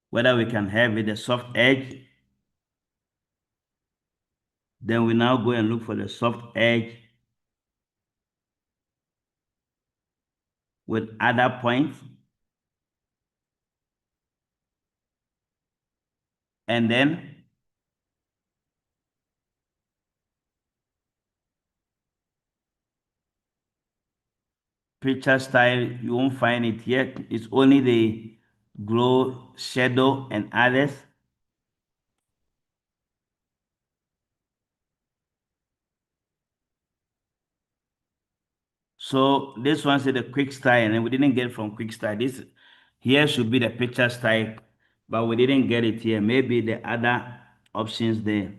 whether we can have it the soft edge. Then we now go and look for the soft edge with other points. And then picture style, you won't find it yet. It's only the glow, shadow, and others. So this one said the quick style, and we didn't get it from quick style. This here should be the picture style, but we didn't get it here. Maybe the other options there.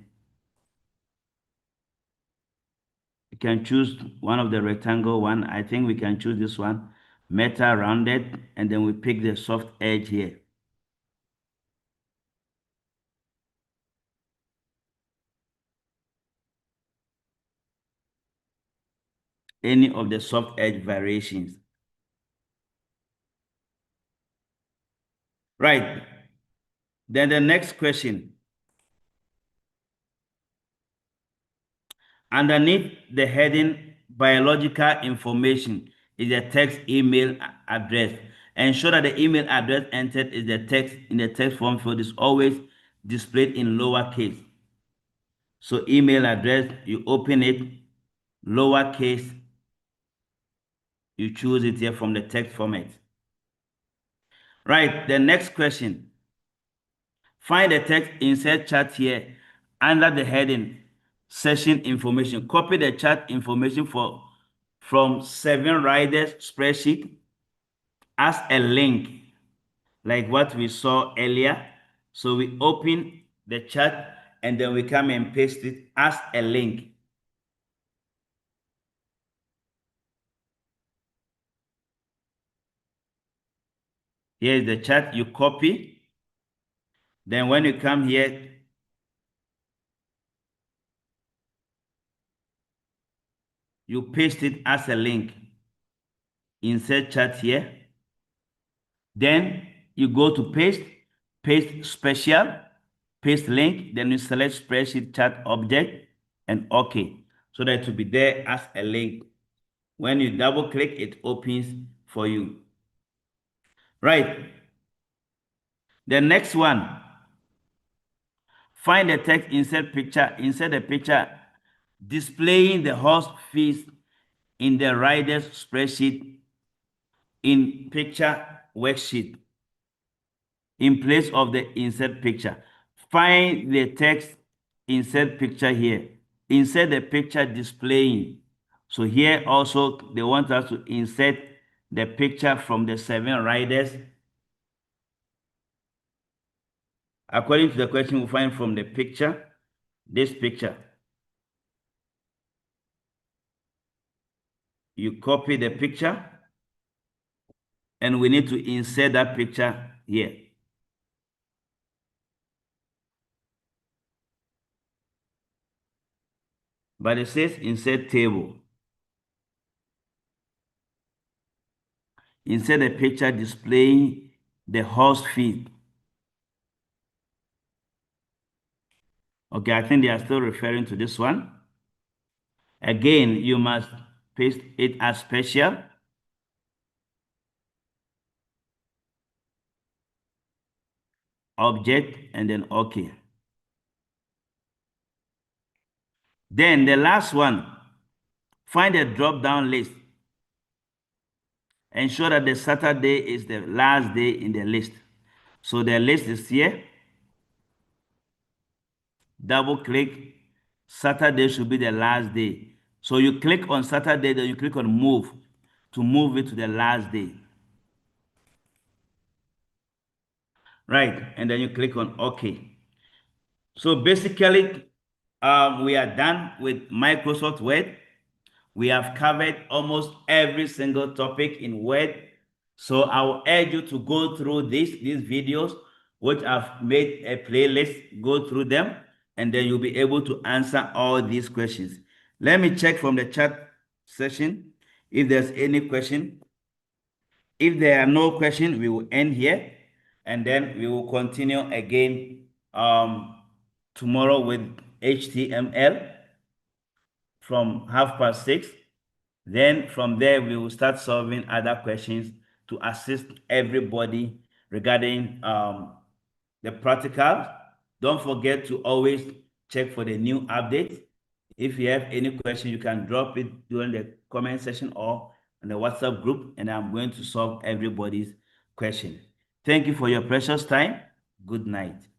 You can choose one of the rectangle one. I think we can choose this one, metal rounded, and then we pick the soft edge here. Any of the soft edge variations. Right. Then the next question. Underneath the heading biological information is the text email address. Ensure that the email address entered is the text in the text form field is always displayed in lowercase. So email address, you open it, lowercase, you choose it here from the text format. Right, the next question. Find the text insert chart here under the heading session information. Copy the chart information from 7 riders spreadsheet as a link, like what we saw earlier. So we open the chart and then we come and paste it as a link. Here is the chart, you copy. Then when you come here, you paste it as a link. Insert chart here. Then you go to paste special, paste link, then you select spreadsheet chart object and OK. So that it will be there as a link. When you double click, it opens for you. Right. The next one. Find the text, insert the picture displaying the horse fees in the rider's spreadsheet in picture worksheet in place of the insert picture. Find the text, insert picture here. Insert the picture displaying. So here also they want us to insert the picture from the 7 riders. According to the question, we find from the picture, this picture. You copy the picture and we need to insert that picture here. But it says insert table. Insert a picture displaying the horse feed. Okay, I think they are still referring to this one. Again, you must paste it as special. Object and then OK. Then the last one, find a drop-down list. Ensure that the Saturday is the last day in the list. So the list is here. Double click. Saturday should be the last day. So you click on Saturday, then you click on move to move it to the last day. Right, and then you click on OK. So basically, we are done with Microsoft Word. We have covered almost every single topic in Word. So I will urge you to go through these videos, which I've made a playlist, go through them, and then you'll be able to answer all these questions. Let me check from the chat session if there's any question. If there are no questions, we will end here, and then we will continue again tomorrow with HTML from 6:30. Then from there, we will start solving other questions to assist everybody regarding the practical. Don't forget to always check for the new updates. If you have any question, you can drop it during the comment section or on the WhatsApp group, and I'm going to solve everybody's question. Thank you for your precious time. Good night.